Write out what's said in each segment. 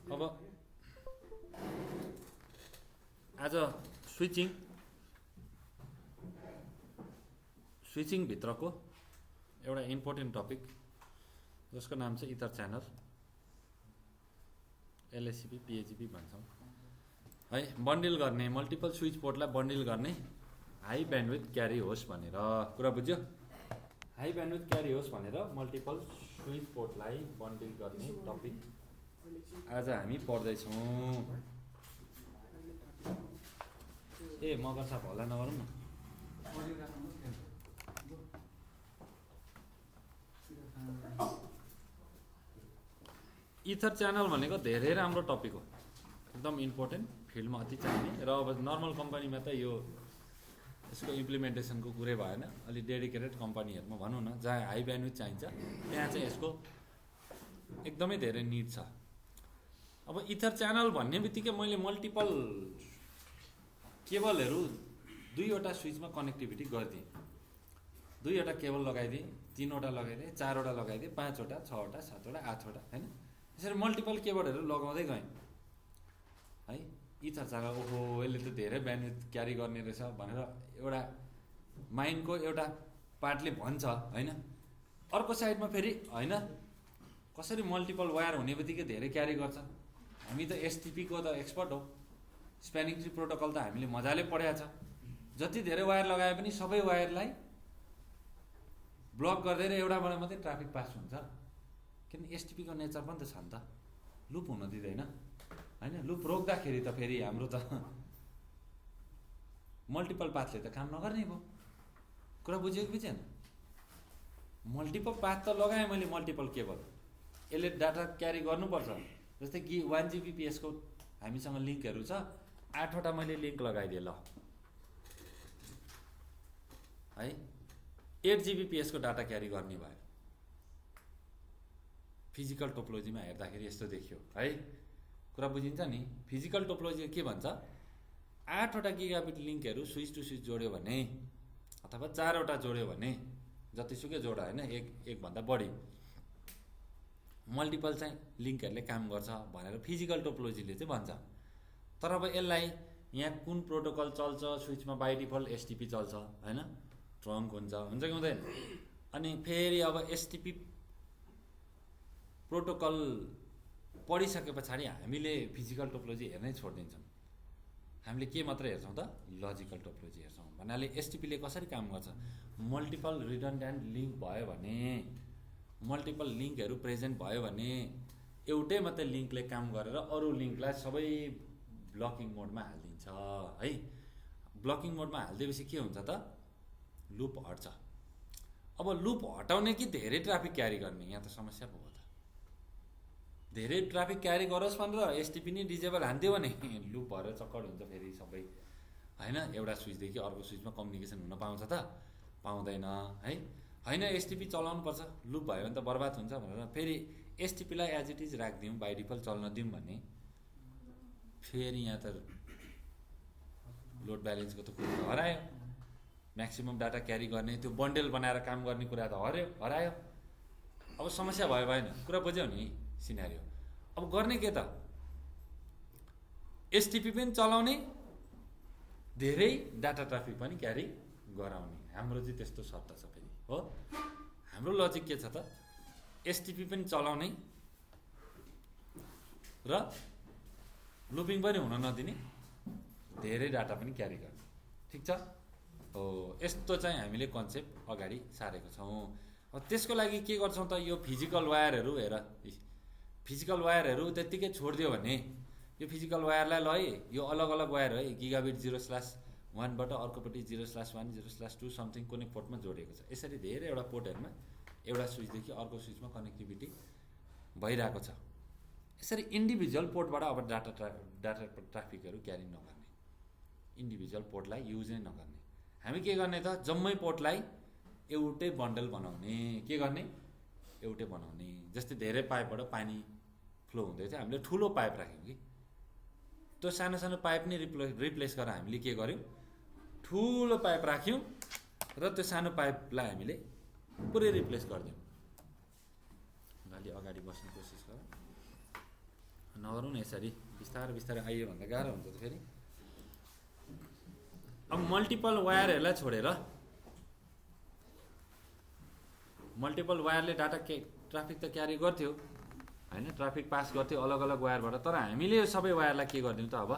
अब आज स्विचिङ भित्रको एउटा इम्पोर्टेन्ट टपिक जसको नाम चाहिँ इथर च्यानल, एलएससिपी पिएचपी भन्छौँ है। बन्डिल गर्ने, मल्टिपल स्विच पोर्टलाई बन्डिल गर्ने, हाई ब्यान्डविथ क्यारी होस् भनेर कुरा बुझ्यो। हाई ब्यान्डविथ क्यारी होस् भनेर मल्टिपल स्विच पोर्टलाई बन्डिल गर्ने टपिक आज हामी पढ्दैछौँ। ए मगर साहब हल्ला नगरौँ न। इथर च्यानल भनेको धेरै राम्रो टपिक हो, एकदम इम्पोर्टेन्ट, फिल्डमा अति चाहिने। र अब नर्मल कम्पनीमा त यो यसको इम्प्लिमेन्टेसनको कुरै भएन। अलि डेडिकेटेड कम्पनीहरूमा भनौँ न, जहाँ हाई ब्यान्डविथ चाहिन्छ त्यहाँ चाहिँ यसको एकदमै धेरै निड छ। अब इथर च्यानल भन्ने बित्तिकै मैले मल्टिपल केबलहरू दुईवटा स्विचमा कनेक्टिभिटी गरिदिएँ। दुईवटा केबल लगाइदिएँ, तीनवटा लगाइदिएँ, चारवटा लगाइदिएँ, पाँचवटा, छवटा, सातवटा, आठवटा, होइन। यसरी मल्टिपल केबलहरू लगाउँदै गएँ है। इथर च्यानल ओहो यसले त धेरै ब्यान्डविथ क्यारी गर्ने रहेछ भनेर एउटा माइन्डको एउटा पार्टले भन्छ, होइन। अर्को साइडमा फेरि होइन, कसरी मल्टिपल वायर हुने बित्तिकै धेरै क्यारी गर्छ। हामी त एसटिपीको त एक्सपर्ट हो, स्प्यानिङ ट्री प्रोटोकल त हामीले मजाले पढाएको छ। जति धेरै वायर लगाए पनि सबै वायरलाई ब्लक गर्दैन, एउटाबाट मात्रै ट्राफिक पास हुन्छ। किन एसटिपीको नेचर पनि त छ नि त, लुप हुन दिँदैन, होइन। लुप रोक्दाखेरि त फेरि हाम्रो त मल्टिपल पाथले त काम नगर्ने भयो। कुरा बुझ्यो कि बुझेन? मल्टिपल पाथ त लगाएँ मैले, मल्टिपल केबल, यसले डाटा क्यारी गर्नुपर्छ। जस्तै कि 1 Gbps को हामीसँग लिङ्कहरू छ, 8वटा मैले लिङ्क लगाइदिएँ ल है। 8 Gbps को डाटा क्यारी गर्ने भयो। फिजिकल टोपोलोजीमा हेर्दाखेरि यस्तो देखियो है। कुरा बुझिन्छ नि? फिजिकल टोपोलोजी के भन्छ? 8वटा गिगाबिट लिङ्कहरू स्विच टु स्विच जोड्यो भने अथवा 4वटा जोड्यो भने, जतिसुकै जोड होइन, एकभन्दा बढी मल्टिपल चाहिँ लिङ्कहरूले काम गर्छ भनेर फिजिकल टोपोलोजीले चाहिँ भन्छ। तर अब यसलाई यहाँ कुन प्रोटोकल चल्छ? स्विचमा बाई डिफल्ट एसटिपी चल्छ, होइन। ट्रङ्क हुन्छ कि हुँदैन? अनि फेरि अब एसटिपी प्रोटोकल पढिसके पछाडि हामीले फिजिकल टोपोलोजी हेर्नै छोडिदिन्छौँ। हामीले के मात्र हेर्छौँ त? लजिकल टोपोलोजी हेर्छौँ। भन्नाले एसटिपीले कसरी काम गर्छ? मल्टिपल रिडन्डेन्ट लिङ्क भयो भने, मल्टिपल लिङ्कहरू प्रेजेन्ट भयो भने एउटै मात्रै लिङ्कले काम गरेर अरू लिङ्कलाई सबै ब्लकिङ मोडमा हालिदिन्छ है। ब्लकिङ मोडमा हालिदिएपछि के हुन्छ त? लुप हट्छ। अब लुप हटाउने कि धेरै ट्राफिक क्यारी गर्ने? यहाँ त समस्या भयो त। धेरै ट्राफिक क्यारी गरोस् भनेर एसटिपी नै डिजेबल हान्थ्यो भने लुप भएर चक्कर हुन्छ फेरि सबै, होइन। एउटा स्विचदेखि अर्को स्विचमा कम्युनिकेसन हुन पाउँछ त? पाउँदैन है। होइन, एसटिपी चलाउनु पर्छ, लुप भयो भने त बर्बाद हुन्छ भनेर फेरि एसटिपीलाई एज इट इज राखिदिउँ, बाई डिफल्ट चल्न दिउँ भने फेरि यहाँ त लोड ब्यालेन्सको त कुरा त हरायो। म्याक्सिमम डाटा क्यारी गर्ने, त्यो बन्डल बनाएर काम गर्ने कुरा त हरायो। अब समस्या भयो भएन? कुरा बुझ्यौ नि सिनारियो? अब गर्ने के त? एसटिपी पनि चलाउने, धेरै डाटा ट्राफिक पनि क्यारी गराउने। हाम्रो चाहिँ त्यस्तो शर्त छ फेरि, हो। हाम्रो लजिक के छ त? एसटिपी पनि चलाउने र लुपिङ पनि हुन नदिने, धेरै डाटा पनि क्यारी गर्ने। ठिक छ? हो, यस्तो चाहिँ हामीले कन्सेप्ट अगाडि सारेको छौँ। अब त्यसको लागि के गर्छौँ त? यो फिजिकल वायरहरू हेर, फिजिकल वायरहरू त्यत्तिकै छोडिदियो भने यो फिजिकल वायरलाई ल है, यो अलग अलग वायर है, गिगाबिट 0/1बाट अर्कोपट्टि 0/1, 0/2 समथिङ कुनै पोर्टमा जोडिएको छ। यसरी धेरैवटा पोर्टहरूमा एउटा स्विचदेखि अर्को स्विचमा कनेक्टिभिटी भइरहेको छ। यसरी इन्डिभिजुअल पोर्टबाट अब डाटा ट्राफिकहरू क्यारी नगर्ने, इन्डिभिजुअल पोर्टलाई युजै नगर्ने। हामी के गर्ने त? जम्मै पोर्टलाई एउटै बन्डल बनाउने। के गर्ने? एउटै बनाउने। जस्तै धेरै पाइपबाट पानी फ्लो हुँदैछ, हामीले ठुलो पाइप राख्यौँ कि त्यो सानो सानो पाइप नै रिप्लेस गरेर हामीले के गर्यौँ? ठुलो पाइप राख्यौँ र त्यो सानो पाइपलाई हामीले पुरै रिप्लेस गरिदिउँ। अलि अगाडि बस्ने कोसिस गर, नगरौँ न यसरी, बिस्तारै बिस्तारै आइयो भन्दा गाह्रो हुन्छ त फेरि। अब मल्टिपल वायरहरूलाई छोडेर मल्टिपल वायरले डाटा ट्राफिक त क्यारी गर्थ्यो होइन, ट्राफिक पास गर्थ्यो अलग अलग वायरबाट। तर हामीले यो सबै वायरलाई के गरिदिउँ त अब,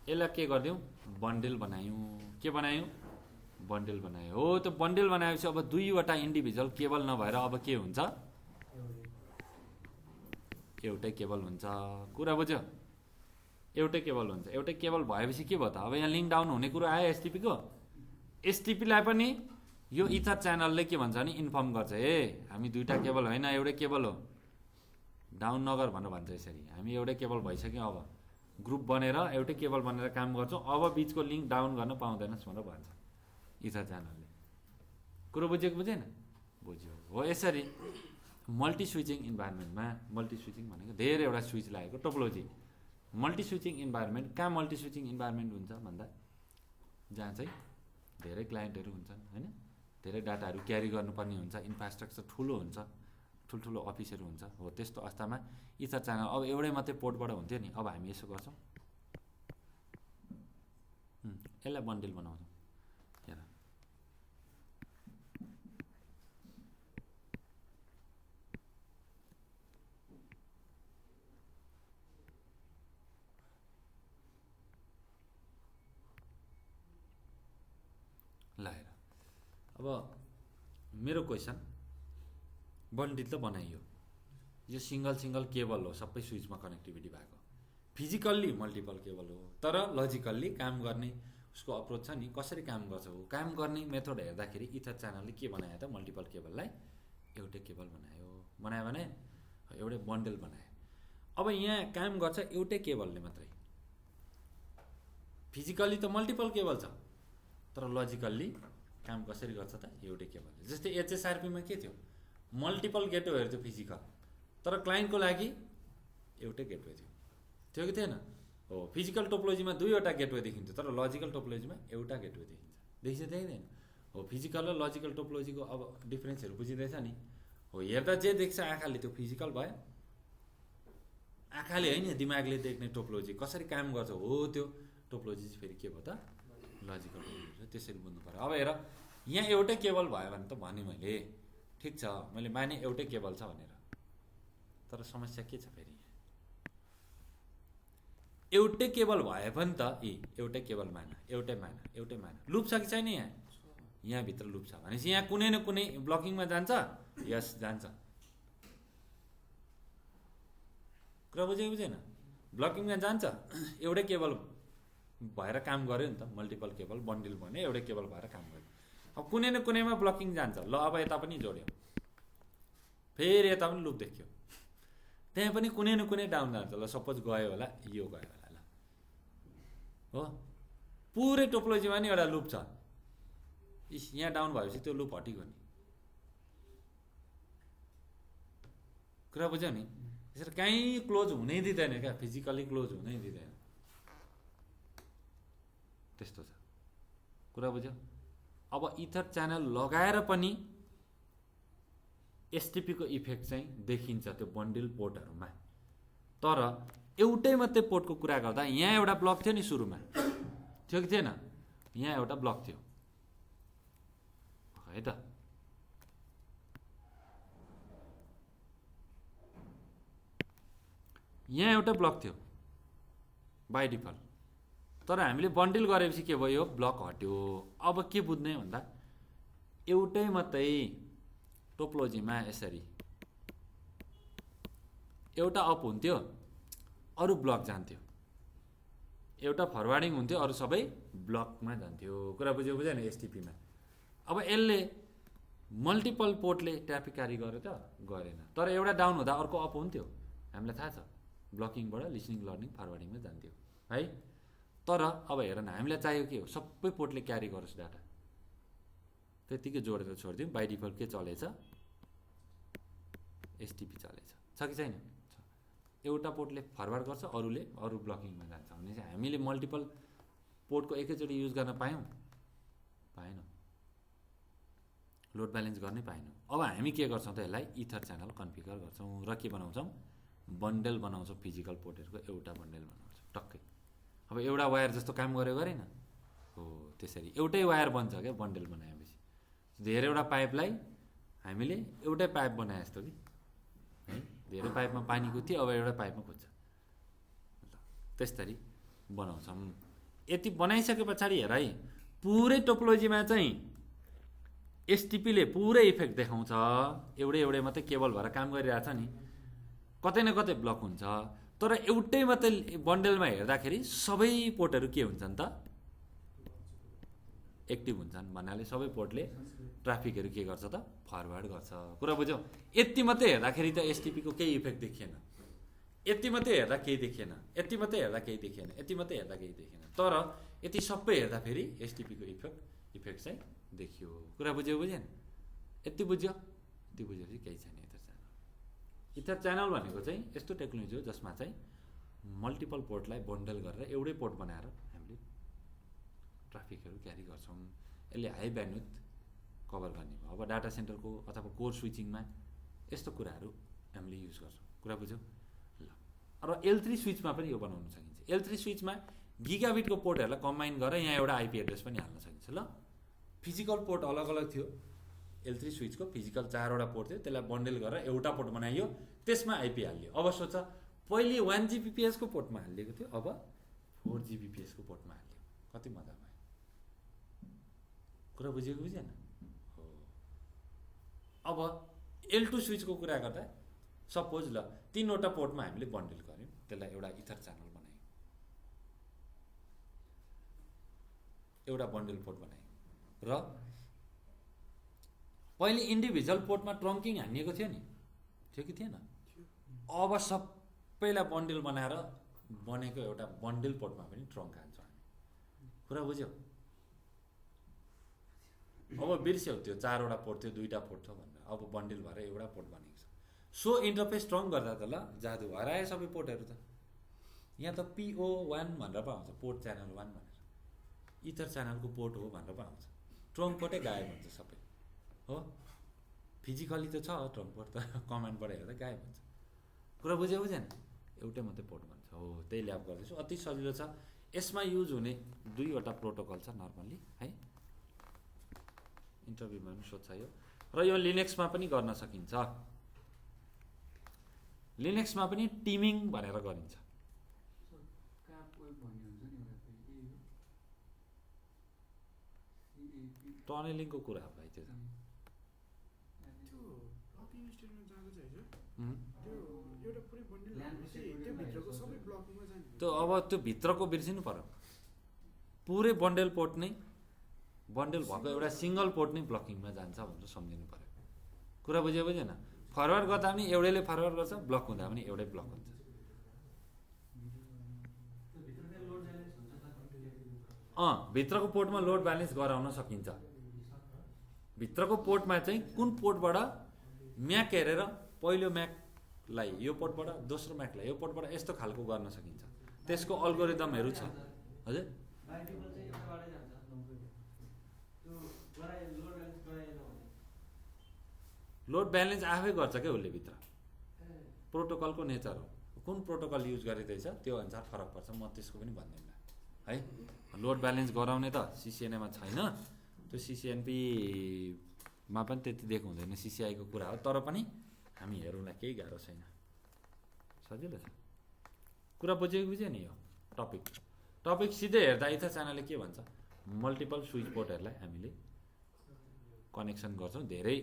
यसलाई के गरिदिउँ, बन्डल बनायौँ। के बनायौँ, बन्डल बनायो। हो त्यो बन्डल बनाएपछि अब दुईवटा इन्डिभिजुअल केबल नभएर अब के हुन्छ, एउटै केबल हुन्छ। कुरा बुझ्यो, एउटै केबल हुन्छ। एउटै केबल भएपछि के भयो त, अब यहाँ लिङ्क डाउन हुने कुरो आयो एसटिपीको। एसटिपीलाई पनि यो इथर च्यानलले के भन्छ भने इन्फर्म गर्छ, ए हामी दुईवटा केबल होइन एउटै केबल हो, डाउन नगर भनेर भन्छ। यसरी हामी एउटै केबल भइसक्यौँ, अब ग्रुप बनेर एउटै केबल बनेर काम गर्छौँ, अब बिचको लिङ्क डाउन गर्न पाउँदैनस् भनेर भन्छ इथर च्यानलले। कुरो बुझेको बुझेन, बुझ्यो। हो यसरी मल्टी स्विचिङ इन्भाइरोमेन्टमा, मल्टी स्विचिङ भनेको धेरैवटा स्विच लागेको टोपोलोजी। मल्टी स्विचिङ इन्भाइरोमेन्ट कहाँ मल्टी स्विचिङ इन्भाइरोमेन्ट हुन्छ भन्दा, जहाँ चाहिँ धेरै क्लाइन्टहरू हुन्छन् होइन, धेरै डाटाहरू क्यारी गर्नुपर्ने हुन्छ, इन्फ्रास्ट्रक्चर ठुलो हुन्छ, ठुल्ठुलो अफिसहरू हुन्छ। हो त्यस्तो अवस्थामा इथर च्यानल अब एउटै मात्रै पोर्टबाट हुन्थ्यो नि, अब हामी यसो गर्छौँ, यसलाई बन्डल बनाउँछौँ। हेर ल, हेर अब मेरो क्वेसन, बन्डल त बनाइयो, यो सिङ्गल सिङ्गल केबल हो, सबै स्विचमा कनेक्टिभिटी भएको, फिजिकल्ली मल्टिपल केबल हो। तर लजिकल्ली काम गर्ने उसको अप्रोच छ नि, कसरी काम गर्छ हो, काम गर्ने मेथड हेर्दाखेरि इथर च्यानलले के बनायो त, मल्टिपल केबललाई एउटै केबल बनायो। बनायो भने एउटै बन्डल बनायो। अब यहाँ काम गर्छ एउटै केबलले मात्रै, फिजिकल्ली त मल्टिपल केबल छ तर लजिकल्ली काम कसरी गर्छ त, एउटै केबलले। जस्तै एचएसआरपीमा के थियो, मल्टिपल गेटवेहरू थियो फिजिकल, तर क्लाइन्टको लागि एउटै गेटवे थियो कि थिएन। हो फिजिकल टोपोलोजीमा दुईवटा गेटवे देखिन्थ्यो, तर लजिकल टोपोलोजीमा एउटा गेटवे देखिन्छ, देखिँदैन। हो फिजिकल र लजिकल टोपोलोजीको अब डिफ्रेन्सहरू बुझिँदैछ नि। हो हेर्दा जे देख्छ आँखाले त्यो फिजिकल भयो, आँखाले होइन दिमागले देख्ने टोपोलोजी कसरी काम गर्छ हो त्यो टोपोलोजी चाहिँ फेरि के भयो त, लजिकल टोपोलोजी। त्यसरी बुझ्नु पर्यो। अब हेर यहाँ एउटै केबल भयो भने त भने मैले ठिक छ, मैले माने एउटै केबल छ भनेर, तर समस्या के छ फेरि, एउटै केबल भए पनि त एउटै केबल माना, एउटै माना, एउटै माना, लुप छ कि छैन, यहाँभित्र लुप छ भनेपछि यहाँ कुनै न कुनै ब्लकिङमा जान्छ, यस जान्छ। कुरा बुझेको बुझेन, ब्लकिङमा जान्छ, एउटै केबल भएर काम गर्यो नि त, मल्टिपल केबल बन्डल भने एउटै केबल भएर काम गर्यो। अब कुनै न कुनैमा ब्लकिङ जान्छ, ल अब यता पनि जोड्यो, फेरि यता पनि लुप देख्यो, त्यहाँ पनि कुनै न कुनै डाउन जान्छ। ल सपोज गयो होला, यो गयो होला, ल हो पुरै टोपोलोजीमा नि एउटा लुप छ, यहाँ डाउन भएपछि त्यो लुप हटिगयो नि। कुरा बुझ्यौ नि, यसरी कहीँ क्लोज हुनै दिँदैन क्या, फिजिकली क्लोज हुनै दिँदैन, त्यस्तो छ। कुरा बुझ्यौ। अब इथर च्यानल लगाएर पनि एसटिपीको इफेक्ट चाहिँ देखिन्छ त्यो बन्डल पोर्टहरूमा। तर एउटै मात्रै पोर्टको कुरा गर्दा यहाँ एउटा ब्लक थियो नि, सुरुमा थियो कि थिएन, यहाँ एउटा ब्लक थियो है त, यहाँ एउटा ब्लक थियो बाई डिफल्ट, तर हामीले बन्डल गरेपछि के भयो, ब्लक हट्यो। अब के बुझ्ने भन्दा एउटै मात्रै टोपोलोजीमा यसरी एउटा अप हुन्थ्यो, अरू ब्लक जान्थ्यो, एउटा फरवार्डिङ हुन्थ्यो, अरू सबै ब्लकमा जान्थ्यो। कुरा बुझ्यो बुझेन एसटिपीमा। अब यसले मल्टिपल पोर्टले ट्राफिक क्यारी गर्यो त गरेन, तर एउटा डाउन हुँदा अर्को अप हुन्थ्यो, हामीलाई थाहा छ, ब्लकिङबाट लिसनिङ लर्निङ फरवार्डिङमा जान्थ्यो है। तर अब हेर न, हामीलाई चाहियो के हो, सबै पोर्टले क्यारी गरोस् डाटा, त्यतिकै जोडेर छोडिदिउँ। बाई डिफल्ट के चलेछ, एसटिपी चलेछ, छ कि छैन, एउटा पोर्टले फरवार्ड गर्छ, अरूले अरू ब्लकिङमा जान्छ भने चाहिँ हामीले मल्टिपल पोर्टको एकैचोटि युज गर्न पायौँ? पाएनौँ। लोड ब्यालेन्स गर्नै पाएनौँ। अब हामी के गर्छौँ त यसलाई इथर च्यानल कन्फिगर गर्छौँ र के बनाउँछौँ? बन्डल बनाउँछौँ। फिजिकल पोर्टहरूको एउटा बन्डल बनाउँछौँ टक्कै। अब एउटा वायर जस्तो काम गरेन हो, त्यसरी एउटै वायर बन्छ क्या बन्डल बनाएपछि। धेरैवटा पाइपलाई हामीले एउटै पाइप बनाए जस्तो कि है, धेरै पाइपमा पानी कुद्थ्यो, अब एउटा पाइपमा कुद्छ, त्यस्तरी बनाउँछौँ। यति बनाइसके पछाडि हेर है, पुरै टोपोलोजीमा चाहिँ एसटिपीले पुरै इफेक्ट देखाउँछ। एउटै मात्रै केबल भएर काम गरिरहेछ नि, कतै न कतै ब्लक हुन्छ। तर एउटै मात्रै बन्डलमा हेर्दाखेरि सबै पोर्टहरू के हुन्छन् त? एक्टिभ हुन्छन्। भन्नाले सबै पोर्टले ट्राफिकहरू के गर्छ त? फरवर्ड गर्छ। कुरा बुझ्यौ? यति मात्रै हेर्दाखेरि त एसटिपीको केही इफेक्ट देखिएन, यति मात्रै हेर्दा केही देखिएन, यति मात्रै हेर्दा केही देखिएन, यति मात्रै हेर्दा केही देखिएन। तर यति सबै हेर्दाखेरि एसटिपीको इफेक्ट चाहिँ देखियो। कुरा बुझेन? यति बुझ्यो? यति बुझेपछि केही छैन। इथर च्यानल भनेको चाहिँ यस्तो टेक्नोलोजी हो जसमा चाहिँ मल्टिपल पोर्टलाई बन्डल गरेर एउटै पोर्ट बनाएर हामीले ट्राफिकहरू क्यारी गर्छौँ। यसले हाई ब्यान्डविड्थ कभर गर्ने भयो। अब डाटा सेन्टरको अथवा कोर स्विचिङमा यस्तो कुराहरू हामीले युज गर्छौँ। कुरा बुझ्यौ? ल, र L3 स्विचमा पनि यो बनाउन सकिन्छ। L3 स्विचमा गिगाबिटको पोर्टहरूलाई कम्बाइन गरेर यहाँ एउटा आइपी एड्रेस पनि हाल्न सकिन्छ। ल, फिजिकल पोर्ट अलग अलग थियो। L3 स्विचको फिजिकल 4वटा पोर्ट थियो, त्यसलाई बन्डल गरेर एउटा पोर्ट बनाइयो, त्यसमा आइपी हालियो। अब सोच, पहिले 1 Gbps को पोर्टमा हालिएको थियो, अब 4 Gbps को पोर्टमा हालियो। कति मजा भयो। कुरा बुझेको बुझेन हो। अब L2 स्विचको कुरा गर्दा सपोज ल 3वटा पोर्टमा हामीले बन्डल गर्यौँ, त्यसलाई एउटा इथर च्यानल बनायौँ, एउटा बन्डल पोर्ट बनायौँ। र पहिले इन्डिभिजुअल पोर्टमा ट्रङ्किङ हानिएको थियो नि, थियो कि थिएन? अब सबैलाई बन्डल बनाएर बनेको एउटा बन्डल पोर्टमा पनि ट्रङ्क हान्छौँ हामी। कुरा बुझ्यौ? अब बिर्स्यौ त्यो 4वटा पोर्ट थियो, 2टा पोर्ट थियो भनेर, अब बन्डल भएर एउटा पोर्ट बनेको छ। सो इन्टरफेस स्ट्रङ गर्दा त ल जादु हरायो सबै पोर्टहरू त। यहाँ त PO1 भनेर पो आउँछ, पोर्ट च्यानल 1 भनेर, इथर च्यानलको पोर्ट हो भनेर पो आउँछ। ट्रङ्क पोर्टै गायब हुन्छ सबै हो। फिजिकली त छ ट्रङ्क पोर्ट, तर कमान्डबाट हेर्दा गायब हुन्छ। कुरा बुझेन? एउटै मात्रै पोर्ट भन्छ हो। त्यही ल्याब गर्दैछु, अति सजिलो छ। यसमा युज हुने 2वटा प्रोटोकल छ नर्मल्ली है, इन्टरभ्यूमा पनि सोध्छ यो। र यो लिनक्समा पनि गर्न सकिन्छ। लिनक्समा पनि टिमिङ भनेर गरिन्छ। टनेलिङको कुरा हो भाइ त्यो त। त्यो अब त्यो भित्रको बिर्सिनु पर्यो। पुरै बन्डल पोर्ट नै, बन्डल भएको एउटा सिङ्गल पोर्ट नै ब्लकिङमा जान्छ भनेर सम्झिनु पर्यो। कुरा बुझेन? फरवर्ड गर्दा पनि एउटैले फरवर्ड गर्छ, ब्लक हुँदा पनि एउटै ब्लक हुन्छ। भित्रको पोर्टमा लोड ब्यालेन्स गराउन सकिन्छ। भित्रको पोर्टमा चाहिँ कुन पोर्टबाट म्याक हेरेर पहिलो म्याकलाई यो पोर्टबाट, दोस्रो म्याकलाई यो पोर्टबाट, यस्तो खालको गर्न सकिन्छ। त्यसको अल्गोरिदमहरू छ। हजुर, लोड ब्यालेन्स आफै गर्छ क्या उसले भित्र। प्रोटोकलको नेचर हो। कुन प्रोटोकल युज गरिँदैछ त्यो अनुसार फरक पर्छ। म त्यसको पनि भन्दिनँ है। लोड ब्यालेन्स गराउने त CCNA मा छैन, त्यो CCNP मा पनि त्यति दिएको हुँदैन, CCI को कुरा हो। तर पनि हामी हेरौँला, केही गाह्रो छैन, सजिलो छ। कुरा बुझ्यो नि? यो टपिक सिधै हेर्दा इथर च्यानलले के भन्छ? मल्टिपल स्विच पोर्टहरूलाई हामीले कनेक्सन गर्छौँ, धेरै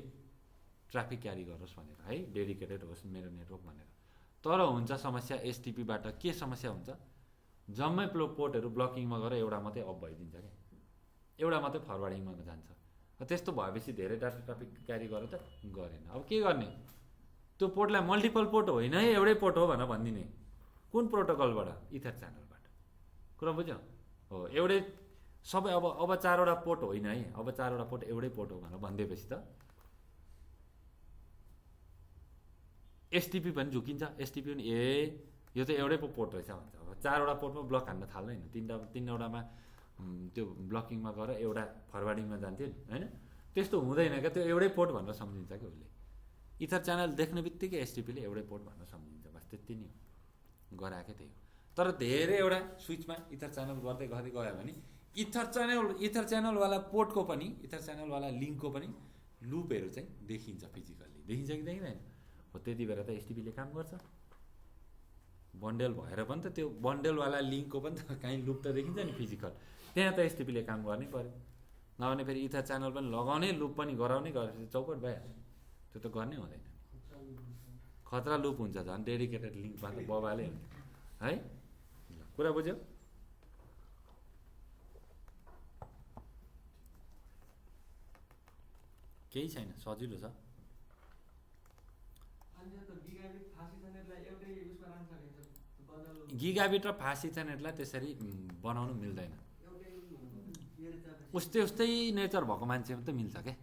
ट्राफिक क्यारी गरोस् भनेर है, डेडिकेटेड होस् मेरो नेटवर्क भनेर। तर हुन्छ समस्या, एसटिपीबाट के समस्या हुन्छ? जम्मै पोर्टहरू ब्लकिङमा गएर एउटा मात्रै अफ भइदिन्छ क्या, एउटा मात्रै फरवर्डिङमा जान्छ। त्यस्तो भएपछि धेरै डाटा ट्राफिक क्यारी गरेर त गरेन। अब के गर्ने? त्यो पोर्टलाई मल्टिपल पोर्ट होइन है, एउटै पोर्ट हो भनेर भनिदिने। कुन प्रोटोकलबाट? इथर च्यानलबाट। कुरा बुझ्यौ? हो, एउटै सबै। अब 4वटा पोर्ट होइन है, अब 4वटा पोर्ट एउटै पोर्ट हो भनेर भनिदिएपछि त एसटिपी पनि झुकिन्छ। एसटिपी पनि यो त एउटै पोर्ट रहेछ भन्छ। अब 4वटा पोर्टमा ब्लक हान्न थाल्दैन, 3वटामा त्यो ब्लकिङमा गएर एउटा फरवार्डिङमा जान्थ्यो नि होइन, त्यस्तो हुँदैन क्या, त्यो एउटै पोर्ट भनेर सम्झिन्छ क्या उसले। इथर च्यानल देख्ने बित्तिकै एसटिपीले एउटै पोर्ट भनेर सम्झिन्छ, बस त्यति नै हो, गराएकै त्यही हो। तर धेरैवटा स्विचमा इथर च्यानल गर्दै गर्दै गयो भने इथर च्यानलवाला पोर्टको पनि इथर च्यानलवाला लिङ्कको पनि लुपहरू चाहिँ देखिन्छ, फिजिकल्ली देखिन्छ कि देखिँदैन हो। त्यति बेला त एसटिपीले काम गर्छ। बन्डल भएर पनि त त्यो बन्डलवाला लिङ्कको पनि त काहीँ लुप त देखिन्छ नि फिजिकल, त्यहाँ त एसटिपीले काम गर्नै पऱ्यो। नभने फेरि इथर च्यानल पनि लगाउने लुप पनि गराउने गरेपछि चौपट भइहाल्छ, त्यो त गर्नै हुँदैन। खतरा लुप हुन्छ, झन् डेडिकेटेड लिङ्कमा त बबाले हुन्छ है। ल कुरा बुझ्यो? केही छैन, सजिलो छ। गिगाबिट र फास्ट इथरनेटलाई त्यसरी बनाउनु मिल्दैन। उस्तै नेचर भएको मान्छे त मिल्छ क्या।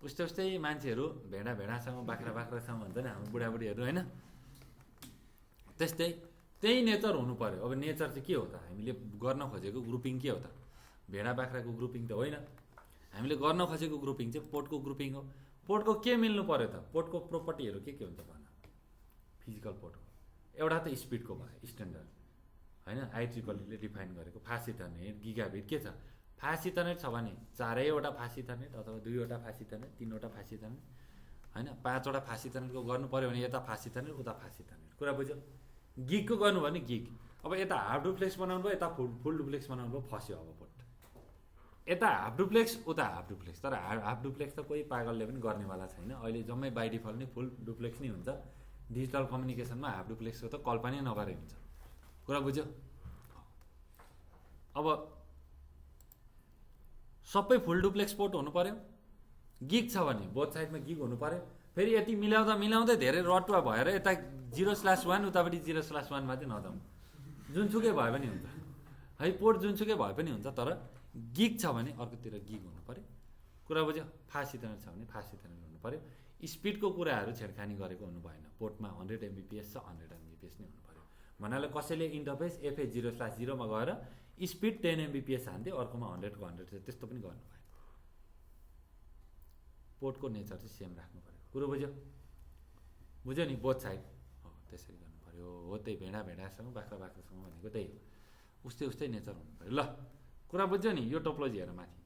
उस्तै मान्छेहरू भेडासँग बाख्रासँग हुन्छ नि हाम्रो बुढाबुढीहरू होइन, त्यही नेचर हुनु पर्यो। अब नेचर चाहिँ के हो त? हामीले गर्न खोजेको ग्रुपिङ के हो त? भेडा बाख्राको ग्रुपिङ त होइन, हामीले गर्न खोजेको ग्रुपिङ चाहिँ पोर्टको ग्रुपिङ हो। पोर्टको के मिल्नु पर्यो त? पोर्टको प्रोपर्टीहरू के हुन्छ भन? फिजिकल पोर्टको एउटा त स्पिडको भयो स्ट्यान्डर्ड होइन, IEEE डिफाइन गरेको। फास्ट इथरनेट गिगाबिट के छ? फास्ट इथरनेट छ भने 4वटा फास्ट इथरनेट अथवा 2वटा फास्ट इथरनेट, 3वटा फास्ट इथरनेट होइन, 5वटा फास्ट इथरनेटको गर्नु पऱ्यो भने यता फास्ट इथरनेट उता फास्ट इथरनेट। कुरा बुझ्यो? गिगको गर्नु भने गिग, अब यता हाफ डुप्लेक्स बनाउनु भयो, यता फुल डुप्लेक्स बनाउनु भयो, फस्यो अब पोर्ट। यता हाफ डुप्लेक्स उता हाफ डुप्लेक्स, तर हाफ डुप्लेक्स त कोही पागलले पनि गर्नेवाला छैन। अहिले जम्मै बाई डिफल्ट नै फुल डुप्लेक्स नै हुन्छ। डिजिटल कम्युनिकेसनमा हाफ डुप्लेक्सको त कल्पनै नगरे हुन्छ। कुरा बुझ्यो? अब सबै फुल डुप्लेक्स पोर्ट हुनु पर्यो। गिग छ भने बोथ साइडमा गिग हुनु पर्यो। फेरि यति मिलाउँदै धेरै रटुवा भएर यता 0/1 उतापट्टि 0/1 मात्रै नजाउँ, जुनसुकै भए पनि हुन्छ है, पोर्ट जुनसुकै भए पनि हुन्छ। तर गिग छ भने अर्कोतिर गिग हुनु पर्यो। कुरा बुझ्यो? फास्ट इथरनेट छ भने फास्ट इथरनेट हुनु पर्यो। स्पिडको कुराहरू छेडखानी गरेको हुनु भएन। पोर्टमा 100 Mbps छ, 100 Mbps नै हुनु पर्यो। भन्नाले कसैले इन्टरफेस FA 0/0 मा गएर स्पिड 10 Mbps हान्थ्यो, अर्कोमा 100 को 100 छ, त्यस्तो पनि गर्नु भएन। पोर्टको नेचर चाहिँ सेम राख्नु पर्यो। कुरो बुझ्यो नि? बोथ साइड हो त्यसरी गर्नु पर्यो। हो त्यही भेडासँग बाख्रासँग भनेको त्यही हो, उस्तै नेचर हुनु पर्यो। ल कुरा बुझ्यो नि? यो टोपोलोजी हेर माथि,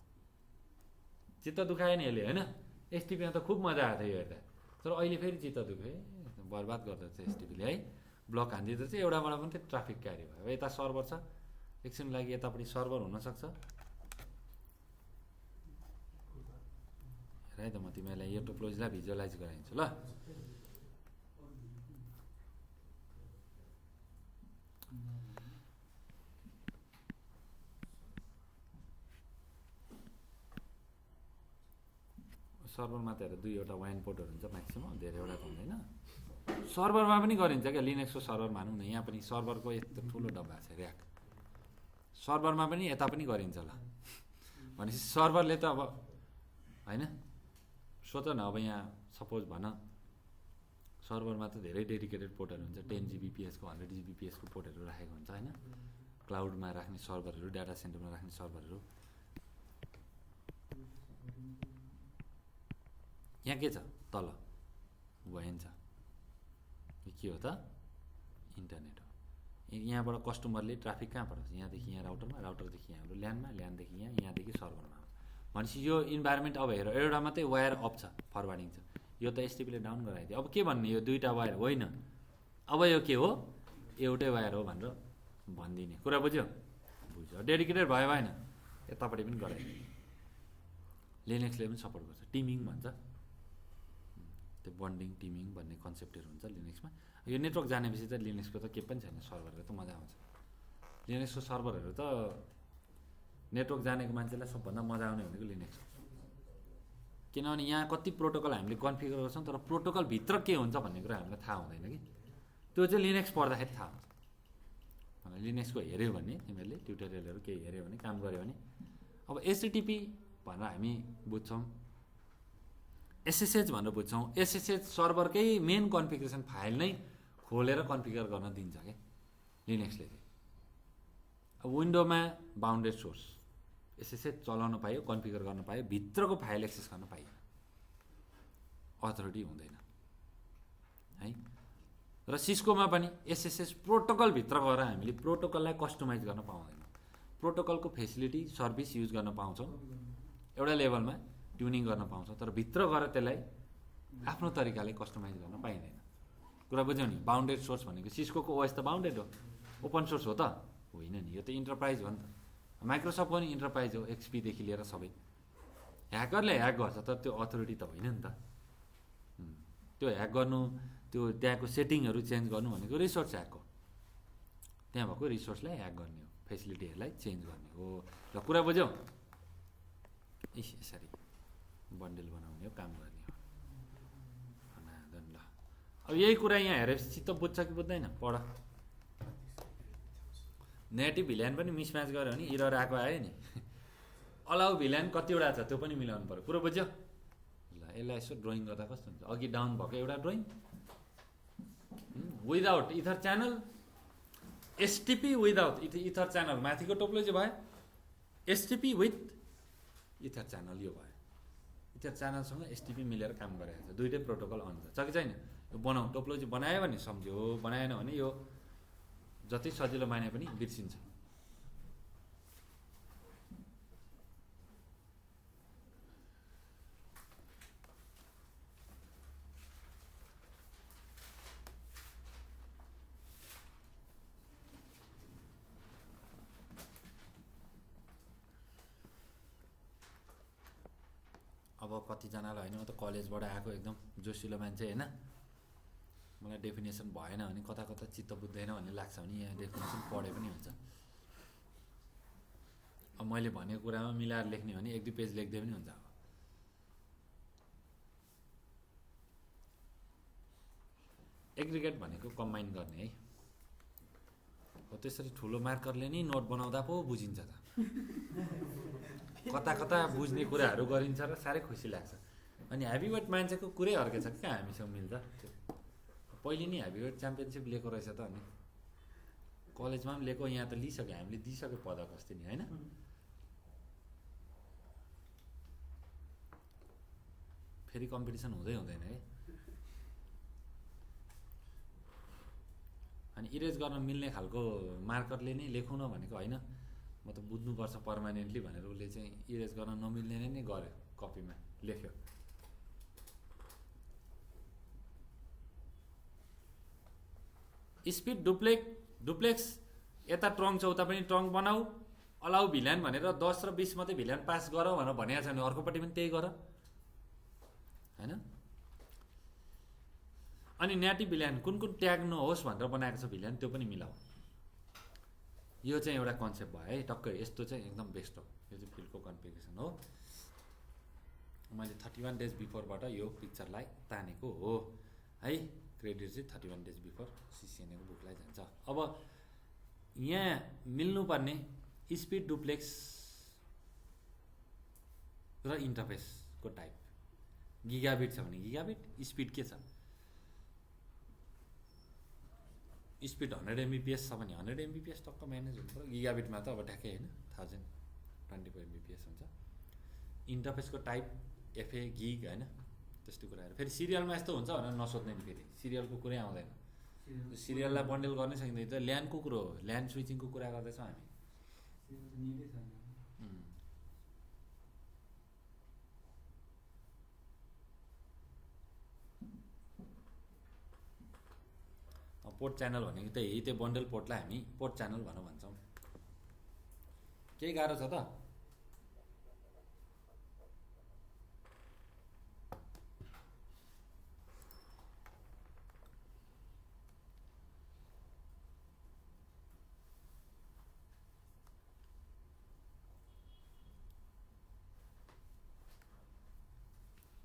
चित्त दुखायो नि यसले होइन। एसटिपीमा त खुब मजा आएको थियो यो हेर्दा, तर अहिले फेरि चित्त दुख्यो, बर्बाद गर्दो रहेछ एसटिपीले है। ब्लक हानिदिँदो चाहिँ एउटाबाट पनि त्यो ट्राफिक क्यारी भयो। अब यता सर्भर छ, एकछिन लागि यतापट्टि सर्भर हुनसक्छ। हेर है त, म तिमीलाई यो टोपोलोजीलाई भिजुअलाइज गराइदिन्छु ल। सर्भरमा त हेर 2वटा वाइन पोर्टहरू हुन्छ म्याक्सिमम, धेरैवटा त हुँदैन। सर्भरमा पनि गरिन्छ क्या, लिनक्सको सर्भर मानौँ न, यहाँ पनि सर्भरको यस्तो ठुलो डब्बा छ ऱ्याक, सर्भरमा पनि यता पनि गरिन्छ ल। भनेपछि सर्भरले त अब होइन, सोच न, अब यहाँ सपोज भन सर्भरमा त धेरै डेडिकेटेड पोर्टहरू हुन्छ, 10 Gbps को 100 Gbps को पोर्टहरू राखेको हुन्छ होइन, क्लाउडमा राख्ने सर्भरहरू, डाटा सेन्टरमा राख्ने सर्भरहरू। यहाँ के छ? तल वाइन छ, यो के हो त? इन्टरनेट हो। यहाँबाट कस्टमरले ट्राफिक कहाँ पठाउँछ? यहाँदेखि यहाँ राउटरमा, राउटरदेखि यहाँ ल्यान्डमा, ल्यान्डदेखि यहाँदेखि सर्भरमा। भनेपछि यो इन्भाइरोमेन्ट अब हेर, एउटा मात्रै वायर अप छ, फरवार्डिङ छ, यो त एसटिपीले डाउन गराइदियो। अब के भन्ने? यो 2टा वायर होइन, अब यो के हो? एउटै वायर हो भनेर भनिदिने। कुरा बुझ्यो? डेडिकेटेड भयो भएन, यतापट्टि पनि गराइदियो। लिनक्सले पनि सपोर्ट गर्छ, टिमिङ भन्छ, त्यो बन्डिङ टिमिङ भन्ने कन्सेप्टहरू हुन्छ लिनक्समा। यो नेटवर्क जानेपछि त लिनक्सको त केही पनि छैन, सर्भरहरू त मजा आउँछ। लिनक्सको सर्भरहरू त नेटवर्क जानेको मान्छेलाई सबभन्दा मजा आउने भनेको लिनक्स हो। किनभने यहाँ कति प्रोटोकल हामीले कन्फिगर गर्छौँ, तर प्रोटोकलभित्र के हुन्छ भन्ने कुरा हामीलाई थाहा हुँदैन कि, त्यो चाहिँ लिनक्स पढ्दाखेरि थाहा हुन्छ। लिनक्सको हेऱ्यो भने तिमीहरूले ट्युटोरियलहरू केही हेऱ्यो भने, काम गऱ्यो भने, अब एचटिटिपी भनेर हामी बुझ्छौँ, एसएसएच भनेर बुझ्छौँ। एसएसएच सर्भरकै मेन कन्फिगरेसन फाइल नै खोलेर कन्फिगर गर्न दिन्छ क्या लिनक्सले चाहिँ। विन्डोमा बााउन्डेड सोर्स एसएसएच चलाउन पायो, कन्फिगर गर्न पायो, भित्रको फाइल एक्सेस गर्न पाइयो, अथोरिटी हुँदैन है। र सिस्कोमा पनि एसएसएच प्रोटोकलभित्र गएर हामीले प्रोटोकललाई कस्टमाइज गर्न पाउँदैन। प्रोटोकलको फेसिलिटी सर्भिस युज गर्न पाउँछौँ, एउटा लेभलमा ट्युनिङ गर्न पाउँछौँ, तर भित्र गएर त्यसलाई आफ्नो तरिकाले कस्टमाइज गर्न पाइँदैन। कुरा बुझ्यौ नि? बााउन्डेड सोर्स भनेको सिस्कोको ओएस त बााउन्डेड हो, ओपन सोर्स हो त होइन नि, यो त इन्टरप्राइज हो नि त। माइक्रोसफ्ट पनि इन्टरप्राइज हो, एक्सपीदेखि लिएर सबै। ह्याकरले ह्याक गर्छ तर त्यो अथोरिटी त होइन नि त। त्यो ह्याक गर्नु, त्यो त्यहाँको सेटिङहरू चेन्ज गर्नु भनेको रिसोर्स ह्याक हो। त्यहाँ भएको रिसोर्सलाई ह्याक गर्ने हो, फेसिलिटीहरूलाई चेन्ज गर्ने हो। ल कुरा बुझ्यौ? यसरी बन्डल बनाउने हो, काम गर्ने हो। ल अब यही कुरा यहाँ हेरेपछि चित्त बुझ्छ कि बुझ्दैन? पढ। नेगेटिभ भिल्यान पनि मिसम्याच गऱ्यो भने इरर आएको आयो नि। अलाउ भिल्यान कतिवटा छ त्यो पनि मिलाउनु पर्यो। कुरो बुझ्यो? ल यसलाई यसो ड्रइङ गर्दा कस्तो हुन्छ? अघि डाउन भएको एउटा drawing, without ether channel, STP without ether channel माथिको टोपोलोजी भयो, एसटिपी विथ इथर च्यानल यो भयो। इथर च्यानलसँग एसटिपी मिलेर काम गरेको छ, दुइटै प्रोटोकल अन छ कि छैन? यो बनाऊ, टोपोलोजी बनायो भने सम्झ्यो, बनाएन भने यो जति सजिलो माने पनि बिर्सिन्छ। अब कतिजनालाई होइन, म त कलेजबाट आएको एकदम जोसिलो मान्छे होइन, मलाई डेफिनेसन भएन भने कता कता चित्त बुझ्दैन भन्ने लाग्छ भने यहाँ डेफिनेसन पढे पनि हुन्छ। अब मैले भनेको कुरामा मिलाएर लेख्ने भने 1-2 पेज लेख्दै पनि हुन्छ। अब एग्रिगेट भनेको कम्बाइन गर्ने है। हो त्यसरी ठुलो मार्करले नि नोट बनाउँदा पो बुझिन्छ त। कता कता बुझ्ने कुराहरू गरिन्छ र साह्रै खुसी लाग्छ। अनि हेभीवेट मान्छेको कुरै अर्कै छ, कहाँ हामीसँग मिल्छ त्यो। पहिले नि हेभीवेट च्याम्पियनसिप लिएको रहेछ त, अनि कलेजमा पनि लिएको, यहाँ त लिइसक्यो, हामीले दिइसक्यो पदक अस्ति नि होइन। फेरि कम्पिटिसन हुँदै हुँदैन है। अनि इरेज गर्न मिल्ने खालको मार्करले नै लेखौँ न भनेको होइन, म त बुझ्नुपर्छ पर्मानेन्टली भनेर उसले चाहिँ इरेज गर्न नमिल्ने नै गर्यो, कपीमा लेख्यो। स्पिड डुप्लेक्स यता ट्रङ्क छ उता पनि ट्रङ्क बनाऊ, अलाउ भिल्यान भनेर 10 र 20 मात्रै भिल्यान पास गर भनेर भनेको छ भने अर्कोपट्टि पनि त्यही गर होइन। अनि नेटिभ भिल्यान कुन ट्याग नहोस् भनेर बनाएको छ भिल्यान, त्यो पनि मिलाऊ। यो चाहिँ एउटा कन्सेप्ट भयो है। टक्कै यस्तो चाहिँ एकदम बेस्ट हो। यो चाहिँ फिल्डको कन्फिगरेसन हो। मैले 31 डेज बिफोरबाट यो पिक्चरलाई तानेको हो है। क्रेडिट चाहिँ 31 डेज बिफोर सिसिएनएको बुकलाई जान्छ। अब यहाँ मिल्नुपर्ने स्पिड डुप्लेक्स र इन्टरफेसको टाइप। गिगाबिट छ भने गिगाबिट, स्पिड के छ? स्पिड 100 MBPS छ भने 100 MBPS टक्क म्यानेज हुन्छ। गिगाबिटमा त अब ठ्याक्कै होइन, 1024 MBPS हुन्छ। इन्टरफेसको टाइप एफए गिग होइन, त्यस्तो कुराहरू। फेरि सिरियलमा यस्तो हुन्छ भनेर नसोध्ने नि, फेरि सिरियलको कुरै आउँदैन। सिरियललाई बन्डल गर्नै सकिँदैन। त ल्यानको कुरो हो, ल्यान स्विचिङको कुरा गर्दैछौँ हामी। पोर्ट च्यानल भनेको त्यही, त्यो बन्डल पोर्टलाई हामी पोर्ट च्यानल भन्छौँ। केही गाह्रो छ त?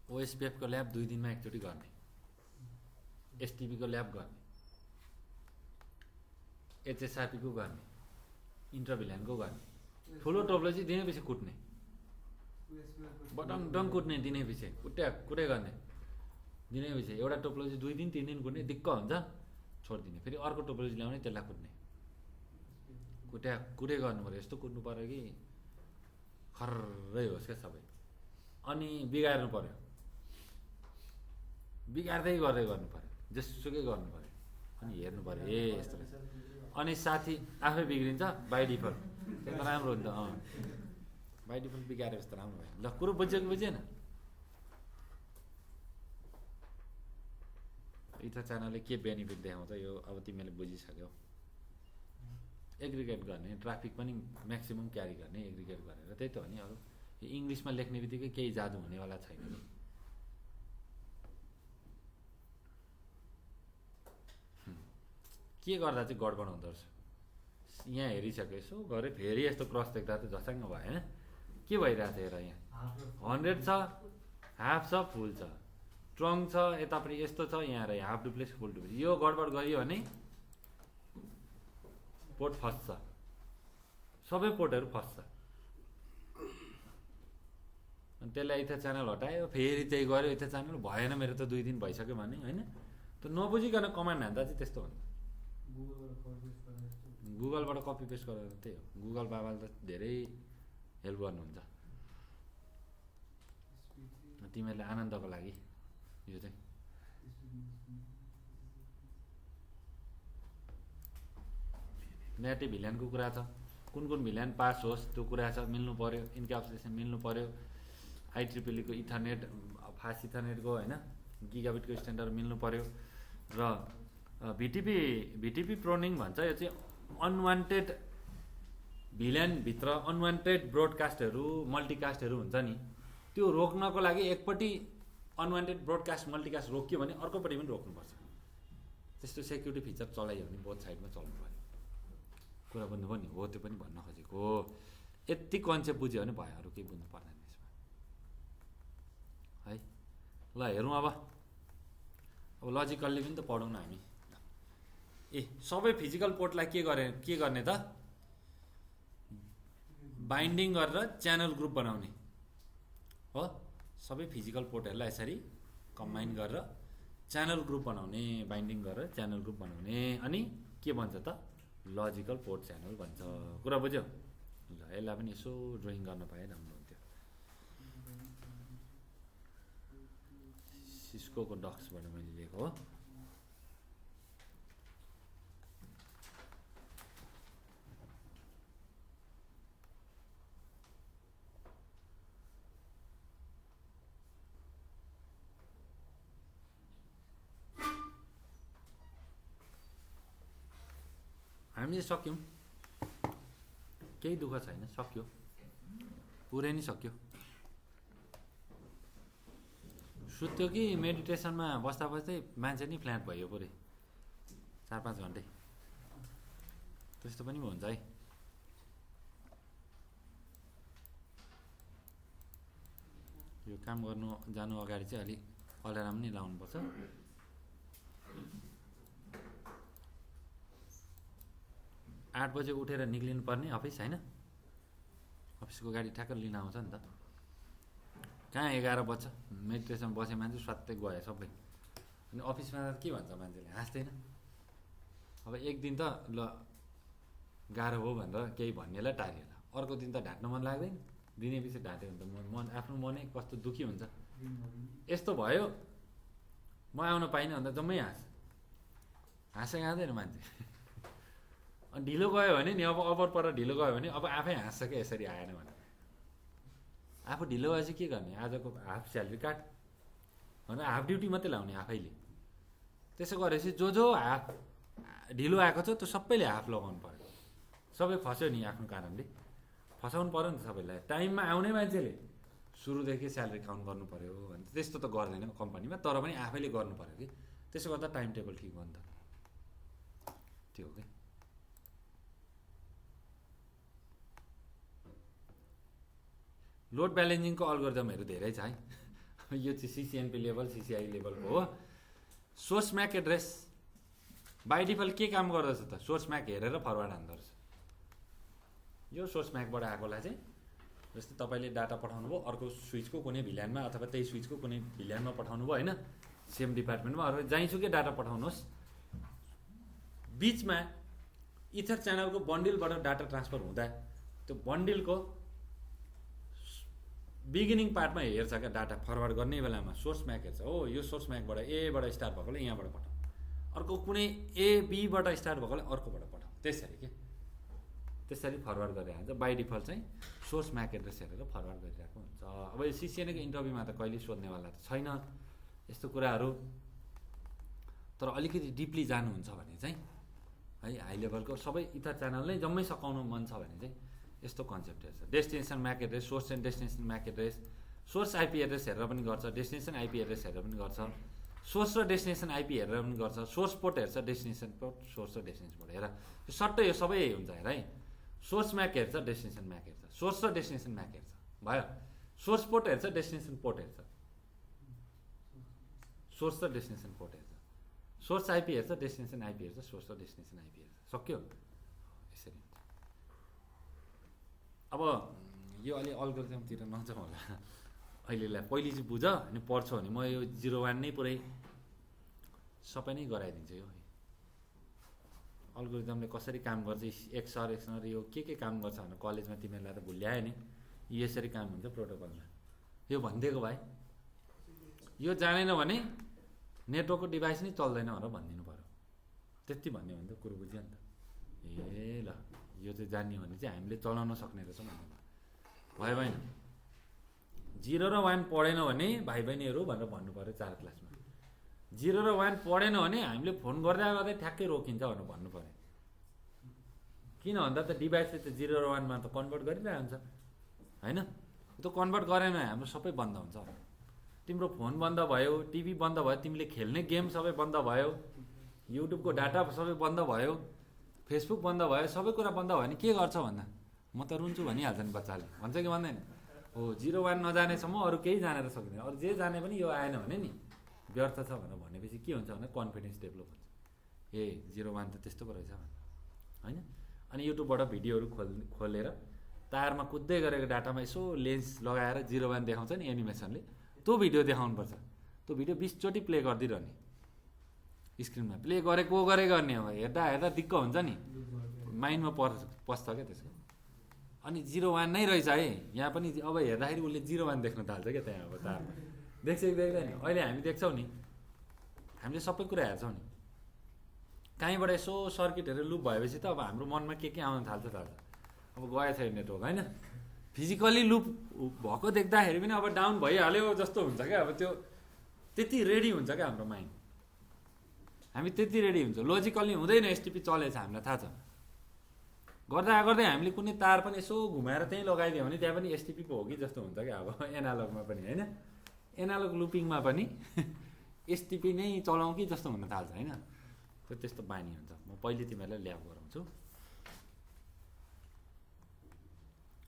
ओएसपिएफको ल्याब 2 दिनमा एकचोटि गर्ने, एसटिपीको ल्याब गर्ने, एचएसआरपीको गर्ने, इन्टरभिल्यानको गर्ने। ठुलो टोपोलोजी दिनै पछि कुट्ने, बटङ कुट्ने दिनै पछि, कुटै गर्ने दिनै पछि। एउटा टोपोलोजी 2 दिन 3 दिन कुट्ने, दिक्क हुन्छ, छोडिदिने। फेरि अर्को टोपोलोजी ल्याउने, त्यसलाई कुट्ने। कुटै गर्नु पऱ्यो, यस्तो कुट्नु पऱ्यो कि खर्रै होस् क्या सबै। अनि बिगार्नु पऱ्यो, बिगार्दै गर्दै गर्नु पऱ्यो, जेसुकै गर्नु पऱ्यो। अनि हेर्नु पऱ्यो ए यस्तो रहेछ। अनि साथी आफै बिग्रिन्छ बाई डिफल्ट, त्यो त राम्रो हुन्छ। बाई डिफल्ट बिगारेपछि त राम्रो भयो। ल कुरो बुझ्यो कि बुझेन? इथा च्यानलले के बेनिफिट देखाउँछ यो अब तिमीले बुझिसक्यौ। एग्रिगेट गर्ने, ट्राफिक पनि म्याक्सिमम् क्यारी गर्ने एग्रिगेट गरेर, त्यही त हो नि। अरू इङ्ग्लिसमा लेख्ने बित्तिकै केही जादु हुनेवाला छैन नि। के गर्दा चाहिँ गडबड हुँदो रहेछ यहाँ हेरिसक्यो, यसो गऱ्यो फेरि यस्तो क्रस देख्दा त झसङ्ग भयो होइन। के भइरहेको थियो हेर, यहाँ 100 छ, हाफ छ, फुल छ, ट्रङ्क छ, यतापट्टि यस्तो छ, यहाँ र हाफ डुप्लेक्स फुल डुप्लेक्स। यो गडबड गरियो भने पोर्ट फस्छ, सबै पोर्टहरू फस्छ। अनि त्यसलाई इथा च्यानल हटायो, फेरि त्यही गऱ्यो इथा च्यानल, भएन मेरो त 2 दिन भइसक्यो भने होइन। त नबुझिकन कमान्ड हान्दा चाहिँ त्यस्तो हुन्छ। गुगलबाट कपी पेस्ट गरेर त्यही हो। गुगल बाबाले त धेरै हेल्प गर्नुहुन्छ तिमीहरूले आनन्दको लागि। यो चाहिँ नेटिभ भिल्यानको कुरा छ, कुन कुन भिल्यान पास होस् त्यो कुरा छ, मिल्नु पऱ्यो, इन्क्याप्सुलेसन मिल्नु पऱ्यो, IEEE को इथरनेट फास्ट इथरनेटको होइन गिगाबिटको स्ट्यान्डर्ड मिल्नु पऱ्यो। र भिटिपी प्रोनिङ भन्छ, यो चाहिँ अनवान्टेड भिल्यानभित्र अनवान्टेड ब्रोडकास्टहरू मल्टिकास्टहरू हुन्छ नि, त्यो रोक्नको लागि एकपट्टि अनवान्टेड ब्रोडकास्ट मल्टिकास्ट रोक्यो भने अर्कोपट्टि पनि रोक्नुपर्छ। त्यस्तो सेक्युरिटी फिचर चलाइयो भने बोथ साइडमा चल्नु पऱ्यो। कुरा बुझ्नुभयो नि? हो त्यो पनि भन्न खोजेको हो। यति कन्सेप्ट बुझ्यो भने भयो, अरू केही बुझ्नु पर्दैन यसमा है। ल हेरौँ अब लजिकल्ली पनि त पढौँ न हामी। सबै फिजिकल पोर्टलाई के गर्ने त? बाइन्डिङ गरेर च्यानल ग्रुप बनाउने हो। सबै फिजिकल पोर्टहरूलाई यसरी कम्बाइन गरेर च्यानल ग्रुप बनाउने, बाइन्डिङ गरेर च्यानल ग्रुप बनाउने। अनि के भन्छ त? लजिकल पोर्ट च्यानल भन्छ। कुरा बुझ्यौ? ल यसलाई पनि यसो ड्रइङ गर्न पाए राम्रो हुन्थ्यो। सिस्कोको डक्सबाट मैले लिएको हो। हामीले सक्यौँ, केही दुःख छैन, सक्यो, पुरै नै सक्यो। सुत्यो कि मेडिटेसनमा बस्दा बस्दै मान्छे नै फ्ल्याट भयो पुरै 4-5 घन्टे, त्यस्तो पनि हुन्छ है। यो काम गर्नु जानु अगाडि चाहिँ अलिक अलार्म नै लाउनुपर्छ। 8 बजे उठेर निक्लिनु पर्ने अफिस होइन, अफिसको गाडी ठ्याक्क लिन आउँछ नि त। कहाँ 11 बज्छ, मेडिटेसन बसे मान्छे स्वात्तै गयो सबै। अनि अफिसमा के भन्छ मान्छेले? हाँस्दैन। अब एक दिन त ल गाह्रो हो भनेर केही भन्नेलाई टार्यो, अर्को दिन त ढाँट्न मन लाग्दैन, दिने पछि ढाँट्यो भने त मन आफ्नो मनै कस्तो दुःखी हुन्छ। यस्तो भयो, म आउन पाइनँ भन्दा जम्मै हाँसे गाँदैन मान्छे। अनि ढिलो गयो भने नि, अब अबर पर ढिलो गयो भने अब आफै हाँस्छ क्या, यसरी आएन भने। आफू ढिलो भएपछि के गर्ने? आजको हाफ स्यालेरी काट भनेर हाफ ड्युटी मात्रै लाउने आफैले। त्यसो गरेपछि जो हाफ ढिलो आएको छ त्यो सबैले हाफ लगाउनु पर्यो। सबै फस्यो नि आफ्नो कारणले, फसाउनु पर्यो नि त सबैलाई। टाइममा आउने मान्छेले सुरुदेखि स्यालेरी काउन्ट गर्नु पर्यो भने त्यस्तो त गर्दैन कम्पनीमा, तर पनि आफैले गर्नु पर्यो कि। त्यसो गर्दा टाइम टेबल ठिक भयो नि त। त्यो हो कि लोड ब्यालेन्सिङको अल्गोरिदमहरू धेरै छ है। यो चाहिँ CCNP लेभल, CCI लेभलको हो। Source MAC address by default के काम गर्दछ त? सोर्स म्याक हेरेर फरवार्ड हान्दो रहेछ। यो सोर्स म्याकबाट आएकोलाई चाहिँ जस्तै तपाईँले डाटा पठाउनु भयो अर्को स्विचको कुनै भिल्यानमा अथवा त्यही स्विचको कुनै भिल्यानमा पठाउनु भयो होइन, सेम डिपार्टमेन्टमा, अथवा जहीँसुकै डाटा पठाउनुहोस्, बिचमा इथर च्यानलको बन्डिलबाट डाटा ट्रान्सफर हुँदा त्यो बन्डिलको बिगिनिङ पार्टमा हेर्छ क्या, डाटा फरवर्ड गर्ने बेलामा सोर्स म्याक हेर्छ, हो यो सोर्स म्याकबाट एबाट स्टार्ट भएकोले यहाँबाट पठाऊ, अर्को कुनै एबीबाट स्टार्ट भएकोले अर्कोबाट पठाऊ, त्यसरी के त्यसरी फरवर्ड गरेर हुन्छ। बाई डिफल्ट चाहिँ सोर्स म्याक एड्रेस हेरेर फरवर्ड गरिरहेको हुन्छ। अब यो सिसिएनएको इन्टरभ्यूमा त कहिले सोध्नेवाला त छैन यस्तो कुराहरू, तर अलिकति डिपली जानुहुन्छ भने चाहिँ है हाई लेभलको सबै इथर च्यानल नै जम्मै सकाउनु मन छ भने चाहिँ यस्तो कन्सेप्ट हेर्छ। Destination MAC address, source and destination MAC address, source IP address हेरेर पनि गर्छ, डेस्टिनेसन आइपी एड्रेस हेरेर पनि गर्छ, सोर्स र डेस्टिनेसन आइपी हेरेर पनि गर्छ, सोर्स पोर्ट हेर्छ, डेस्टिनेसन पोर्ट, सोर्स र डेस्टिनेसन पोर्ट हेर, यो सट्टै यो सबै हुन्छ हेर है। सोर्स म्याक हेर्छ, डेस्टिनेसन म्याक हेर्छ, सोर्स र डेस्टिनेसन म्याक हेर्छ, भयो। सोर्स पोर्ट हेर्छ, डेस्टिनेसन पोर्ट हेर्छ, सोर्स र डेस्टिनेसन पोर्ट हेर्छ, सोर्स आइपी हेर्छ, डेस्टिनेसन आइपी हेर्छ, सोर्स र डेस्टिनेसन आइपी हेर्छ, सक्यो यसरी। अब यो अलि अल्गोरिदमतिर नजाउँ होला अहिलेलाई, पहिले चाहिँ बुझ अनि पढ्छौ भने म यो 01 नै पुरै सबै नै गराइदिन्छु। यो अल्गोरिदमले कसरी काम गर्छ, एक्सर यो के काम गर्छ भनेर कलेजमा तिमीहरूलाई त भुल्यायो नि, यसरी काम हुन्छ प्रोटोकलमा, यो भनिदिएको भाइ। यो जानेन भने नेटवर्कको डिभाइस नै चल्दैन भनेर भनिदिनु पऱ्यो, त्यति भन्यो भने त कुरो बुझ्यो नि त। ए ल यो चाहिँ जान्ने भने चाहिँ हामीले चलाउन सक्ने रहेछौँ भन्नु भयो भएन। 0 र 1 पढेन भने भाइ बहिनीहरू भनेर भन्नु पऱ्यो 4 क्लासमा। 0 र 1 पढेन भने हामीले फोन गर्दा गर्दै ठ्याक्कै रोकिन्छ भनेर भन्नु पऱ्यो। किन भन्दा त डिभाइसले त 0 र 1 मा त कन्भर्ट गरिरहेको हुन्छ होइन, त्यो कन्भर्ट गरेन हाम्रो सबै बन्द हुन्छ। तिम्रो फोन बन्द भयो, टिभी बन्द भयो, तिमीले खेल्ने गेम सबै बन्द भयो, युट्युबको डाटा सबै बन्द भयो, फेसबुक बन्द भयो, सबै कुरा बन्द भयो भने के गर्छ भन्दा म त रुन्छु भनिहाल्छ नि बच्चाले, भन्छ कि भन्दैन? हो 0-1 नजानेसम्म अरू केही जानेर सक्दैन, अरू जे जाने पनि यो आएन भने नि व्यर्थ छ भनेर भनेपछि के हुन्छ भने कन्फिडेन्स डेभलप हुन्छ। ए 0-1 त त्यस्तो पो रहेछ होइन। अनि युट्युबबाट भिडियोहरू खोलेर तारमा कुद्दै गरेको डाटामा यसो लेन्स लगाएर 0-1 देखाउँछ नि एनिमेसनले, त्यो भिडियो देखाउनुपर्छ। त्यो भिडियो 20 चोटि प्ले गरिदिरहने, स्क्रिनमा प्ले गरेको गर्ने अब हेर्दा हेर्दा दिक्क हुन्छ नि, माइन्डमा पस्छ क्या त्यसको। अनि 0-1 नै रहेछ है यहाँ पनि, अब हेर्दाखेरि उसले 0-1 देख्न थाल्छ क्या त्यहाँ। अब तारमा देख्छ कि देख्दैन? अहिले हामी देख्छौँ नि, हामीले सबै कुरा हेर्छौँ नि, कहीँबाट यसो सर्किटहरू लुप भएपछि त अब हाम्रो मनमा के आउन थाल्छ। अब गएछ यो नेटवर्क होइन, फिजिकल्ली लुप भएको देख्दाखेरि पनि अब डाउन भइहाल्यो जस्तो हुन्छ क्या। अब त्यो त्यति रेडी हुन्छ क्या हाम्रो माइन्ड, हामी त्यति रेडी हुन्छ। लोजिकल्ली हुँदैन, एसटिपी चलेछ हामीलाई थाहा छ। गर्दा गर्दै हामीले कुनै तार पनि यसो घुमाएर त्यहीँ लगाइदियो भने त्यहाँ पनि एसटिपी पो हो कि जस्तो हुन्छ क्या। अब एनालगमा पनि होइन, एनालग लुपिङमा पनि एसटिपी नै चलाउँ कि जस्तो हुन थाल्छ होइन। त्यो त्यस्तो बानी हुन्छ। म पहिले तिमीहरूलाई ल्याब गराउँछु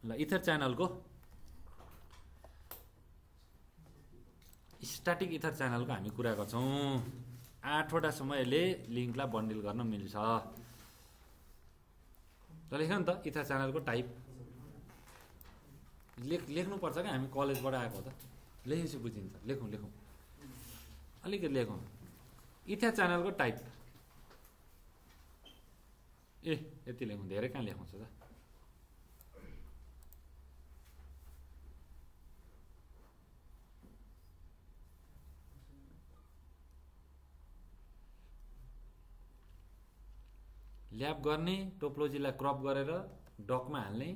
ल। इथर च्यानलको स्ट्याटिक इथर च्यानलको हामी कुरा गर्छौँ। 8वटा समयले लिङ्कलाई बन्डिल गर्न मिल्छ। त लेख नि त इथर च्यानलको टाइप लेख्नुपर्छ क्या, हामी कलेजबाट आएको त लेखेपछि बुझिन्छ। लेखौँ अलिकति लेखौँ। इथर च्यानलको टाइप यति लेखौँ, धेरै कहाँ लेखाउँछ त। ल्याब गर्ने, टोपोलोजीलाई क्रप गरेर डकमा हाल्ने,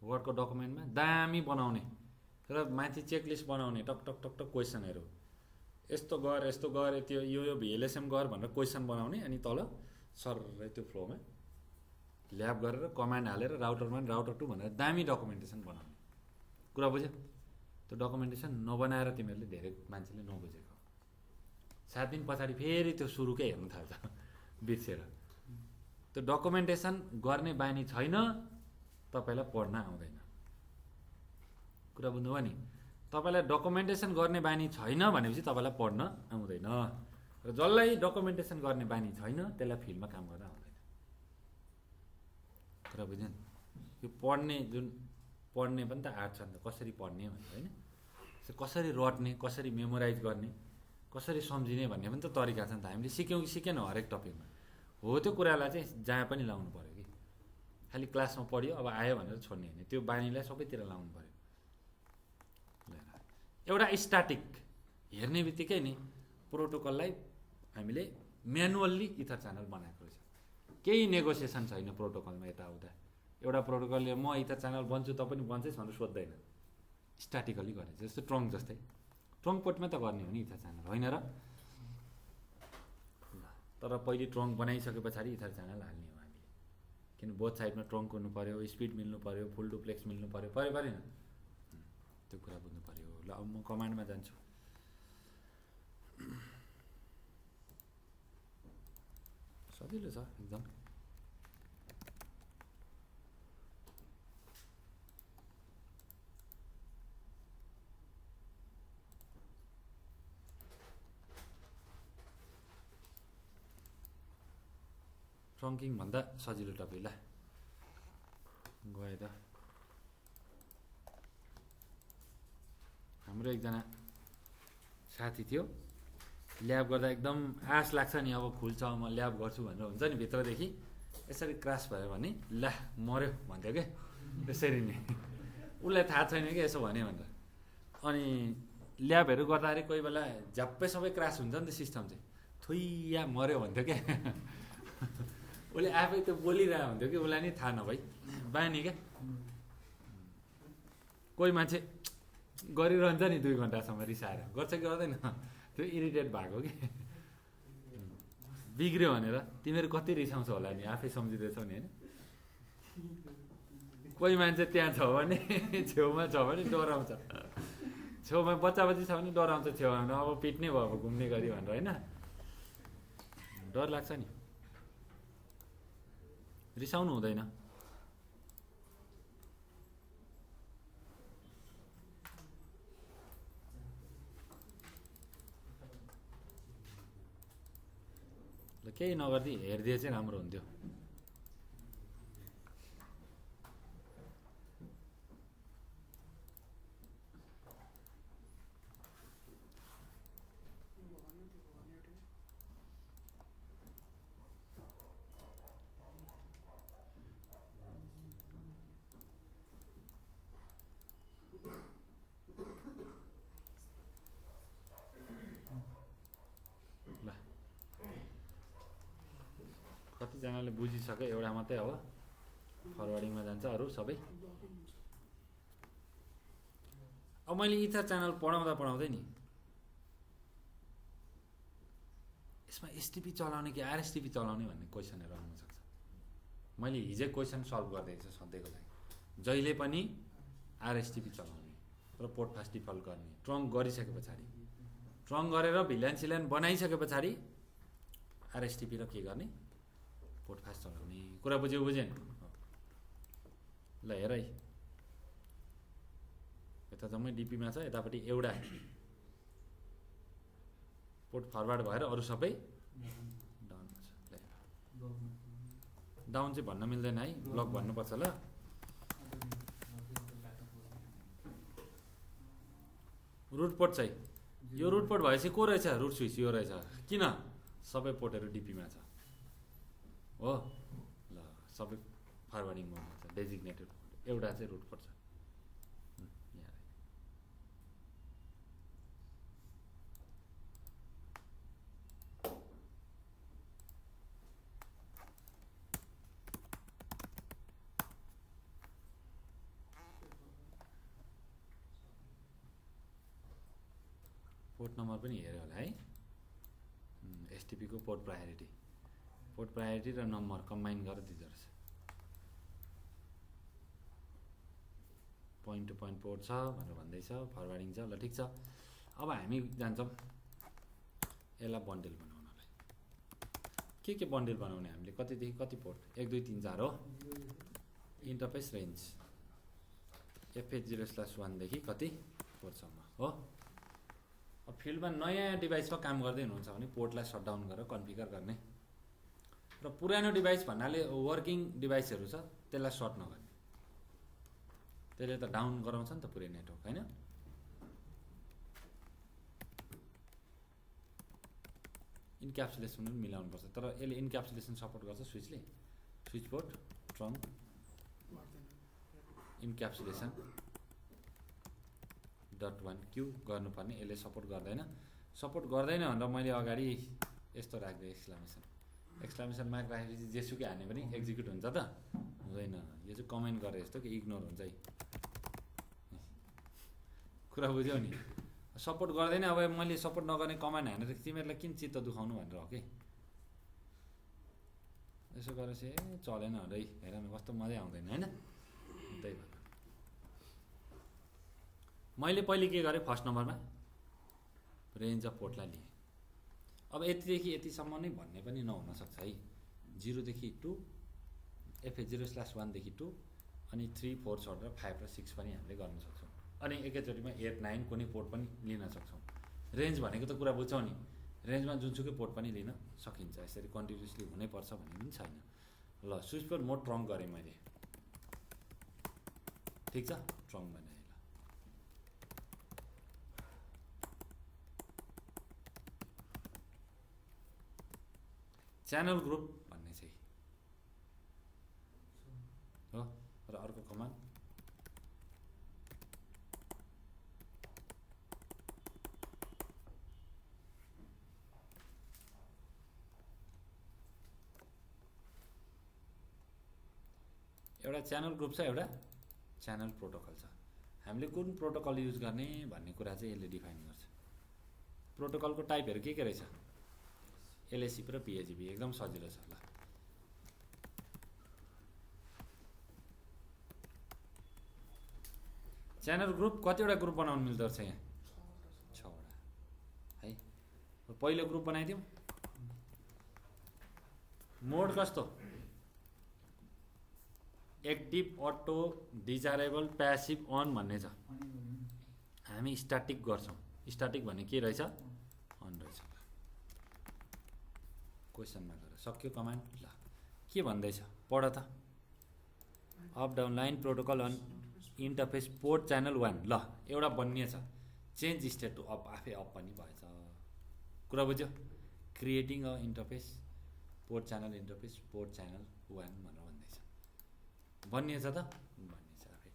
वर्डको डकुमेन्टमा दामी बनाउने र माथि चेकलिस्ट बनाउने, टक टक टक टक क्वेसनहरू, यस्तो गर त्यो यो भिएलएसएम गर भनेर क्वेसन बनाउने। अनि तल सर त्यो फ्लोमा ल्याब गरेर कमान्ड हालेर राउटर 1 राउटर 2 भनेर दामी डकुमेन्टेसन बनाउने। कुरा बुझ्यो? त्यो डकुमेन्टेसन नबनाएर तिमीहरूले धेरै मान्छेले नबुझेको 7 दिन पछाडि फेरि त्यो सुरुकै हेर्नु थाल्छ बिर्सेर। त्यो डकुमेन्टेसन गर्ने बानी छैन, तपाईँलाई पढ्न आउँदैन। कुरा बुझ्नुभयो नि? तपाईँलाई डकुमेन्टेसन गर्ने बानी छैन भनेपछि तपाईँलाई पढ्न आउँदैन, र जसलाई डकुमेन्टेसन गर्ने बानी छैन त्यसलाई फिल्डमा काम गर्न आउँदैन। कुरा बुझ्यो नि? यो पढ्ने जुन पढ्ने पनि त आर्ट छ नि त, कसरी पढ्ने भन्ने होइन, कसरी रट्ने, कसरी मेमोराइज गर्ने, कसरी सम्झिने भन्ने पनि त तरिका छ नि त। हामीले सिक्यौँ कि सिकेनौँ हरेक टपिकमा? हो त्यो कुरालाई चाहिँ जहाँ पनि लाउनु पऱ्यो कि खालि क्लासमा पढ्यो अब आयो भनेर छोड्ने होइन त्यो बानीलाई सबैतिर लाउनु पऱ्यो एउटा स्ट्याटिक हेर्ने बित्तिकै नि प्रोटोकललाई हामीले म्यानुअल्ली इथर च्यानल बनाएको रहेछ केही नेगोसिएसन छैन प्रोटोकलमा यताउता एउटा प्रोटोकलले म इथर च्यानल बन्छु त पनि बन्छस् भनेर सोध्दैन स्ट्याटिकली गरेछ जस्तो ट्रङ्क जस्तै ट्रङ्क पोर्टमै त गर्ने हो नि इथर च्यानल होइन र तर पहिले ट्रङ्क बनाइसके पछाडि इथर च्यानल हाल्ने हो हामीले किन बोथ साइडमा ट्रङ्क हुनु पऱ्यो स्पिड मिल्नु पऱ्यो फुल डुप्लेक्स मिल्नु पऱ्यो परेन त्यो कुरा बुझ्नु पऱ्यो ल अब म कमान्डमा जान्छु सजिलो छ एकदम ट्रङ्किङ भन्दा सजिलो टपिकलाई गयो त हाम्रो एकजना साथी थियो ल्याब गर्दा एकदम आश लाग्छ नि अब खुल्छ म ल्याब गर्छु भनेर हुन्छ नि भित्रदेखि यसरी क्रास भयो भने ला मर्यो भन्थ्यो क्या त्यसरी नै उसलाई थाहा छैन कि यसो भन्यो भनेर अनि ल्याबहरू गर्दाखेरि कोही बेला झ्याप्पै सबै क्रास हुन्छ नि त सिस्टम चाहिँ थुइया मर्यो भन्थ्यो क्या उसले आफै त्यो बोलिरहेको हुन्थ्यो कि उसलाई नि थाहा नभई बानी क्या कोही मान्छे गरिरहन्छ नि 2 घन्टासम्म रिसाएर गर्छ कि गर्दैन त्यो इरिटेट भएको कि बिग्रियो भनेर तिमीहरू कति रिसाउँछ होला नि आफै सम्झिँदैछौ नि होइन कोही मान्छे त्यहाँ छ भने छेउमा छ भने डराउँछ छेउमा बच्चा छ भने डराउँछ छेउमा अब पिट्ने भयो अब घुम्ने गरी भनेर होइन डर लाग्छ नि रिसाउनु हुँदैन ल केही नगर्दै हेरिदिए चाहिँ राम्रो हुन्थ्यो कतिजनाले बुझिसक्यो एउटा मात्रै अब फरवर्डिङमा जान्छ अरू सबै अब मैले इथर च्यानल पढाउँदै नि यसमा एसटिपी चलाउने कि आरएसटिपी चलाउने भन्ने क्वेसनहरू आउन सक्छ मैले हिजै क्वेसन सल्भ गरिदिएको छु सधैँको लागि जहिले पनि आरएसटिपी चलाउने र पोर्ट फास्ट डिफल्ट गर्ने ट्रङ्क गरिसके पछाडि ट्रङ्क गरेर भिल्यान सिल्यान बनाइसके पछाडि आरएसटिपी र के गर्ने पोर्ट फास्ट चलाउने कुरा बुझेन ल हेर है यता जम्मै डिपीमा छ यतापट्टि एउटा पोर्ट फरवर्ड भएर अरू सबै डाउनमा छ डाउन चाहिँ भन्न मिल्दैन है ब्लक भन्नुपर्छ ल रुट पोर्ट चाहिँ यो रुट पोर्ट भएपछि को रहेछ रुट स्विच यो रहेछ किन सबै पोर्टहरू डिपीमा छ हो ल सबै फरवर्डिङ मोडमा छ डेजिग्नेटेड एउटा चाहिँ रुट पोर्ट छ पोर्ट नम्बर पनि हेऱ्यो होला है एसटिपी को पोर्ट प्रायोरिटी र नम्बर कम्बाइन गरेर दिँदो रहेछ पोइन्ट टु पोइन्ट पोर्ट छ भनेर भन्दैछ फरवर्डिङ छ ल ठिक छ अब हामी जान्छौँ यसलाई बन्डल बनाउनलाई के बन्डल बनाउने हामीले कतिदेखि कति पोर्ट 1 2 3 4 हो इन्टरफेस रेन्ज FH0/1 देखि कति पोर्टसम्म हो अब फिल्डमा नयाँ डिभाइसमा काम गर्दै हुनुहुन्छ भने पोर्टलाई सटडाउन गरेर कन्फिगर गर्ने र पुरानो डिभाइस भन्नाले वर्किङ डिभाइसहरू छ त्यसलाई सर्ट नगर्ने त्यसले त डाउन गराउँछ नि त पुरै नेटवर्क हैन इन्क्याप्सुलेसन पनि मिलाउनुपर्छ। तर यसले इन्क्याप्सुलेसन सपोर्ट गर्छ स्विचले, स्विच पोर्ट ट्रङ्क इन्क्याप्सुलेसन .1 क्यू गर्नुपर्ने, यसले सपोर्ट गर्दैन। सपोर्ट गर्दैन भनेर मैले अगाडि यस्तो राख्दै एक्सक्लामेसन मार्क राखेपछि जेसुकै हाने पनि एक्जिक्युट हुन्छ त? हुँदैन। यो चाहिँ कमेन्ट गरे जस्तो कि इग्नोर हुन्छ है। कुरा बुझ्यौ नि? सपोर्ट गर्दैन। अब मैले सपोर्ट नगर्ने कमान्ड हानेर तिमीहरूलाई किन चित्त दुखाउनु भनेर हो कि। यसो गरेर चाहिँ चलेन है, हेर न कस्तो मजै आउँदैन होइन। त्यही भएर मैले पहिले के गरेँ, फर्स्ट नम्बरमा रेन्ज अफ पोर्टलाई लिएँ। अब यतिदेखि यतिसम्म नै भन्ने पनि नहुनसक्छ है। 0 देखि 2 FA0/1 देखि 2 अनि 3 4 छोडेर 5 र 6 पनि हामीले गर्न सक्छौँ। अनि एकैचोटिमा 8 9 कुनै पोर्ट पनि लिन सक्छौँ। रेन्ज भनेको त कुरा बुझ्छौ नि, रेन्जमा जुनसुकै पोर्ट पनि लिन सकिन्छ। यसरी कन्टिन्युसली हुनैपर्छ भन्ने पनि छैन। ल स्विच पोर्ट मोड ट्रङ्क गरेँ मैले, ठिक छ, ट्रङ्क बनाएँ। ल च्यानल ग्रुप भन्ने चाहिँ हो। र अर्को कमान्ड एउटा च्यानल ग्रुप छ, एउटा च्यानल प्रोटोकल छ। हामीले कुन प्रोटोकल युज गर्ने भन्ने कुरा चाहिँ यसले डिफाइन गर्छ। प्रोटोकलको टाइपहरू के रहेछ, LACP र PAGP, एकदम सजिलो छ। ल च्यानल ग्रुप कतिवटा ग्रुप बनाउनु मिल्दो रहेछ यहाँ? 6 वटा है। पहिलो ग्रुप बनाइदिउँ। मोड कस्तो? Active, auto, desirable, passive, on भन्ने छ। हामी स्ट्याटिक गर्छौँ। स्ट्याटिक भन्ने के रहेछ? अन रहेछ। क्वेसनमा गएर सक्यो कमान्ड। ल के भन्दैछ पढ त। Up down line protocol on interface port channel 1। ल एउटा बनिएछ, चेन्ज स्टेट टु अप, आफै अप पनि भएछ। कुरा बुझ्यो? Creating a interface port channel interface port channel 1 भनेर भन्दैछ। बनिएछ त? बनिएछ आफै।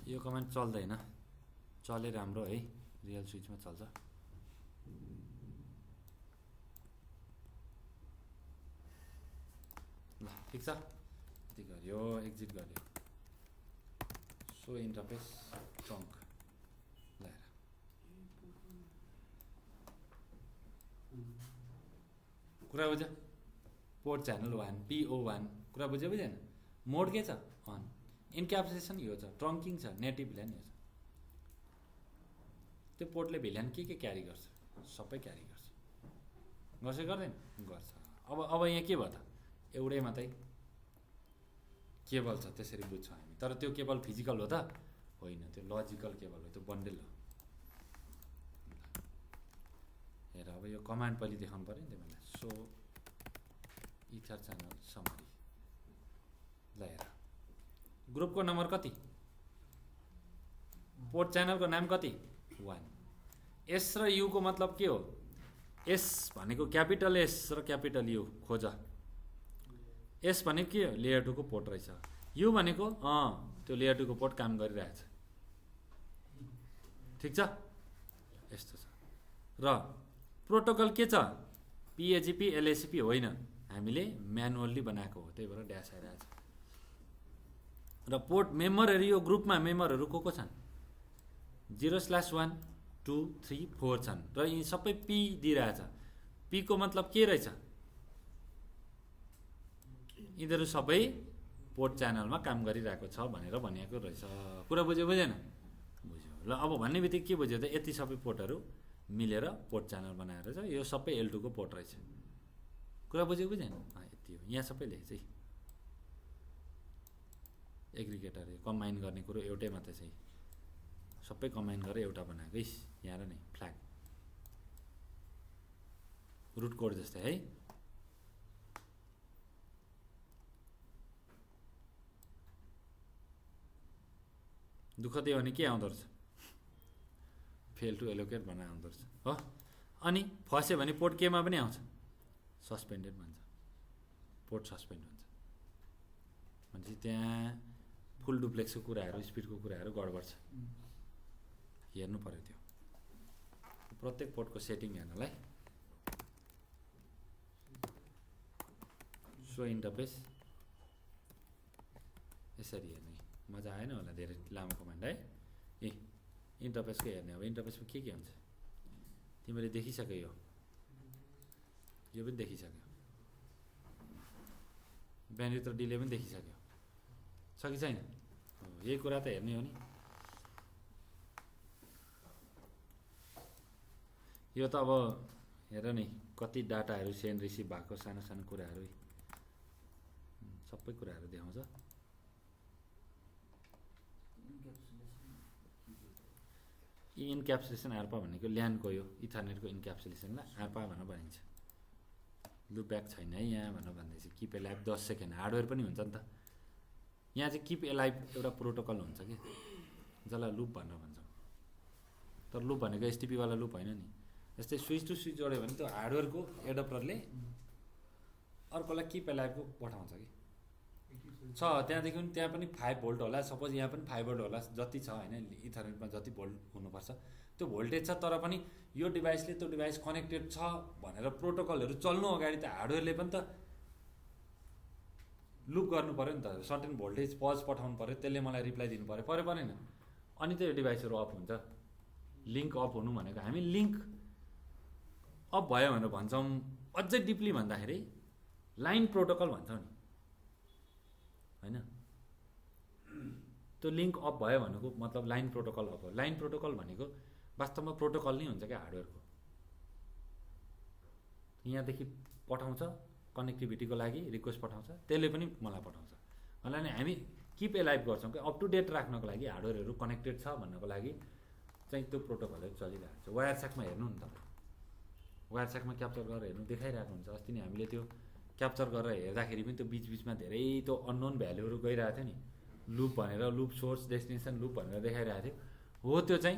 यो कमान्ड चल्दैन, चले राम्रो है, रियल स्विचमा चल्छ। ल ठिक छ, यति गर्यो, एक्जिट गर्यो। सो इन्टरफेस ट्रङ्क ल्याएर कुरा बुझ्यो? पोर्ट च्यानल 1 PO1, कुरा बुझ्यो बुझेन? मोड के छ? अन। इन्क्याप्सुलेसन यो छ, ट्रङ्किङ छ, नेटिभ भिल्यान यो छ। त्यो पोर्टले भिल्यान के क्यारी गर्छ? सबै क्यारी गर्छ। गर्छ गर्दैन? गर्छ। अब यहाँ के भयो त? एउटै मात्रै केबल छ, त्यसरी बुझ्छौँ हामी। तर त्यो केबल फिजिकल हो त? होइन, त्यो लजिकल केबल हो, त्यो बन्डल हो। हेर अब यो कमान्ड पहिले देखाउनु पऱ्यो नि तिमीलाई। So ether channel summary. ल हेर, ग्रुपको नम्बर कति? पोर्ट च्यानलको नाम कति? 1। एस र यु को मतलब के हो? एस भनेको क्यापिटल एस र क्यापिटल यु खोज। एस भनेको के हो? लेयर 2 को पोर्ट रहेछ। यु भनेको त्यो लेयर 2 को पोर्ट काम गरिरहेछ। ठिक छ? यस्तो छ। र प्रोटोकल के छ? PAGP LACP होइन, हामीले म्यानुअल्ली बनाएको हो, त्यही भएर ड्यास आइरहेछ। र पोर्ट मेम्बरहरू, यो ग्रुपमा मेम्बरहरू को छन्? 0/1 2 3 4 छन्। र यी सबै P दिइरहेछ। P को मतलब के रहेछ? यिनीहरू सबै पोर्ट च्यानलमा काम गरिरहेको छ भनेर भनिएको रहेछ। कुरा बुझ्यो बुझेन? बुझ्यो। ल अब भन्ने बित्तिकै के बुझ्यो त? यति सबै पोर्टहरू मिलेर पोर्ट च्यानल बनाएर छ। यो सबै L2 को पोर्ट रहेछ। कुरा बुझ्यो बुझेन? यति हो। यहाँ सबै लेखेछ है। एग्रिगेटर कम्बाइन गर्ने कुरो एउटै मात्रै छ, सबै कम्बाइन गरेर एउटा बनाएको यहाँ र नै फ्ल्याग रुट कोड जस्तै है। दुःख दियो भने के आउँदो रहेछ, फेल टु एलोकेट भनेर आउँदो रहेछ हो। अनि फस्यो भने पोर्ट केमा पनि आउँछ, सस्पेन्डेड भन्छ, पोर्ट सस्पेन्ड हुन्छ भनेपछि त्यहाँ फुल डुप्लेक्सको कुराहरू स्पिडको कुराहरू गडबड छ, हेर्नु पर्यो त्यो प्रत्येक पोर्टको सेटिङ हेर्नलाई। सो इन्टरफेस यसरी हेर्ने मजा आएन होला, धेरै लामो कमान्ड है। इन्टरफेसको हेर्ने, अब इन्टरफेसमा के हुन्छ तिमीले देखिसक्यो, यो पनि देखिसक्यो, ब्यान्डविड्थ र डिले पनि देखिसक्यो, छ कि छैन? यही कुरा त हेर्ने हो नि। यो त अब हेर नि कति डाटाहरू सेन्ड रिसिभ भएको, सानो सानो कुराहरू सबै कुराहरू देखाउँछ। इन्क्याप्सुलेसन आर्पा भनेको ल्यानको यो इथरनेटको इन्क्याप्सुलेसनलाई आर्पा भनेर भनिन्छ। लुप ब्याक छैन है यहाँ भनेर भन्दैछ। किप एलाइभ 10 सेकेन्ड हार्डवेयर पनि हुन्छ नि त। यहाँ चाहिँ किप एलाइभ एउटा प्रोटोकल हुन्छ कि जसलाई लुप भनेर भन्छ, तर लुप भनेको एसटिपीवाला लुप होइन नि। जस्तै स्विच टु स्विच जोड्यो भने त्यो हार्डवेयरको एडप्टरले अर्कोलाई किप एलाइभको पठाउँछ कि छ। त्यहाँदेखि त्यहाँ पनि 5 भोल्ट होला, सपोज यहाँ पनि 5 भोल्ट होला, जति छ होइन इथरनेटमा जति भोल्ट हुनुपर्छ त्यो भोल्टेज छ, तर पनि यो डिभाइसले त्यो डिभाइस कनेक्टेड छ भनेर प्रोटोकलहरू चल्नु अगाडि त हार्डवेयरले पनि त लुप गर्नु पऱ्यो नि त, सर्टेन भोल्टेज पज पठाउनु पऱ्यो, त्यसले मलाई रिप्लाई दिनु पऱ्यो परेन। अनि त यो डिभाइसहरू अफ हुन्छ। लिङ्क अफ हुनु भनेको हामी लिङ्क अफ भयो भनेर भन्छौँ। अझै डिपली भन्दाखेरि लाइन प्रोटोकल भन्छौँ नि होइन। त्यो लिङ्क अफ भयो भनेको मतलब लाइन प्रोटोकल अफ हो। लाइन प्रोटोकल भनेको वास्तवमा प्रोटोकल नै हुन्छ क्या हार्डवेयरको। यहाँदेखि पठाउँछ कनेक्टिभिटीको लागि रिक्वेस्ट पठाउँछ, त्यसले पनि मलाई पठाउँछ। अनि हामी किप एलाइभ गर्छौँ कि अप टु डेट राख्नको लागि हार्डवेयरहरू कनेक्टेड छ भन्नको लागि चाहिँ त्यो प्रोटोकलहरू चलिरहेको छ। वायरस्याकमा हेर्नु नि त, वायरस्याकमा क्याप्चर गरेर हेर्नु देखाइरहेको हुन्छ। अस्ति नै हामीले त्यो क्याप्चर गरेर हेर्दाखेरि पनि त्यो बिचबिचमा धेरै त्यो अननोन भ्यालुहरू गइरहेको थियो नि। लुप भनेर लुप सोर्स डेस्टिनेसन लुप भनेर देखाइरहेको थियो। हो त्यो चाहिँ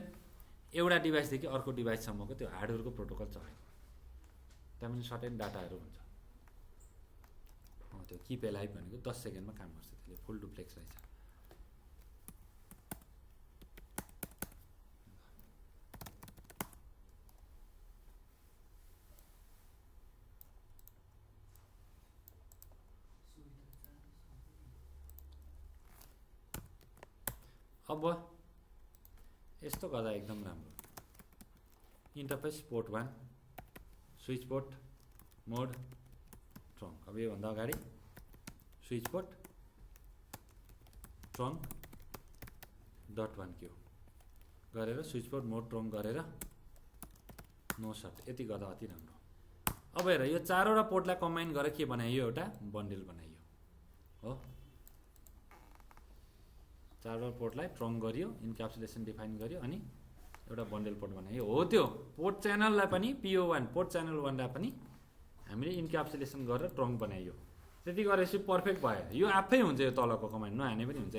एउटा डिभाइसदेखि अर्को डिभाइससम्मको त्यो हार्डवेयरको प्रोटोकल चलेको। त्यहाँ पनि सर्टेन डाटाहरू हुन्छ। त्यो किप एलाइभ भनेको 10 सेकेन्डमा काम गर्छ, त्यसले फुल डुप्लेक्स रहेछ। अब यस्तो गर्दा एकदम राम्रो। Interface port 1 switch port mode trunk. अब योभन्दा अगाडि स्विच पोर्ट ट्रङ्क .1 क्यू गरेर स्विच पोर्ट मोड ट्रङ्क गरेर नो सर्ट, यति गर्दा अति राम्रो। अब हेर यो चारवटा पोर्टलाई कम्बाइन गरेर के बनाइयो, एउटा बन्डल बनाइयो हो। चारवटा पोर्टलाई ट्रङ्क गरियो, इन्क्याप्सुलेसन डिफाइन गरियो, अनि एउटा बन्डल पोर्ट बनाइयो। हो त्यो पोर्ट च्यानललाई पनि PO1 पोर्ट च्यानल 1लाई पनि हामीले इन्क्याप्सुलेसन गरेर ट्रङ्क बनाइयो। त्यति गरेपछि पर्फेक्ट भयो। यो आफै हुन्छ, यो तलको कमान्ड नहाने पनि हुन्छ।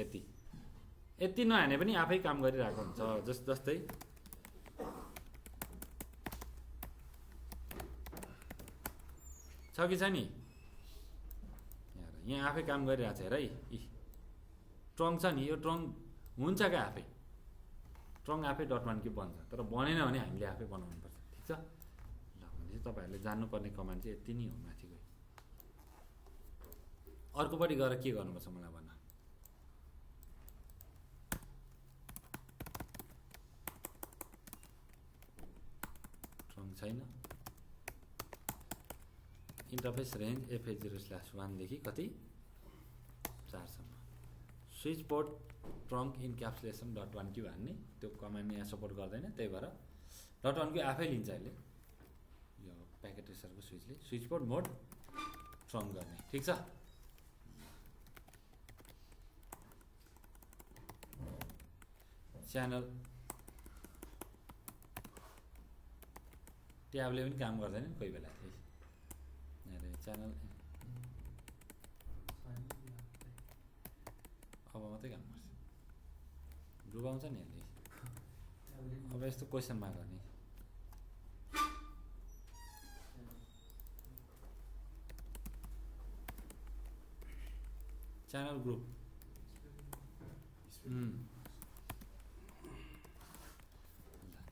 यति नहाने पनि आफै काम गरिरहेको हुन्छ। जस्तै छ कि छ नि, यहाँ आफै काम गरिरहेको छ हेर है। ट्रङ्क छ नि, यो ट्रङ्क हुन्छ क्या आफै, ट्रङ्क आफै .1 क्यू बन्छ। तर बनेन भने हामीले आफै बनाउनुपर्छ, ठिक छ। ल भनेपछि तपाईँहरूले जान्नुपर्ने कमान्ड चाहिँ यति नै हो माथि गयो। अर्कोपट्टि गएर के गर्नुपर्छ मलाई भन्न। ट्रङ्क छैन। इन्टरफेस रेन्ज FA0/1 देखि कति 4 सम्म। स्विच पोर्ट ट्रङ्क इन्क्याप्सुलेसन .1 क्यू हान्ने, त्यो कमान्ड यहाँ सपोर्ट गर्दैन, त्यही भएर .1 क्यू आफै लिन्छ अहिले यो packet ट्रेसरको स्विचले। Switch port mode trunk गर्ने, ठिक छ। च्यानल ट्याबले पनि काम गर्दैन नि कोही बेला अरे च्यानल अब मात्रै काम गर्छ डुबाउँछ नि यसले अब यस्तो क्वेसन मार्क गर्ने च्यानल ग्रुप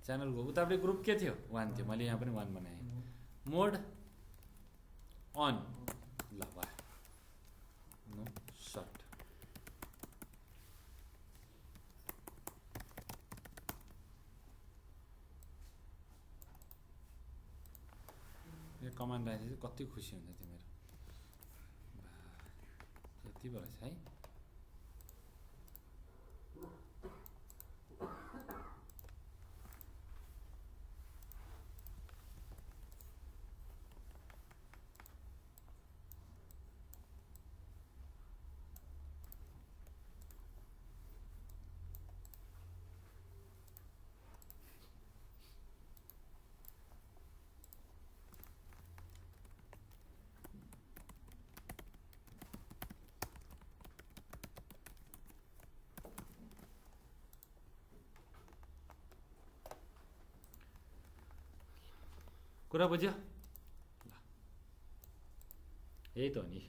च्यानल ग्रुप उतापट्टि ग्रुप के थियो 1 थियो मैले यहाँ पनि 1 बनाएँ मोड अन ल भयो नो सर्ट यो कमान्ड राखेपछि कति खुसी हुन्छ तिमीहरू यति भएछ है कुरा बुझ्यो ल यही त हो नि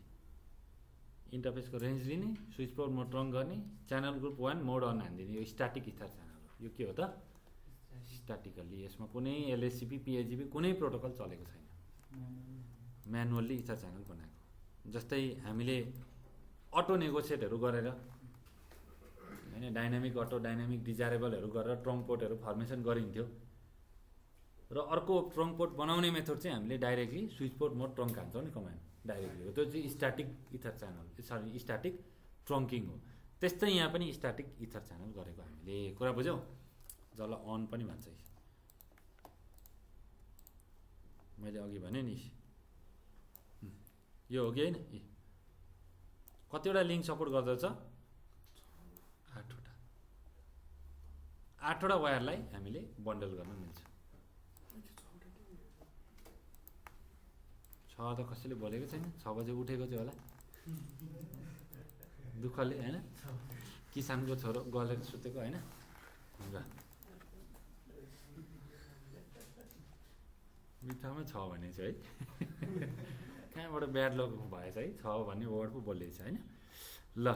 इन्टरफेसको रेन्ज लिने स्विच पोर्ट मोड रन गर्ने च्यानल ग्रुप 1 मोड अन हानिदिने यो स्ट्याटिक इथर च्यानल हो यो के हो त स्ट्याटिकल्ली यसमा कुनै एलएससीपी पिएचजीपी कुनै प्रोटोकल चलेको छैन म्यानुअल्ली इथर च्यानल बनाएको जस्तै हामीले अटो नेगोसिएटहरू गरेर हैन डाइनामिक अटो डाइनामिक डिजायरेबलहरू गरेर ट्रङ्क पोर्टहरू फर्मेसन गरिन्थ्यो र अर्को ट्रङ्क पोर्ट बनाउने मेथड चाहिँ हामीले directly switch port mode trunk हान्छौँ नि कमान्ड डाइरेक्टली हो त्यो चाहिँ static ether channel sorry static trunking हो त्यस्तै यहाँ पनि स्ट्याटिक इथर च्यानल गरेको हामीले कुरा बुझ्यौ जसलाई अन पनि भन्छ मैले अघि भने नि यो हो कि होइन कतिवटा लिङ्क सपोर्ट गर्दछ 8वटा वायरलाई हामीले बन्डल गर्न मिल्छ 6 त कसैले बोलेको छैन 6 बजे उठेको चाहिँ होला दुःखले हैन किसानको छोरो गलेर सुतेको हैन मिठामा 6 भनेछ है कहाँबाट ब्याड लक भएछ है 6 भन्ने वर्ड पो बोलेछ हैन ल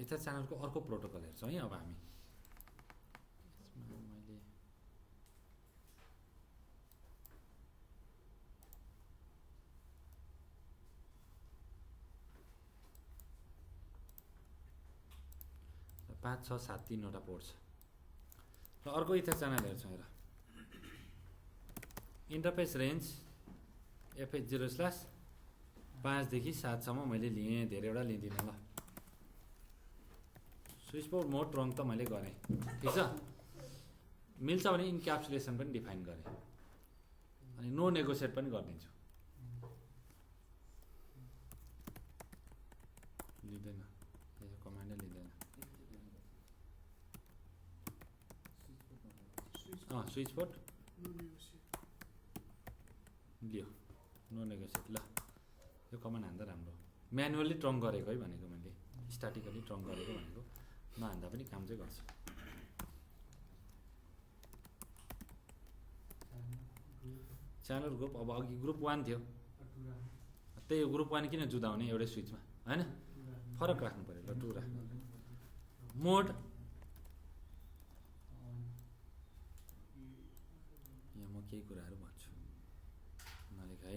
इथर च्यानलको अर्को प्रोटोकल हेर्छौँ है अब हामी मैले 5 6 7 3वटा पोर्ट छ र अर्को इथर च्यानल हेर्छौँ हेर इन्टरफेस रेन्ज FH0/5 देखि 7 सम्म मैले लिएँ धेरैवटा लिँदिनँ ल स्विच पोर्ट मोड ट्रङ्क त मैले गरेँ ठिक छ मिल्छ भने इन्क्याप्सुलेसन पनि डिफाइन गरेँ अनि नो नेगोसिएट पनि गरिदिन्छु लिँदैन यो कमान्डै लिँदैन स्विच पोर्ट लियो नो नेगोसिएट ल यो कमान्ड हान्दा राम्रो म्यानुअल्ली ट्रङ्क गरेको है भनेको मैले स्ट्याटिकली ट्रङ्क गरेको भनेको नहान्दा पनि काम चाहिँ गर्छ च्यानल ग्रुप अब अघि ग्रुप 1 थियो त्यही ग्रुप 1 किन जुदाउने एउटै स्विचमा हैन फरक राख्नु पर्यो ल 2 राख्नु मोड यहाँ म केही कुराहरू भन्छु नलेख है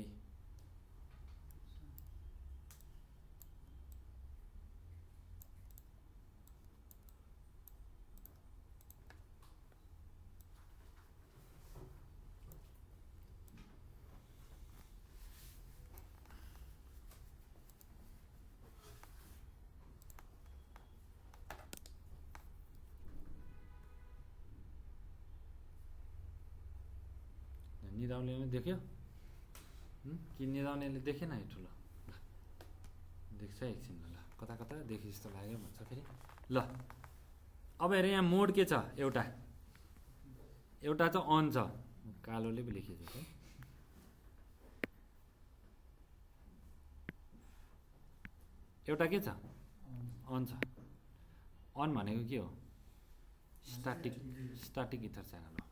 निदाउनेले देख्यो कि निदाउनेले देखेन है ठुलो देख्छ एकछिन ल कता कता देखे जस्तो लाग्यो भन्छ फेरि ल अब हेर यहाँ मोड के छ एउटा चाहिँ अन छ कालोले पो लेखिएको छ एउटा के छ अन छ अन भनेको के हो स्ट्याटिक इथर च्यानल हो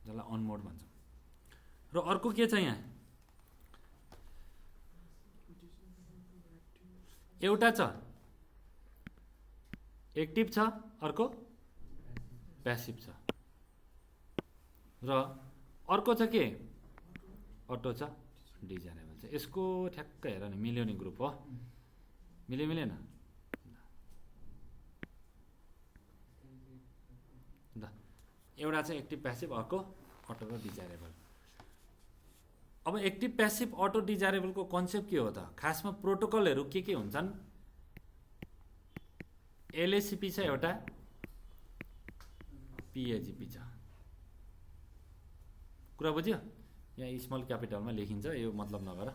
जसलाई अन मोड भन्छ र अर्को के छ यहाँ एउटा छ एक्टिभ छ अर्को प्यासिभ छ र अर्को छ के अटो छ डिजाइनेबल छ यसको ठ्याक्क हेर नि मिल्यो नि ग्रुप हो मिलेन एउटा चाहिँ एक्टिभ प्यासिभ अर्को अटो र डिजाइरेबल अब एक्टिभ प्यासिभ अटो डिजाइरेबलको कन्सेप्ट के हो त खासमा प्रोटोकलहरू के हुन्छन् एलएसिपी छ एउटा पिएजिपी छ कुरा बुझ्यो यहाँ स्मल क्यापिटलमा लेखिन्छ यो मतलब नगर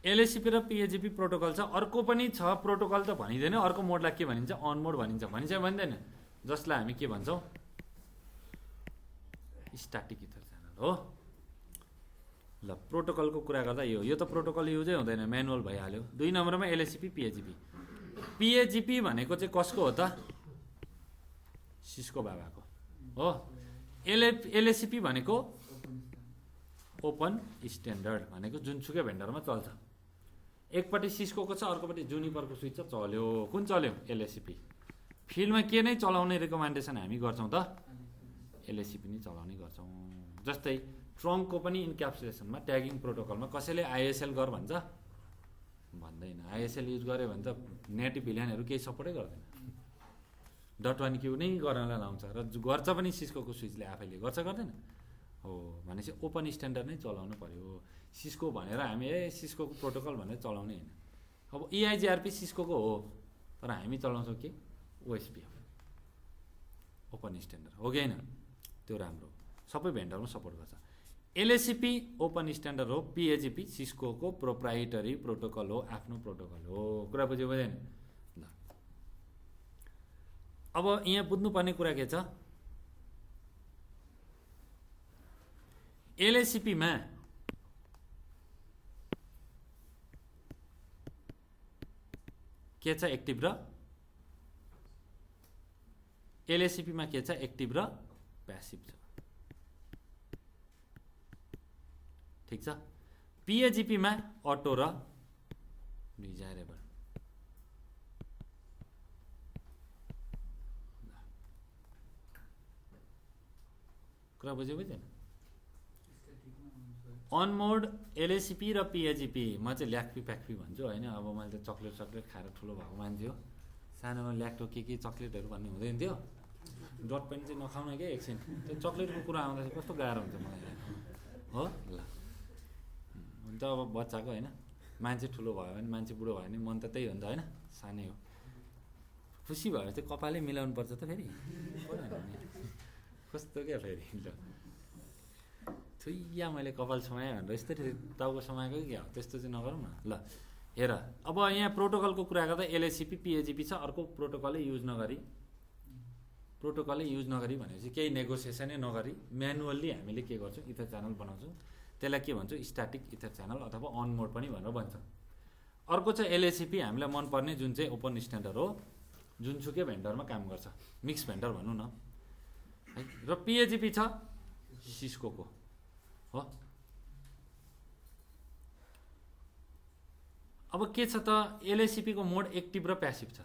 एलएसिपी र पिएजिपी प्रोटोकल छ अर्को पनि छ प्रोटोकल त भनिँदैन अर्को मोडलाई के भनिन्छ अन मोड भनिन्छ भन्दैन जसलाई हामी के भन्छौँ स्ट्याटिक इथर च्यानल हो ल प्रोटोकलको कुरा गर्दा यो त प्रोटोकल युजै हुँदैन म्यानुअल भइहाल्यो 2 नम्बरमा एलएसिपी पिएजिपी भनेको चाहिँ कसको हो त सिस्को बाबाको हो एलएसिपी भनेको ओपन स्ट्यान्डर्ड भनेको जुनसुकै भेन्डरमा चल्छ एकपट्टि सिस्कोको छ अर्कोपट्टि जुनिपरको स्विच छ चल्यो कुन चल्यो एलएसिपी फिल्डमा के नै चलाउने रिकमेन्डेसन हामी गर्छौँ त एलएसिपी नै चलाउने गर्छौँ जस्तै ट्रङ्कको पनि इन्क्याप्सुलेसनमा ट्यागिङ प्रोटोकलमा कसैले आइएसएल गर भन्छ भन्दैन आइएसएल युज गर्यो भने त नेटिभ भिलियनहरू केही सपोर्टै गर्दैन .1 क्यू नै गर्नलाई लाउँछ र गर्छ पनि सिस्कोको स्विचले आफैले गर्दैन हो भनेपछि ओपन स्ट्यान्डर्ड नै चलाउनु पर्यो सिस्को भनेर हामी सिस्कोको प्रोटोकल भनेर चलाउने होइन अब इआइजिआरपी सिस्कोको हो तर हामी चलाउँछौँ के ओएसपी ओपन स्ट्यान्डर्ड हो कि होइन त्यो राम्रो सबै भेन्डरमा सपोर्ट गर्छ एलएसिपी ओपन स्ट्यान्डर्ड हो पिएजिपी सिस्कोको प्रोप्राइटरी प्रोटोकल हो आफ्नो प्रोटोकल हो कुरा बुझ्यो बुझेन ल अब यहाँ बुझ्नुपर्ने कुरा के छ एलएसिपीमा के छ एक्टिभ र एलएसिपीमा के छ एक्टिभ र प्यासिभ छ ठीक छ पिएजिपीमा अटो र डिजाइरेबल कुरा बुझ्यो अन मोड एलएसिपी र पिएजिपी म चाहिँ ल्याक्पी प्याक्पी भन्छु होइन अब मैले त चक्लेट खाएर ठुलो भएको मान्छे हो सानोमा ल्याक्टो के चक्लेटहरू भन्ने हुँदैन थियो डट पेन चाहिँ नखाउन क्या एकछिन त्यो चक्लेटको कुरा आउँदा चाहिँ कस्तो गाह्रो हुन्छ मलाई हो ल हुन्छ अब बच्चाको होइन मान्छे ठुलो भयो भने मान्छे बुढो भयो भने मन त त्यही हुन्छ होइन सानै हो खुसी भयो चाहिँ कपालै मिलाउनु पर्छ त फेरि कस्तो क्या फेरि ल थुइया मैले कपाल समाएँ भनेर यस्तै टाउको समाएको क्या हो त्यस्तो चाहिँ नगरौँ न ल हेर अब यहाँ प्रोटोकलको कुरा गर्दा एलएसिपी पिएजिपी छ अर्को प्रोटोकलै युज नगरी भनेपछि केही नेगोसिएसनै नगरी म्यानुअल्ली हामीले के गर्छौँ इथर च्यानल बनाउँछौँ त्यसलाई के भन्छौँ स्ट्याटिक इथर च्यानल अथवा अन मोड पनि भनेर भन्छ अर्को छ एलएसिपी हामीलाई मनपर्ने जुन चाहिँ ओपन स्ट्यान्डर्ड हो जुनसुकै भेन्डरमा काम गर्छ मिक्स भेन्डर भनौँ न है र पिएजिपी छ सिस्कोको हो अब के छ त एलएसिपीको मोड एक्टिभ र प्यासिभ छ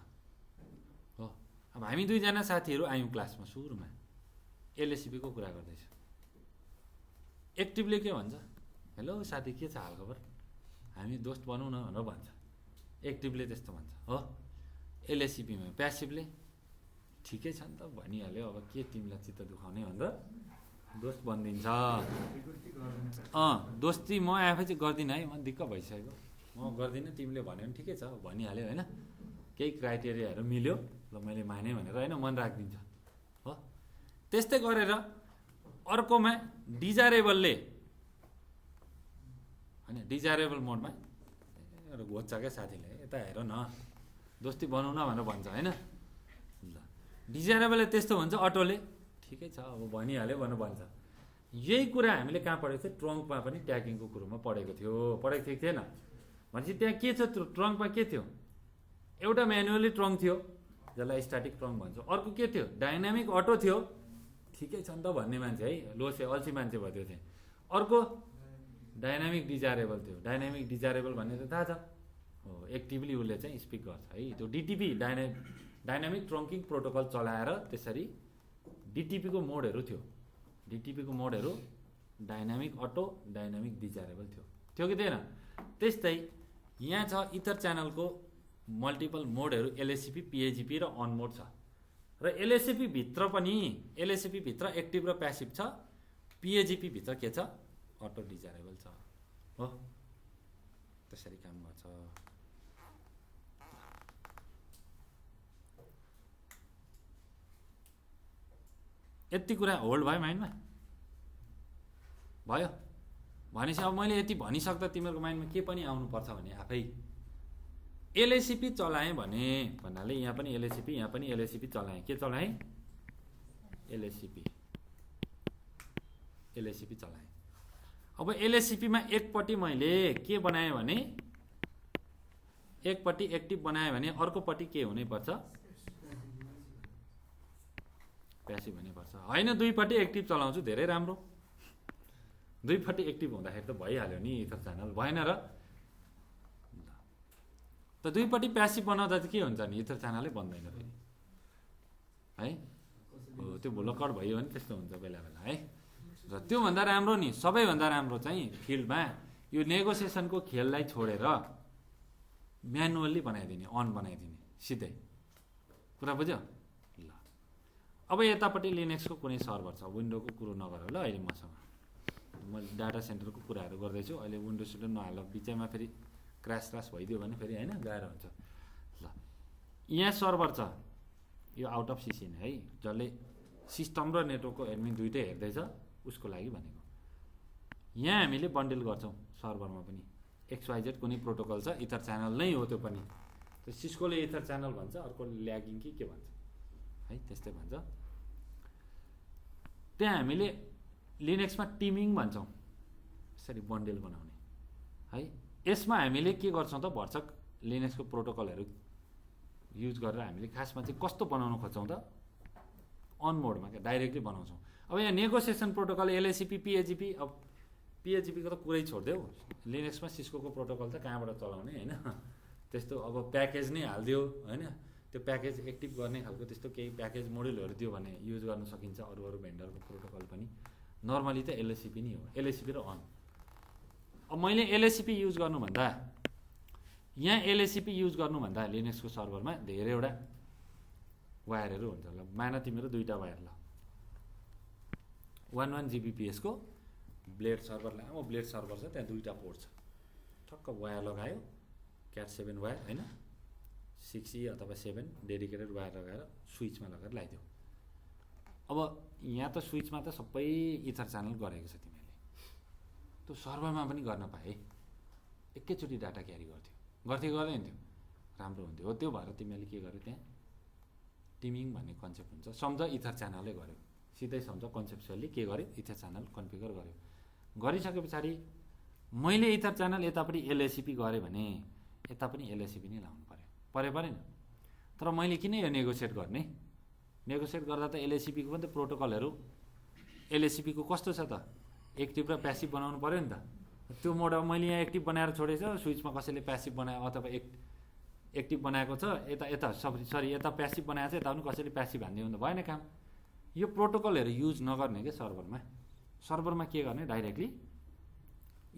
हो अब हामी दुईजना साथीहरू आयौँ क्लासमा सुरुमा एलएसिपीको कुरा गर्दैछ एक्टिभले के भन्छ हेलो साथी के छ हालखबर हामी दोस्त बनौँ न भनेर भन्छ एक्टिभले त्यस्तो भन्छ हो एलएसिपीमा प्यासिभले ठिकै छ नि त भनिहाल्यो अब के तिमीलाई चित्त दुखाउने भनेर दोस्त बनिदिन्छ दोस्ती म आफै चाहिँ गर्दिनँ है म दिक्क भइसकेको म गर्दिनँ तिमीले भन्यो भने ठिकै छ भनिहाल्यो होइन केही क्राइटेरियाहरू मिल्यो ल मैले माने भनेर होइन मन राखिदिन्छ हो त्यस्तै गरेर अर्कोमा डिजायरेबलले होइन डिजायरेबल मोडमा एउटा घोज्छ क्या साथीले यता हेर न दोस्ती बनाउन भनेर भन्छ होइन ल डिजायरेबलले त्यस्तो भन्छ अटोले ठिकै छ अब भनिहाल्यो भनेर भन्छ यही कुरा हामीले कहाँ पढेको थियो ट्रङ्कमा पनि ट्यागिङको कुरोमा पढेको थियो कि थिएन भनेपछि त्यहाँ के छ ट्रङ्कमा के थियो एउटा म्यानुअली ट्रङ्क थियो जसलाई स्ट्याटिक ट्रङ्क भन्छ अर्को के थियो डाइनामिक अटो थियो ठिकै छ नि त भन्ने मान्छे है लोसे अल्छी मान्छे भयो त्यो चाहिँ अर्को डाइनामिक डिजायरेबल थियो डाइनामिक डिजायरेबल भन्ने त थाहा छ हो एक्टिभली उसले चाहिँ स्पिक गर्छ है त्यो डिटिपी डाइनामिक ट्रङ्किङ प्रोटोकल चलाएर त्यसरी डिटिपीको मोडहरू थियो डिटिपीको मोडहरू डाइनामिक अटो डाइनामिक डिजायरेबल थियो कि थिएन त्यस्तै यहाँ छ इथर च्यानलको मल्टिपल मोडहरू एलएससीपी पिएजिपी र अन मोड छ र एलएससीपी भित्र पनि एलएससीपी भित्र एक्टिभ र प्यासिभ छ पिएजिपी भित्र के छ अटो डिजायरेबल छ हो त्यसरी काम गर्छ यति कुरा होल्ड भयो माइन्डमा भयो भनेपछि अब मैले यति भनिसक्दा तिमीहरूको माइन्डमा के पनि आउनुपर्छ भने आफै एलएससीपी चलाएँ भने भन्नाले यहाँ पनि एलएससीपी यहाँ पनि एलएससीपी चलाएँ के चलाएँ एलएससीपी चलाएँ अब एलएससीपीमा एकपट्टि मैले के बनाएँ भने एकपट्टि एक्टिभ बनाएँ भने अर्कोपट्टि के हुनैपर्छ प्यासिभ हुनैपर्छ होइन दुईपट्टि एक्टिभ चलाउँछु धेरै राम्रो दुईपट्टि एक्टिभ हुँदाखेरि त भइहाल्यो नि इथर च्यानल भएन र त दुईपट्टि प्यासिभ बनाउँदा चाहिँ के हुन्छ नि इथर च्यानलै बन्दैन फेरि है हो त्यो भुलक्कड भयो भने त्यस्तो हुन्छ बेला बेला है र त्योभन्दा राम्रो नि सबैभन्दा राम्रो चाहिँ फिल्डमा यो नेगोसिएसनको खेललाई छोडेर म्यानुअल्ली बनाइदिने अन बनाइदिने सिधै कुरा बुझ्यो ल अब यतापट्टि लिनक्सको कुनै सर्भर छ विन्डोको कुरो नगर ल अहिले मसँग म डाटा सेन्टरको कुराहरू गर्दैछु अहिले विन्डो सिन्डो नहाल बिचैमा फेरि क्रास भइदियो भने फेरि होइन गाह्रो हुन्छ ल यहाँ सर्भर छ यो आउट अफ सिसिन है जसले सिस्टम र नेटवर्कको एडमिन दुइटै हेर्दैछ उसको लागि भनेको यहाँ हामीले बन्डल गर्छौँ सर्भरमा पनि XYZ कुनै प्रोटोकल छ इथर च्यानल नै हो त्यो पनि त्यो सिस्कोले इथर च्यानल भन्छ अर्कोले ल्यागिङ कि के भन्छ है त्यस्तै भन्छ त्यहाँ हामीले लिनक्समा टिमिङ भन्छौँ यसरी बन्डल बनाउने है यसमा हामीले के गर्छौँ त भर्सक लिनक्सको प्रोटोकलहरू युज गरेर हामीले खासमा चाहिँ कस्तो बनाउन खोज्छौँ त अन मोडमा क्या डाइरेक्टली बनाउँछौँ अब यहाँ नेगोसिएसन प्रोटोकल एलएससीपी पिएजिपी अब पिएजिपीको त कुरै छोडिदेऊ लिनक्समा सिस्कोको प्रोटोकल त कहाँबाट चलाउने होइन त्यस्तो अब प्याकेज नै हालिदियो होइन त्यो प्याकेज एक्टिभ गर्ने खालको त्यस्तो केही प्याकेज मोडलहरू दियो भने युज गर्न सकिन्छ अरू भेन्डरको प्रोटोकल पनि नर्मली त एलएससीपी नै हो एलएससीपी र अन अब मैले एलएससीपी युज गर्नुभन्दा यहाँ एलएससीपी युज गर्नुभन्दा लिनक्सको सर्भरमा धेरैवटा वायरहरू हुन्छ ल माना तिम्रो दुईवटा वायर ल 11 Gbps को ब्लेड सर्भर लामो ब्लेड सर्भर छ त्यहाँ दुईवटा पोर्ट छ ठक्क वायर लगायो क्याट 7 वायर होइन 6E अथवा 7 डेडिकेटेड वायर लगाएर स्विचमा लगाएर लगाइदियो अब यहाँ त स्विचमा त सबै इथर च्यानल गरेको छ तिमीले त्यो सर्भरमा पनि गर्न पाए एकैचोटि डाटा क्यारी गर्थ्यो गर्दैन थियो राम्रो हुन्थ्यो हो त्यो भएर तिमीले के गर्यो त्यहाँ टिमिङ भन्ने कन्सेप्ट हुन्छ सम्झ इथर च्यानलै गर्यो सिधै सम्झ कन्सेप्चुअली के गर्यो इथर च्यानल कन्फिगर गर्यो गरिसके पछाडि मैले इथर च्यानल यतापट्टि एलएससीपी गरेँ भने यता पनि एलएससीपी नै लाउनु परेन तर मैले किन यो नेगोसिएट गर्ने नेगोसिएट गर्दा त एलएससीपीको पनि त प्रोटोकलहरू एलएससीपीको कस्तो छ त एक्टिभ र प्यासिभ बनाउनु पर्यो नि त त्यो मोड अब मैले यहाँ एक्टिभ बनाएर छोडेछ स्विचमा कसैले प्यासिभ बनायो अथवा एक्टिभ बनाएको छ यता यता प्यासिभ बनाएको छ यता पनि कसैले प्यासिभ हान्दियो भने त भएन काम यो प्रोटोकलहरू युज नगर्ने क्या सर्भरमा के गर्ने डाइरेक्टली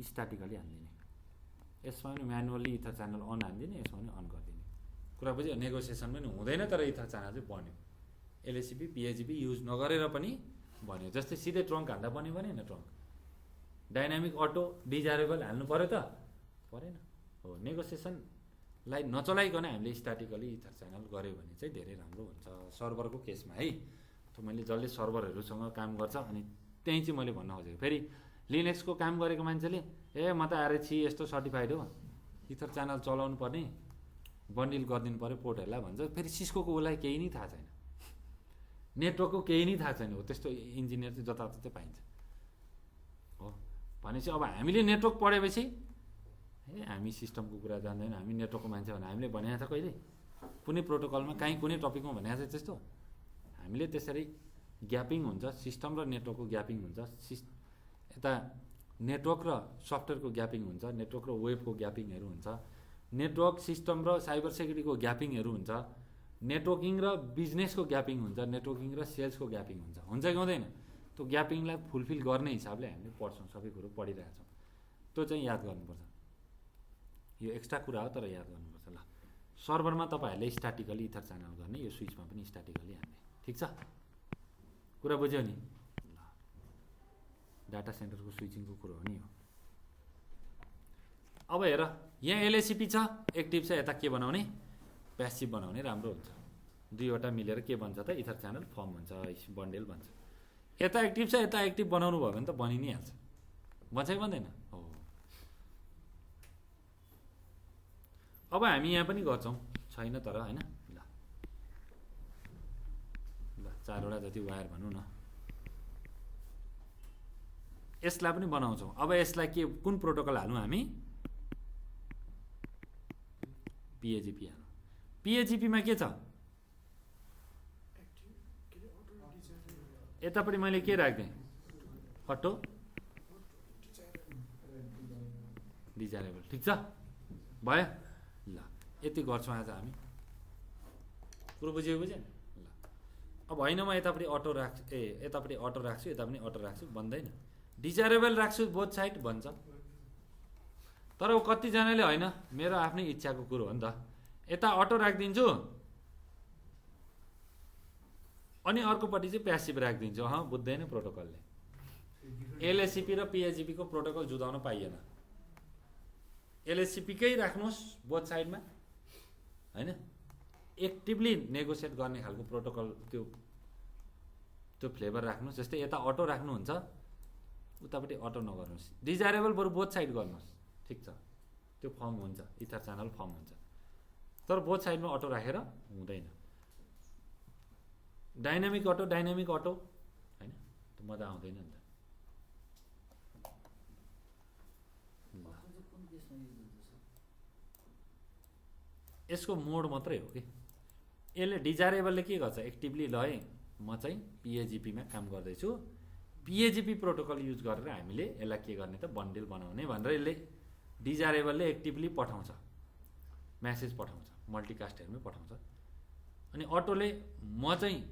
स्ट्याटिकली हानिदिने यसमा पनि म्यानुअल्ली इथर च्यानल अन हानिदिने यसमा पनि अन गरिदिने कुरा बुझ्यो नेगोसिएसन पनि हुँदैन तर इथर च्यानल चाहिँ बन्यो एलएससीपी पिएजिपी युज नगरेर पनि बन्यो जस्तै सिधै ट्रङ्क हाल्दा बन्यो भने ट्रङ्क डाइनामिक अटो डिजायरेबल हाल्नु पर्यो त परेन हो नेगोसिएसनलाई नचलाइकन हामीले स्ट्याटिकली इथर च्यानल गऱ्यो भने चाहिँ धेरै राम्रो हुन्छ सर्भरको केसमा है त मैले जसले सर्भरहरूसँग काम गर्छ अनि त्यहीँ चाहिँ मैले भन्न खोजेको। फेरि लिनक्सको काम गरेको मान्छेले म त आरएचसी यस्तो सर्टिफाइड हो, इथर च्यानल चलाउनु पर्ने, बन्डिल गरिदिनु पऱ्यो पोर्टहरूलाई भन्छ। फेरि सिस्कोको उसलाई केही नै थाहा छैन, नेटवर्कको केही नै थाहा छैन। हो त्यस्तो इन्जिनियर चाहिँ जताततै पाइन्छ हो। भनेपछि अब हामीले नेटवर्क पढेपछि हामी सिस्टमको कुरा जान्दैन, हामी नेटवर्कको मान्छे भने हामीले भनेको छ कहिले कुनै प्रोटोकलमा काहीँ कुनै टपिकमा भनेको छ त्यस्तो। हामीले त्यसरी ग्यापिङ हुन्छ, सिस्टम र नेटवर्कको ग्यापिङ हुन्छ, यता नेटवर्क र सफ्टवेयरको ग्यापिङ हुन्छ, नेटवर्क र वेबको ग्यापिङहरू हुन्छ, नेटवर्क सिस्टम र साइबर सेक्युरिटीको ग्यापिङहरू हुन्छ, नेटवर्किङ र बिजनेसको ग्यापिङ हुन्छ, नेटवर्किङ र सेल्सको ग्यापिङ हुन्छ कि हुँदैन? त्यो ग्यापिङलाई फुलफिल गर्ने हिसाबले हामीले पढ्छौँ, सबै कुरो पढिरहेछौँ। त्यो चाहिँ याद गर्नुपर्छ। यो एक्स्ट्रा कुरा हो तर याद गर्नुपर्छ। ल सर्भरमा तपाईँहरूले स्ट्याटिकली इथर च्यानल गर्ने, यो स्विचमा पनि स्ट्याटिकली हान्ने, ठिक छ? कुरा बुझ्यो नि? ल डाटा सेन्टरको स्विचिङको कुरो हो नि हो। अब हेर यहाँ एलएसिपी छ, एक्टिभ छ, यता के बनाउने? प्यासिभ बनाउने राम्रो हुन्छ। दुईवटा मिलेर के बन्छ त? इथर च्यानल फर्म हुन्छ, बन्डेल बन्छ। यता एक्टिभ छ, यता एक्टिभ बनाउनु भयो भने त बनि नै हाल्छ, बन्छ कि बन्दैन? हो। अब हामी यहाँ पनि गर्छौँ, छैन तर होइन। ल ल 4वटा जति वायर भनौँ न, यसलाई पनि बनाउँछौँ। अब यसलाई के कुन प्रोटोकल हालौँ हामी? पिएजिपी हालौँ। पिएजिपीमा के छ? यतापट्टि मैले के राख्देँ? अटो डिजायरेबल, ठिक छ? भयो? ल यति गर्छौँ आज हामी। कुरो बुझ्यो? ल अब होइन म यतापट्टि अटो राख्छु, यतापट्टि अटो राख्छु, यता पनि अटो राख्छु, बन्दैन। डिजायरेबल राख्छु बोथ साइड, बन्छ। तर कतिजनाले होइन, मेरो आफ्नै इच्छाको कुरो हो नि त, यता अटो राखिदिन्छु अनि अर्कोपट्टि चाहिँ प्यासिभ राखिदिन्छु। बुझ्दैन प्रोटोकलले। एलएसिपी र पिएजिपी को प्रोटोकल जुदाउन पाइएन। एलएसिपीकै राख्नुहोस् बोथ साइडमा होइन, एक्टिभली नेगोसिएट गर्ने खालको प्रोटोकल त्यो फ्लेभर राख्नुहोस्। जस्तै यता अटो राख्नुहुन्छ, उतापट्टि अटो नगर्नुहोस्, डिजायरेबल बरु बोथ साइड गर्नुहोस्, ठिक छ? त्यो फर्म हुन्छ, इथर च्यानल फर्म हुन्छ। तर बोथ साइडमा अटो राखेर हुँदैन। डाइनामिक अटो होइन, त्यो मजा आउँदैन नि त। यसको मोड मात्रै हो कि यसले डिजायरेबलले के गर्छ? एक्टिभली ल है म चाहिँ पिएजिपीमा काम गर्दैछु, पिएजिपी प्रोटोकल युज गरेर हामीले यसलाई के गर्ने त? बन्डल बनाउने भनेर यसले डिजायरेबलले एक्टिभली पठाउँछ, म्यासेज पठाउँछ, मल्टिकास्टहरूमै पठाउँछ। अनि अटोले म चाहिँ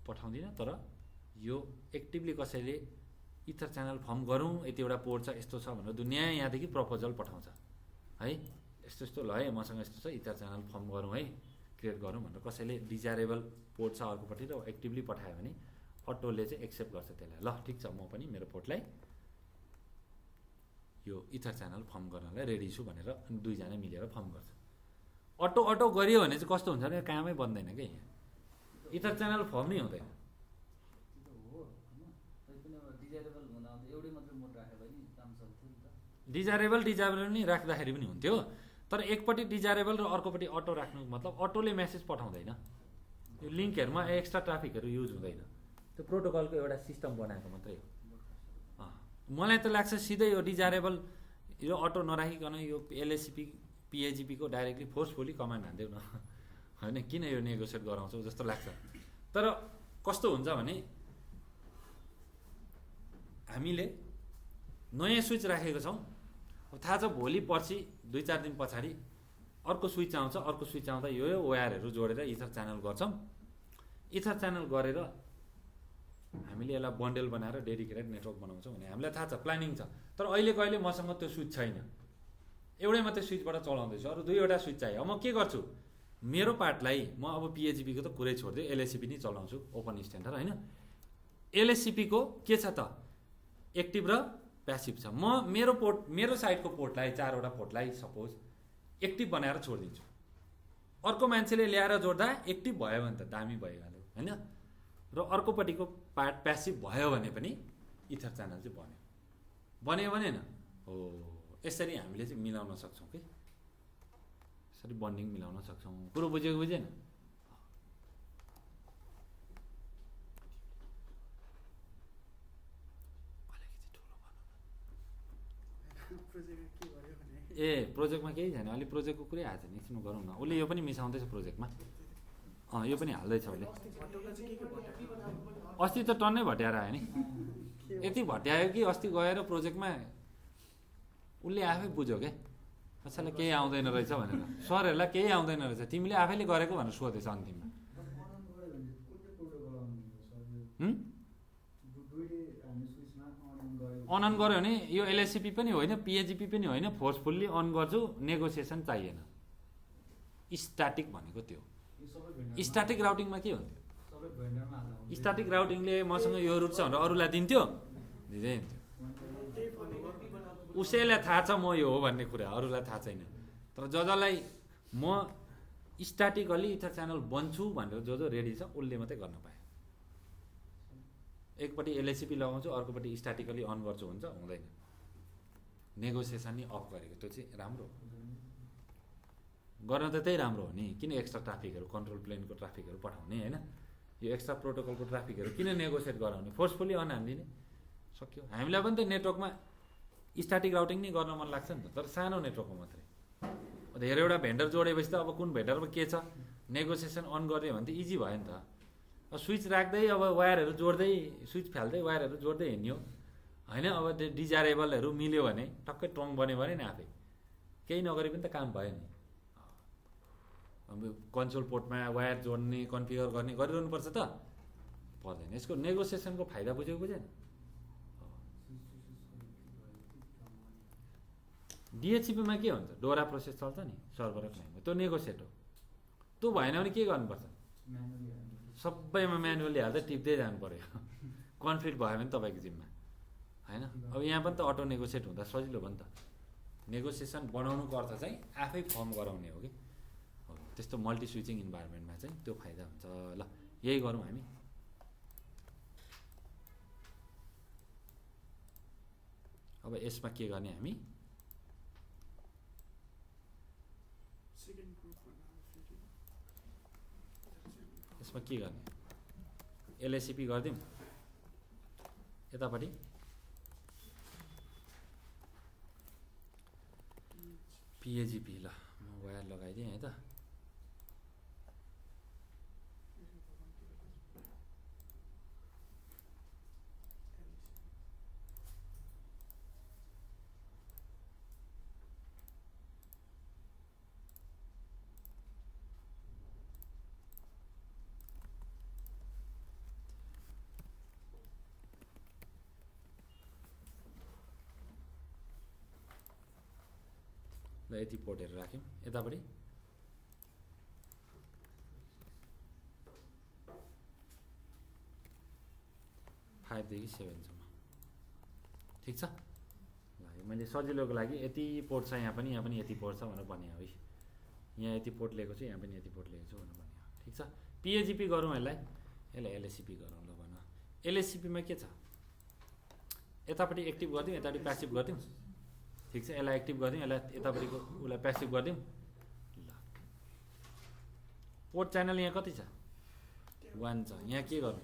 पठाउँदिनँ, तर यो एक्टिभली कसैले इथर च्यानल फर्म गरौँ, यतिवटा पोर्ट छ, यस्तो छ भनेर दुनियाँ यहाँदेखि प्रपोजल पठाउँछ है, यस्तो यस्तो ल है मसँग यस्तो छ, इथर च्यानल फर्म गरौँ है, क्रिएट गरौँ भनेर कसैले डिजायरेबल पोर्ट छ अर्कोपट्टि र एक्टिभली पठायो भने अटोले चाहिँ एक्सेप्ट गर्छ त्यसलाई। ल ठिक छ, म पनि मेरो पोर्टलाई यो इथर च्यानल फर्म गर्नलाई रेडी छु भनेर दुईजना मिलेर फर्म गर्छ। अटो गरियो भने चाहिँ कस्तो हुन्छ भने कामै बन्दैन क्या, यहाँ इथर च्यानल फर्म नै हुँदैन। डिजायरेबल नै राख्दाखेरि पनि हुन्थ्यो, तर एकपट्टि डिजायरेबल र अर्कोपट्टि अटो राख्नु मतलब अटोले मेसेज पठाउँदैन, यो लिङ्कहरूमा एक्स्ट्रा ट्राफिकहरू युज हुँदैन। त्यो प्रोटोकलको एउटा सिस्टम बनाएको मात्रै हो। मलाई त लाग्छ सिधै यो डिजायरेबल यो अटो नराखिकन यो एलएसिपी पिएजिपीको डाइरेक्टली फोर्सफुली कमान्ड हान्देऊ न होइन, किन यो नेगोसिएट गराउँछौ जस्तो लाग्छ। तर कस्तो हुन्छ भने हामीले नयाँ स्विच राखेको छौँ, थाहा छ भोलि पर्सि 2-4 दिन पछाडि अर्को स्विच आउँछ, अर्को स्विच आउँदा यो वायरहरू जोडेर इथर च्यानल गर्छौँ। इथर च्यानल गरेर हामीले यसलाई बन्डल बनाएर डेडिकेटेड नेटवर्क बनाउँछौँ भने हामीलाई थाहा छ, प्लानिङ छ। तर अहिले कहिले मसँग त्यो स्विच छैन, एउटै मात्रै स्विचबाट चलाउँदैछु, अरू 2वटा स्विच चाहियो। अब म के गर्छु? मेरो पार्टलाई म अब पिएजिपीको त कुरै छोडिदियो, एलएसिपी नै चलाउँछु, ओपन स्ट्यान्डर्ड होइन। एलएसिपीको के छ त? एक्टिभ र प्यासिभ छ। म मेरो साइडको पोर्टलाई 4वटा पोर्टलाई सपोज एक्टिभ बनाएर छोडिदिन्छु। अर्को मान्छेले ल्याएर जोड्दा एक्टिभ भयो भने त दामी भइहाल्यो होइन। र अर्कोपट्टिको पार्ट प्यासिभ भयो भने पनि इथर च्यानल चाहिँ बन्यो भनेन हो। यसरी हामीले चाहिँ मिलाउन सक्छौँ कि यसरी बन्डिङ मिलाउन सक्छौँ। कुरो बुझेको बुझेन? ए प्रोजेक्टमा केही छैन, अलि प्रोजेक्टको कुरै आएको छैन, एकछिन गरौँ न। उसले यो पनि मिसाउँदैछ प्रोजेक्टमा, यो पनि हाल्दैछ उसले। अस्ति त टन्नै भट्याएर आयो नि, यति भट्यायो कि अस्ति गएर प्रोजेक्टमा उसले आफै बुझ्यो क्या कसैलाई केही आउँदैन रहेछ भनेर। सरहरूलाई केही आउँदैन रहेछ, तिमीले आफैले गरेको भनेर सोधेछ अन्तिममा। अन गऱ्यो भने यो एलएससिपी पनि होइन, पिएजिपी पनि होइन, फोर्सफुल्ली अन गर्छु, नेगोसिएसन चाहिएन। स्ट्याटिक भनेको त्यो। स्ट्याटिक राउटिङमा के हुन्थ्यो? स्ट्याटिक राउटिङले मसँग यो रुट छ भनेर अरूलाई दिन्थ्यो, दिँदै हुन्थ्यो। उसैलाई थाहा छ म यो हो भन्ने कुरा, अरूलाई थाहा छैन। तर जसलाई म स्ट्याटिकली इथर च्यानल बन्छु भनेर जो रेडी छ उसले मात्रै गर्न पायो। एकपट्टि एलएससिपी लगाउँछु, अर्कोपट्टि स्ट्याटिकली अन गर्छु हुन्छ, हुँदैन। नेगोसिएसन नि अफ गरेको त्यो चाहिँ राम्रो गर्न त त्यही राम्रो हो नि। किन एक्स्ट्रा ट्राफिकहरू, कन्ट्रोल प्लेनको ट्राफिकहरू पठाउने होइन? यो एक्स्ट्रा प्रोटोकलको ट्राफिकहरू किन नेगोसिएट गराउने? फोर्सफुल्ली अन हानिदिने, सक्यो। हामीलाई पनि त नेटवर्कमा स्ट्याटिक राउटिङ नै गर्न मन लाग्छ नि त, तर सानो नेटवर्कको मात्रै। धेरैवटा भेन्डर जोडेपछि त अब कुन भेन्डरमा के छ नेगोसिएसन अन गर्ने भने त इजी भयो नि त। अब स्विच राख्दै अब वायरहरू जोड्दै, स्विच फाल्दै वायरहरू जोड्दै हिँड्यो होइन। अब त्यो डिजायरेबलहरू मिल्यो भने टक्कै टङ बन्यो भने नि आफै केही नगरे पनि त काम भयो नि। अब कन्सोल पोर्टमा वायर जोड्ने, कन्फिगर गर्ने गरिरहनुपर्छ त, पर्दैन। यसको नेगोसिएसनको फाइदा बुझेको बुझेन? डिएचसिपीमा के हुन्छ? डोरा प्रोसेस चल्छ नि सर्भर क्लाइन्टमा, त्यो नेगोसिएट हो। त्यो भएन भने के गर्नुपर्छ? सबैमा म्यानुअली हाल्दै टिप्दै जानु पर्यो। कन्फ्लिक्ट भयो भने तपाईँको जिम्मा होइन। अब यहाँ पनि त अटो नेगोसिएट हुँदा सजिलो भयो नि त। नेगोसिएसन बनाउनुको अर्थ चाहिँ आफै फर्म गराउने हो कि। हो त्यस्तो मल्टी स्विचिङ इन्भाइरोमेन्टमा चाहिँ त्यो फाइदा हुन्छ। ल यही गरौँ हामी। अब यसमा के गर्ने हामी? यसमा के गर्ने? एलएससिपी गरिदिउँ यतापट्टि, पिएजिपी। ल म वायर लगाइदिएँ है त। ल यति पोर्टहरू राख्यौँ यतापट्टि। फाइभदेखि 7सम्म ठिक छ। ल मैले सजिलोको लागि यति पोर्ट छ, यहाँ पनि यति पोर्ट छ भनेर भने हो। यहाँ यति पोर्ट लिएको छु, यहाँ पनि यति पोर्ट लिएको छु भनेर भने हो। ठिक छ। पिएजिपी गरौँ यसलाई एलएससिपी गरौँ। ल भन एलएससिपीमा के छ? यतापट्टि एक्टिभ गरिदिउँ, यतापट्टि प्यासिभ गरिदिउँ। ठिक छ, यसलाई एक्टिभ गरिदिउँ, यसलाई यतापट्टिको उसलाई प्यासिभ गरिदिउँ। ल पोर्ट च्यानल यहाँ कति छ? 1 छ। यहाँ के गर्नु?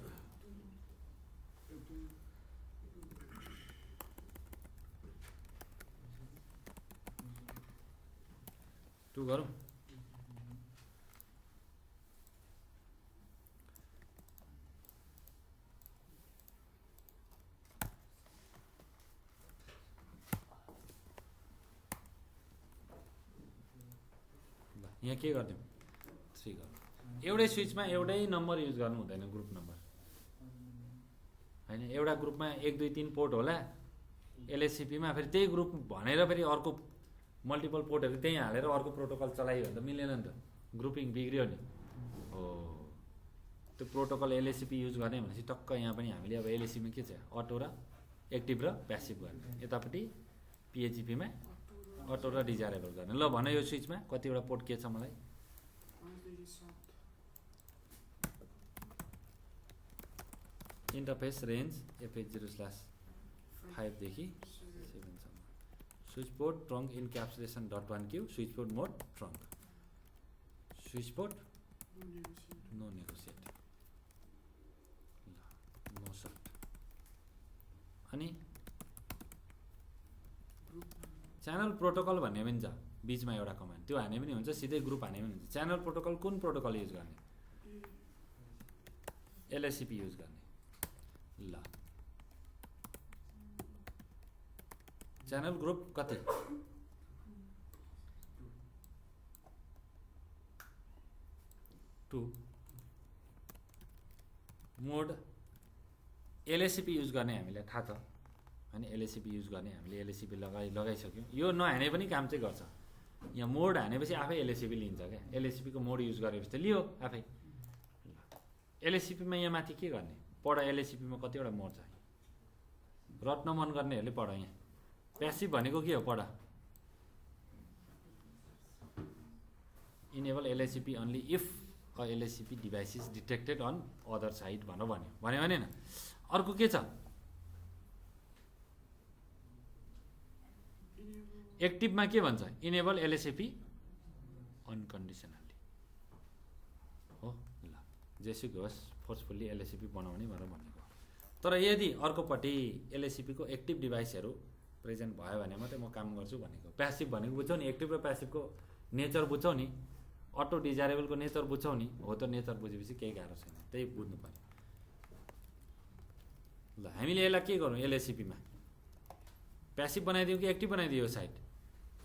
टु गरौँ। यहाँ के गरिदिउँ? 3 गरौँ। एउटै स्विचमा एउटै नम्बर युज गर्नु हुँदैन, ग्रुप नम्बर होइन। एउटा ग्रुपमा 1 2 3 पोर्ट होला, एलएससिपीमा फेरि त्यही ग्रुप भनेर फेरि अर्को मल्टिपल पोर्टहरू त्यहीँ हालेर अर्को प्रोटोकल चलाइयो भने त मिलेन नि त, ग्रुपिङ बिग्रियो नि। हो त्यो प्रोटोकल एलएससिपी युज गर्ने भनेपछि टक्क यहाँ पनि हामीले अब एलएससीमा के छ? अटो र एक्टिभ र प्यासिभ गर्ने। यतापट्टि पिएजिपीमा अटो र डिजायरेबल गर्ने। ल भन यो स्विचमा कतिवटा पोर्ट के छ मलाई? इन्टरफेस रेन्ज FH0/5 देखि 7 सम्म switch port trunk encapsulation .1Q switch port mode trunk switch port no negotiate no shut अनि च्यानल प्रोटोकल भन्ने पनि छ बीचमा एउटा कमान्ड त्यो हाने पनि हुन्छ सिधै ग्रुप हाने पनि हुन्छ च्यानल प्रोटोकल कुन प्रोटोकल युज गर्ने LSCP युज गर्ने ल च्यानल ग्रुप कति 2 मोड LSCP युज गर्ने हामीलाई थाहा छ अनि LSCP युज गर्ने हामीले LSCP लगाइसक्यौँ यो नहाने पनि काम चाहिँ गर्छ यहाँ मोड हानेपछि आफै LSCP लिन्छ क्या LSCP को मोड युज गरेपछि त लियो आफै LSCP मा यहाँ माथि के गर्ने पढ LSCP मा कतिवटा मोड छ रट्न मन गर्नेहरूले पढ यहाँ प्यासिभ भनेको के हो पढ enable LSCP only if a LSCP device is detected on other side भन्यो भने न अर्को के छ एक्टिभमा के भन्छ इनेबल LSCP अनकन्डिसनली हो ल जेसुकै होस् फोर्सफुल्ली LSCP बनाउने भनेर भनेको तर यदि अर्कोपट्टि LSCP को एक्टिभ डिभाइसहरू प्रेजेन्ट भयो भने मात्रै म काम गर्छु भनेको प्यासिभ भनेको बुझ्छौ नि एक्टिभ र प्यासिभको नेचर बुझ्छौ नि अटो डिजायरेबलको नेचर बुझ्छौ नि हो त नेचर बुझेपछि केही गाह्रो छैन त्यही बुझ्नु पर्यो ल हामीले यसलाई के गरौँ LSCP मा प्यासिभ बनाइदिउँ कि एक्टिभ बनाइदियो साइड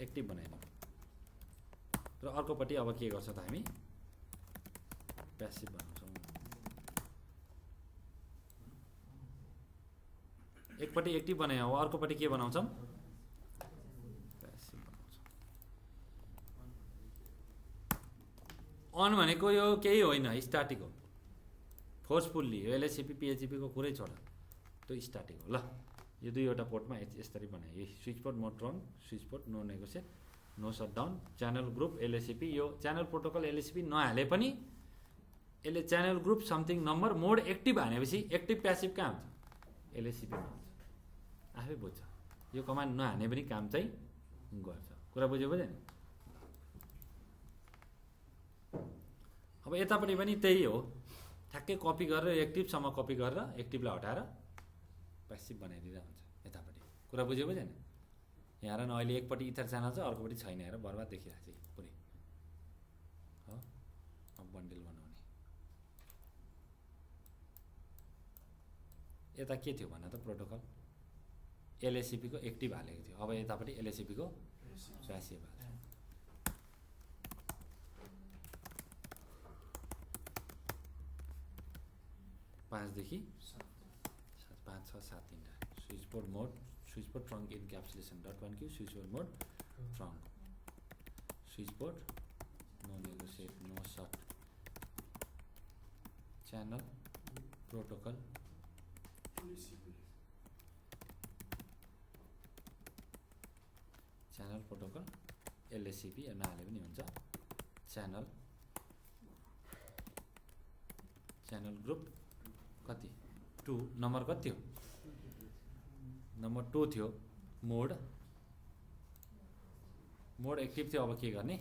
एक्टिभ बनाइदिउँ र अर्कोपट्टि अब के गर्छ त हामी प्यासिभ बनाउँछौँ एकपट्टि एक्टिभ बनायौँ अब अर्कोपट्टि के बनाउँछौँ प्यासिभ बनाउँछौँ अन भनेको यो केही होइन स्ट्याटिक हो फोर्सफुल्ली हो LSCP PHCP को कुरै छोड त्यो स्ट्याटिक हो ल यो दुईवटा पोर्टमा यसरी बनाए switch port mode trunk switch port no negotiate no shutdown channel group LSCP यो च्यानल प्रोटोकल LSCP नहाले पनि यसले channel group something number mode active हानेपछि एक्टिभ प्यासिभ कहाँ हुन्छ LSCP मा हुन्छ आफै बुझ्छ यो कमान्ड नहाने पनि काम चाहिँ गर्छ कुरा बुझ्यो नि अब यतापट्टि पनि त्यही हो ठ्याक्कै कपी गरेर एक्टिभसम्म कपी गरेर एक्टिभलाई हटाएर प्यासिभ बनाइदिँदा हुन्छ यतापट्टि कुरा बुझ्यो नि यहाँ र न अहिले एकपट्टि इथर च्यानल छ अर्कोपट्टि छैन हेर बर्बाद देखिरहेको छ पुरै हो अब बन्डल बनाउने यता के थियो भन त प्रोटोकल LSCP को एक्टिभ हालेको थियो अब यतापट्टि LSCP को प्यासिभ हाल्छ 5 देखि 5 6 7 3 switch port mode switch port trunk encapsulation .1Q switch port mode trunk switch port no negotiate no shut channel protocol channel protocol LSCP नहाले पनि हुन्छ च्यानल ग्रुप कति 2 नम्बर कति थियो नम्बर 2 थियो मोड एक्टिभ थियो अब के गर्ने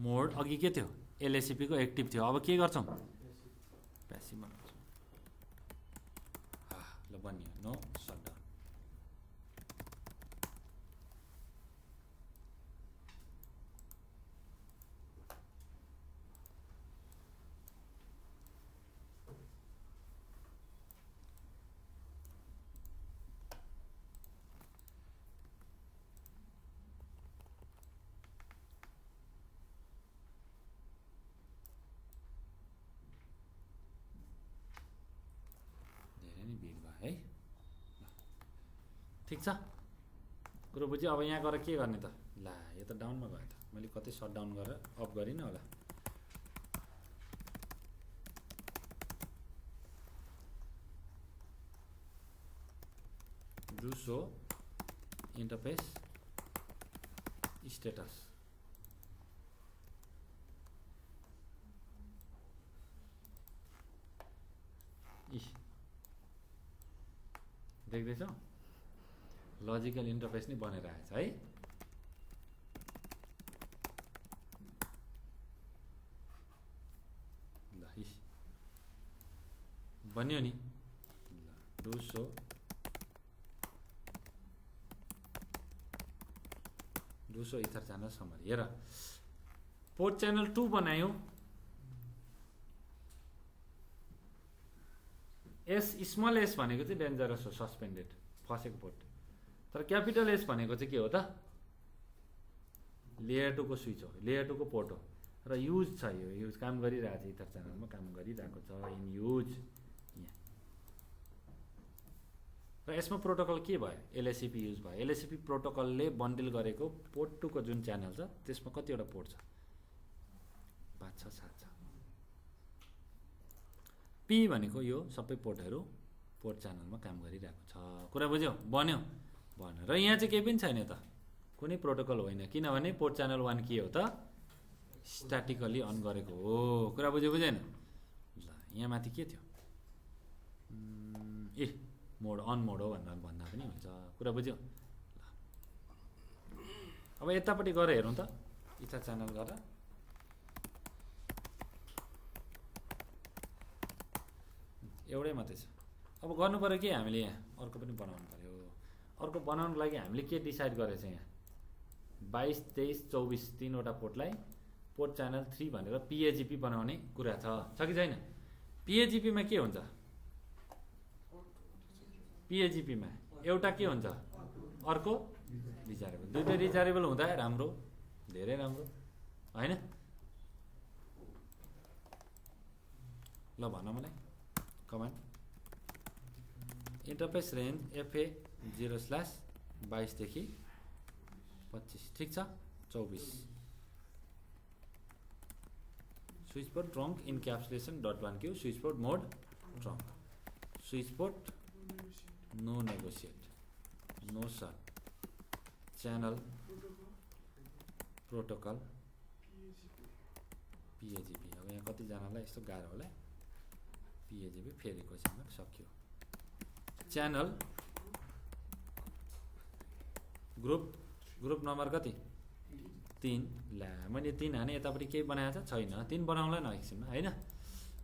मोड अघि के थियो LSCP को एक्टिभ थियो अब के गर्छौं प्यासिभ बनाउँछौं ल बन्यो नो सटडाउन ठीक छ कुरो बुझ्यो अब यहाँ गएर के गर्ने त ला यो त डाउनमा गयो त मैले कतै सटडाउन गरेर अफ गरिनँ होला डु सो इन्टरफेस स्टेटस देख्दैछौ लजिकल इन्टरफेस नै बनेर आएछ है। ल बन्यो नि। ल do show ether channel summary हेर पोर्ट च्यानल 2 बनायो। एस स्मल एस भनेको चाहिँ डेन्जरस हो, सस्पेन्डेड फसेको पोर्ट। तर क्यापिटल एस भनेको चाहिँ के हो त लेयर 2 को स्विच हो, लेयर 2 को पोर्ट हो र युज छ, यो युज काम गरिरहेको छ, इथर च्यानलमा काम गरिरहेको छ इन युज। र यसमा प्रोटोकल के भयो एलएससीपी युज भयो। एलएससीपी प्रोटोकलले बन्डल गरेको पोर्ट 2 को जुन च्यानल छ त्यसमा कतिवटा पोर्ट छ 5 6 7 छ। पी भनेको यो सबै पोर्टहरू पोर्ट च्यानलमा काम गरिरहेको छ। कुरा बुझ्यौ बन्यो र यहाँ चाहिँ केही पनि छैन त, कुनै प्रोटोकल होइन, किनभने पोर्ट च्यानल 1 के हो त स्ट्याटिकली अन गरेको हो। कुरा बुझेन। ल यहाँ माथि के थियो मोड अन मोड हो भनेर भन्दा पनि हुन्छ। कुरा बुझ्यौ। ल अब यतापट्टि गएर हेरौँ त इथर च्यानल गरेर एउटै मात्रै छ। अब गर्नु पर्यो के हामीले यहाँ अर्को पनि बनाउनु पर्यो। अर्को बनाउनको लागि हामीले के डिसाइड गरेछ यहाँ 22 23 24 तीनवटा पोर्टलाई पोर्ट च्यानल 3 भनेर पिएजिपी बनाउने कुरा छ कि छैन। पिएजिपीमा के हुन्छ, पिएजिपीमा एउटा के हुन्छ अर्को डिजारेबल, दुईटै डिजारेबल हुँदा राम्रो, धेरै राम्रो हैन। ल भन मलाई कमान्ड इन्टरफेस रेन्ज FA 0/22 देखि 25 ठीक छ 24 switch port trunk encapsulation .1q switch port mode trunk switch port no negotiate no shut channel protocol PAgP. अब यहाँ कतिजनालाई यस्तो गाह्रो होला पिएजिपी फेरि क्वेसनमा सक्यो। च्यानल ग्रुप नम्बर कति 3। ला मैले 3 हाने यतापट्टि केही बनाएको छैन, 3 बनाउँला न एकछिनमा हैन।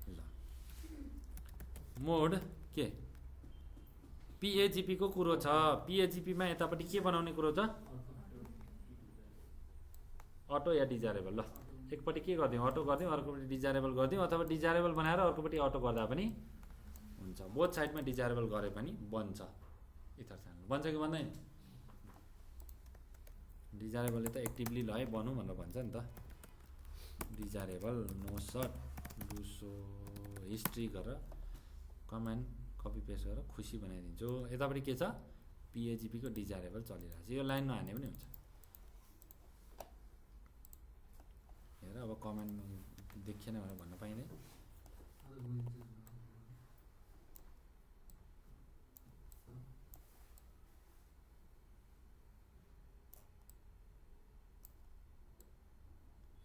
ल मोड के पिएजिपी को कुरो छ। पिएजिपीमा यतापट्टि के बनाउने कुरो छ अटो या डिजारेबल। ल एकपट्टि के गरिदिउँ अटो गरिदिउँ, अर्कोपट्टि डिजारेबल गरिदिउँ, अथवा डिजारेबल बनाएर अर्कोपट्टि अटो गर्दा पनि हुन्छ। बोथ साइडमा डिजारेबल गरे पनि बन्छ। इथर च्यानल बन्छ कि बन्दैन। डिजारेबलले त एक्टिभली ल है बनौँ भनेर भन्छ नि त। डिजारेबल नो सट डुसो हिस्ट्री गरेर कमान्ड कपी पेस्ट गरेर खुसी बनाइदिन्छु। यतापट्टि के छ पिएजिपी को डिजारेबल चलिरहेको छ, यो लाइन नहाने पनि हुन्छ। हेर अब कमान्ड देखिएन भनेर भन्न पाइँदैन।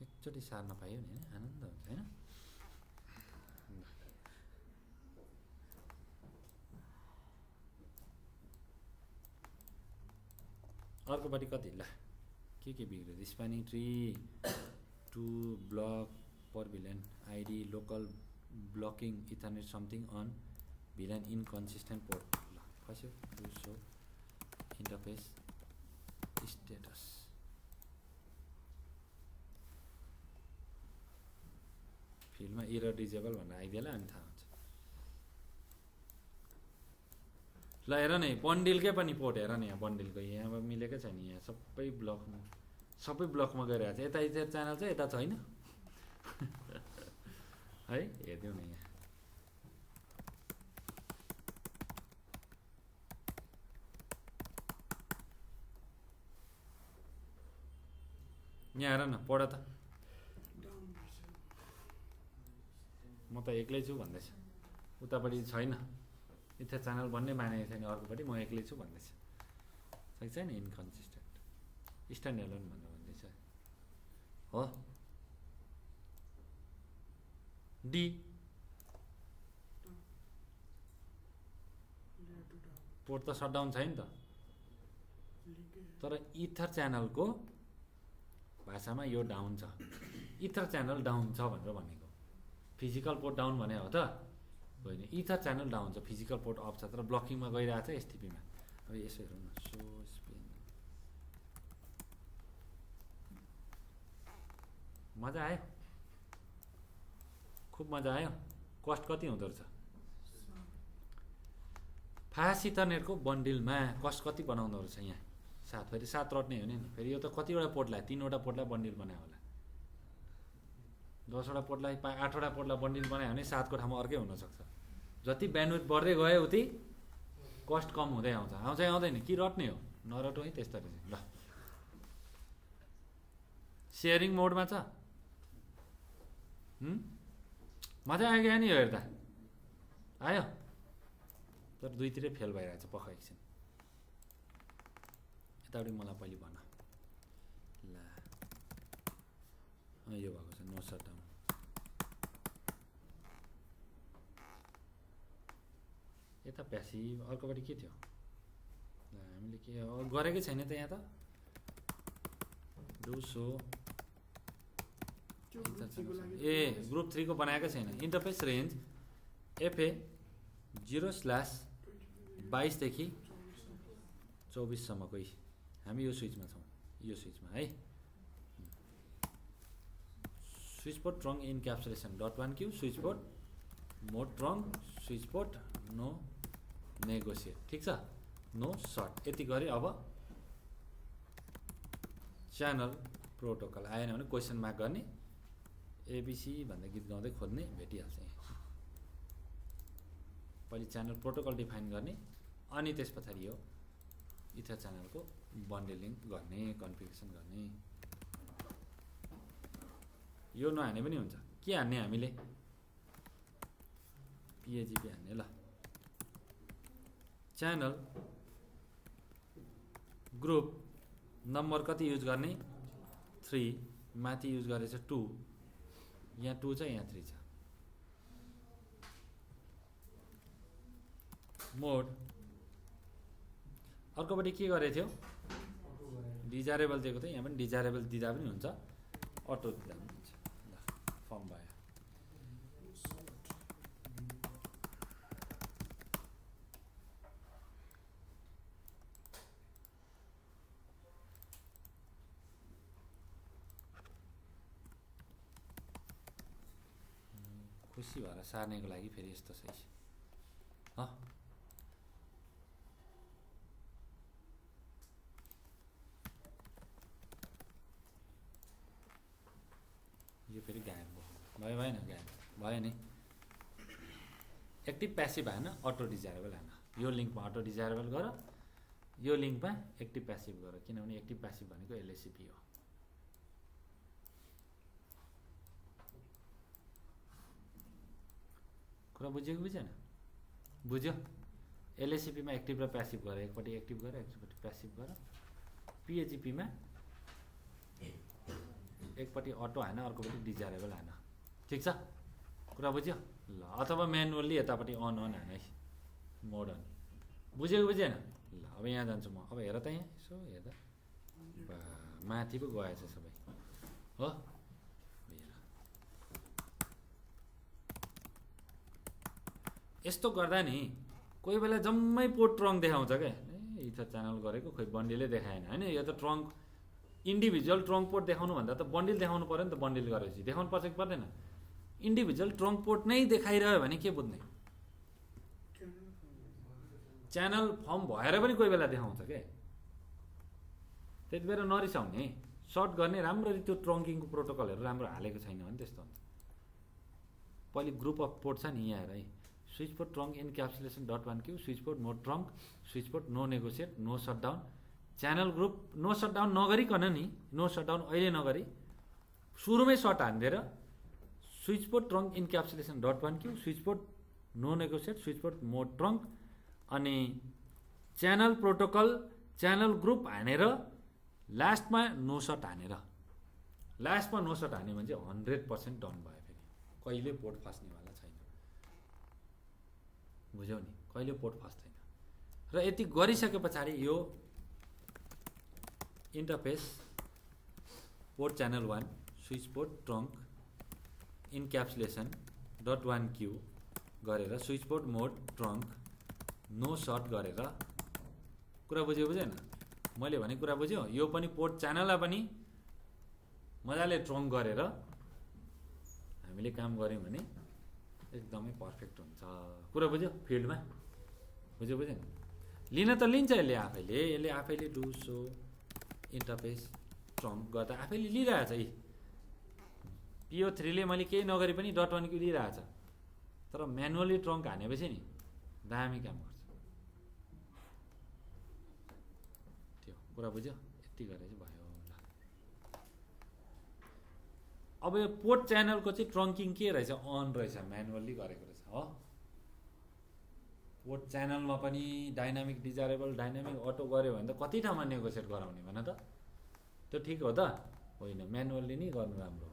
एकचोटि सार्न पाइयो नि हैन आनन्द हुन्छ हैन। अर्कोपट्टि कति ल के बिग्रियो spanning tree to block per VLAN ID local blocking ethernet something on VLAN inconsistent port. ल फस्यो डु सो इन्टरफेस स्टेटस फिल्डमा एरर डिजेबल भनेर आइदिएला अनि थाहा हुन्छ। ल हेर न बन्डिलकै पनि पोर्ट हेर न यहाँ बन्डिलको यहाँ मिलेकै छैन, यहाँ सबै ब्लकमा गइरहेको छ। यता इथर च्यानल छ यता छैन है हेरिदिउँ न यहाँ हेर न पढ त म त एक्लै छु भन्दैछ, उतापट्टि छैन इथर च्यानल भन्ने मानेको छैन, अर्कोपट्टि म एक्लै छु भन्दैछ। सही छैन इन्कन्सिस्टेन्ट स्ट्यान्ड एलोन भनेर भन्दैछ हो। डी पोर्ट त सटडाउन छैन त, तर इथर च्यानलको भाषामा यो डाउन छ, इथर च्यानल डाउन छ भनेर भनेको। फिजिकल पोर्ट डाउन भने हो त होइन, इथर च्यानल डाउन छ, फिजिकल पोर्ट अफ छ, तर ब्लकिङमा गइरहेको छ एसटिपीमा। अब यसो हेरौँ न, सो स्पेन मजा आयो, खुब मजा आयो। कस्ट कति हुँदो रहेछ? फास्ट इथरनेटको बन्डिलमा कस्ट कति बनाउँदो रहेछ यहाँ? 7, फेरि 7 रट्ने हो नि। फेरि यो त कतिवटा पोर्टलाई, 3वटा पोर्टलाई बन्डिल बनायो होला, 10वटा पोर्टलाई 8वटा पोर्टलाई बन्डिल बनायो भने 7को ठाउँमा अर्कै हुनसक्छ। जति ब्यान्डविड्थ बढ्दै गयो उति कस्ट कम हुँदै आउँछ। आउँदैन कि रट्ने हो, नरटौँ है त्यस्तरी चाहिँ। ल सेयरिङ मोडमा छ, मजा आयो क्या नि यो हेर्दा? आयो, तर दुईतिरै फेल भइरहेछ पख एकछिन। यतापट्टि मलाई पहिले भन। ल यो भएको छ, नो सटडाउन। यता प्यासिभ, अर्कोपट्टि के थियो? ल हामीले के गरेकै छैन त यहाँ त। डु सो ए ग्रुप 3 को बनाएकै छैन। इन्टरफेस रेन्ज FA 0/22 देखि 24 सम्मकै हामी यो स्विचमा छौँ, यो स्विचमा है। Switch port trunk encapsulation .1Q, switch port mode trunk, switch port no negotiate, ठिक छ, नो सर्ट। यति गरी अब च्यानल प्रोटोकल आएन भने क्वेसन मार्क गर्ने, ABC भन्दा गीत गाउँदै खोज्ने, भेटिहाल्छ यहाँ। पहिले च्यानल प्रोटोकल डिफाइन गर्ने, अनि त्यस पछाडि यो इथर च्यानलको बन्डलिङ गर्ने, कन्फिगरेसन गर्ने। यो नहाने पनि हुन्छ। के हान्ने हामीले? PAGP हान्ने। ल च्यानल ग्रुप नम्बर कति युज गर्ने? 3, माथि युज गरेछ 2, यहाँ 2 छ, यहाँ 3 छ। मोड अर्कोपट्टि के गरेको थियो? डिजायरेबल दिएको थियो, यहाँ पनि डिजायरेबल दिँदा पनि हुन्छ, अटो दिँदा पनि हुन्छ। ल फर्म भयो। खुसी भएर सार्नेको लागि फेरि यस्तो छ यो फेरि गायब भयो, भएन? गायब भयो नि। एक्टिभ प्यासिभ हान, अटो डिजायरेबल हान। यो लिङ्कमा अटो डिजायरेबल गर, यो लिङ्कमा एक्टिभ प्यासिभ गर, किनभने एक्टिभ प्यासिभ भनेको LSCP हो। कुरा बुझ्यो कि बुझेन? बुझ्यो? LSCP मा एक्टिभ र प्यासिभ गर, एकपट्टि एक्टिभ गर, एकपट्टि प्यासिभ गर। PAGP मा एकपट्टि अटो हान, अर्कोपट्टि डिजायरेबल हान, ठिक छ? कुरा बुझ्यो? ल अथवा म्यानुअल्ली यतापट्टि अन हान है, मोड अन। बुझ्यो कि बुझेन? ल अब यहाँ जान्छु म। अब हेर त यहाँ यसो हेर्दा माथि पो गएछ सबै हो। यस्तो गर्दा नि कोही बेला जम्मै पोर्ट ट्रङ्क देखाउँछ क्या। इथर च्यानल गरेको खोइ बन्डिलै देखाएन होइन। यो त ट्रङ्क इन्डिभिजुअल ट्रङ्क पोर्ट देखाउनु भन्दा त बन्डिल देखाउनु पर्यो नि त। बन्डिल गरेपछि देखाउनु पर्छ कि पर्दैन? इन्डिभिजुअल ट्रङ्क पोर्ट नै देखाइरह्यो भने के बुझ्ने? च्यानल फर्म भएर पनि कोही बेला देखाउँछ क्या। त्यति बेला नरिसाउने, सर्ट गर्ने, राम्ररी त्यो ट्रङ्किङको प्रोटोकलहरू राम्रो हालेको छैन भने त्यस्तो हुन्छ। पहिले ग्रुप अफ पोर्ट छ नि यहाँ हेर है। Switch port trunk encapsulation .1Q, switch port mode trunk, switch port no negotiate, no shutdown. Channel group no shutdown नगरिकन नि, नो सटडाउन अहिले नगरी सुरुमै सर्ट हानिदिएर switch port trunk encapsulation .1Q, switch port no negotiate, switch port mode trunk, अनि channel protocol channel group हानेर लास्टमा no सट हानेर, लास्टमा नो सट हान्यो भने चाहिँ 100% डन भयो। फेरि कहिले पोर्ट फस्नेवाला छैन, बुझ्यौ नि? कहिले पोर्ट फस्दैन। र यति गरिसके पछाडि यो interface port channel 1 switch port trunk encapsulation .1q गरेर switch port mode trunk no shut गरेर कुरा बुझ्यो बुझेन मैले भने कुरा बुझ्यो यो पनि पोर्ट च्यानललाई पनि मजाले ट्रङ्क गरेर हामीले काम गर्यौं भने एकदमै पर्फेक्ट हुन्छ कुरा बुझ्यो फिल्डमा बुझ्यो बुझेन लिन त लिन्छ यसले आफैले डु सो इन्टरफेस ट्रङ्क गर्दा आफैले लिइरहेछ है PO3 ले मैले केही नगरे पनि .1q लिइरहेछ तर म्यानुअली ट्रङ्क हानेपछि नि दामी काम गर्छ त्यो कुरा बुझ्यो यति गरे चाहिँ भयो ल अब यो पोर्ट च्यानलको चाहिँ ट्रङ्किङ के रहेछ अन रहेछ म्यानुअली गरेको रहेछ हो पोर्ट च्यानलमा पनि डाइनामिक डिजायरेबल डाइनामिक अटो गर्यो भने त कति ठाउँमा नेगोसिएट गराउने भन त त्यो ठिक हो त होइन म्यानुअली नै गर्नु राम्रो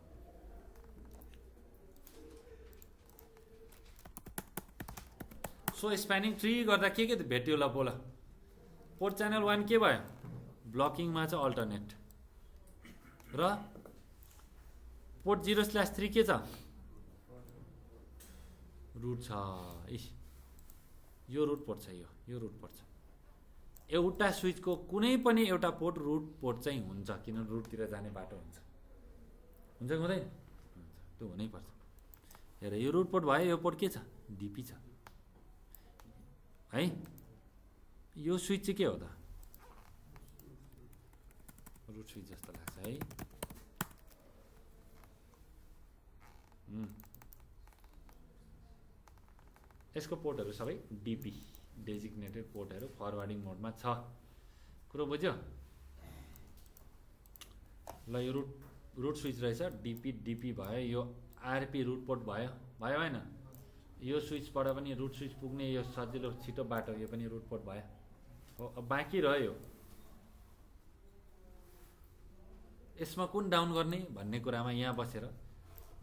सो स्प्यानिङ ट्री गर्दा के भेट्यो ल बोला पोर्ट च्यानल 1 के भयो ब्लकिङमा चाहिँ अल्टरनेट र पोर्ट 0/3 के छ रुट छ इस यो रुट पोर्ट छ यो रुट पोर्ट छ एउटा स्विचको कुनै पनि एउटा पोर्ट रुट पोर्ट चाहिँ हुन्छ किनभने रुटतिर जाने बाटो हुन्छ हुन्छ कि हुँदैन हुन्छ त्यो हुनैपर्छ हेर यो रुट पोर्ट भयो यो पोर्ट के छ डिपी छ है यो स्विच चाहिँ के हो त रुट स्विच जस्तो लाग्छ है यसको पोर्टहरू सबै डिपी डेजिग्नेटेड पोर्टहरू फरवार्डिङ मोडमा छ कुरो बुझ्यो ल यो रुट स्विच रहेछ डिपी भयो यो आरपी रुट पोर्ट भयो होइन यो स्विचबाट पनि रुट स्विच पुग्ने यो सजिलो छिटो बाटो यो पनि रुट पोर्ट भयो हो अब बाँकी रह्यो यसमा कुन डाउन गर्ने भन्ने कुरामा यहाँ बसेर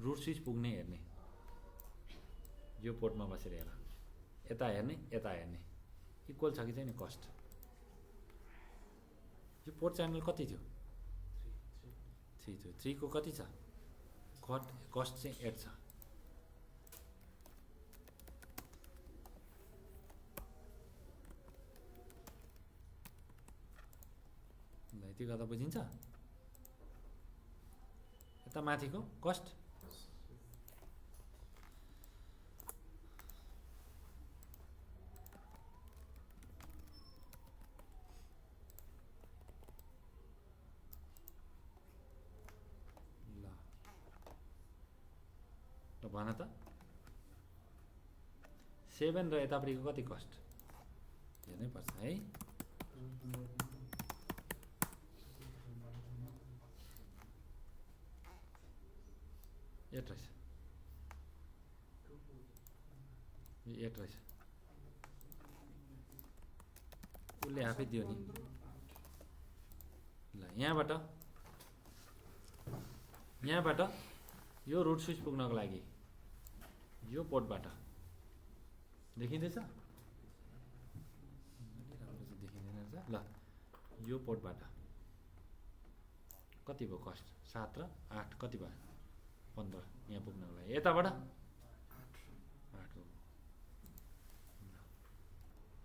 रुट स्विच पुग्ने हेर्ने यो पोर्टमा बसेर हेर यता हेर्ने इक्वल छ कि छैन कस्ट यो पोर्ट च्यानल कति थियो 3 थियो 3 को कति छ कस्ट चाहिँ 8 छ यति गर्दा बुझिन्छ यता माथिको कस्ट भन त 7 र यतापट्टिको कति कस्ट हेर्नै पर्छ है 8 रहेछ 8 रहेछ उसले आफै दियो नि ल यहाँबाट यो रुट स्विच पुग्नको लागि यो पोर्टबाट देखिँदैछ देखिँदैन रहेछ ल यो पोर्टबाट कति भयो कस्ट 7 र 8 कति भयो 15 यहाँ पुग्नको लागि यताबाट 8 हो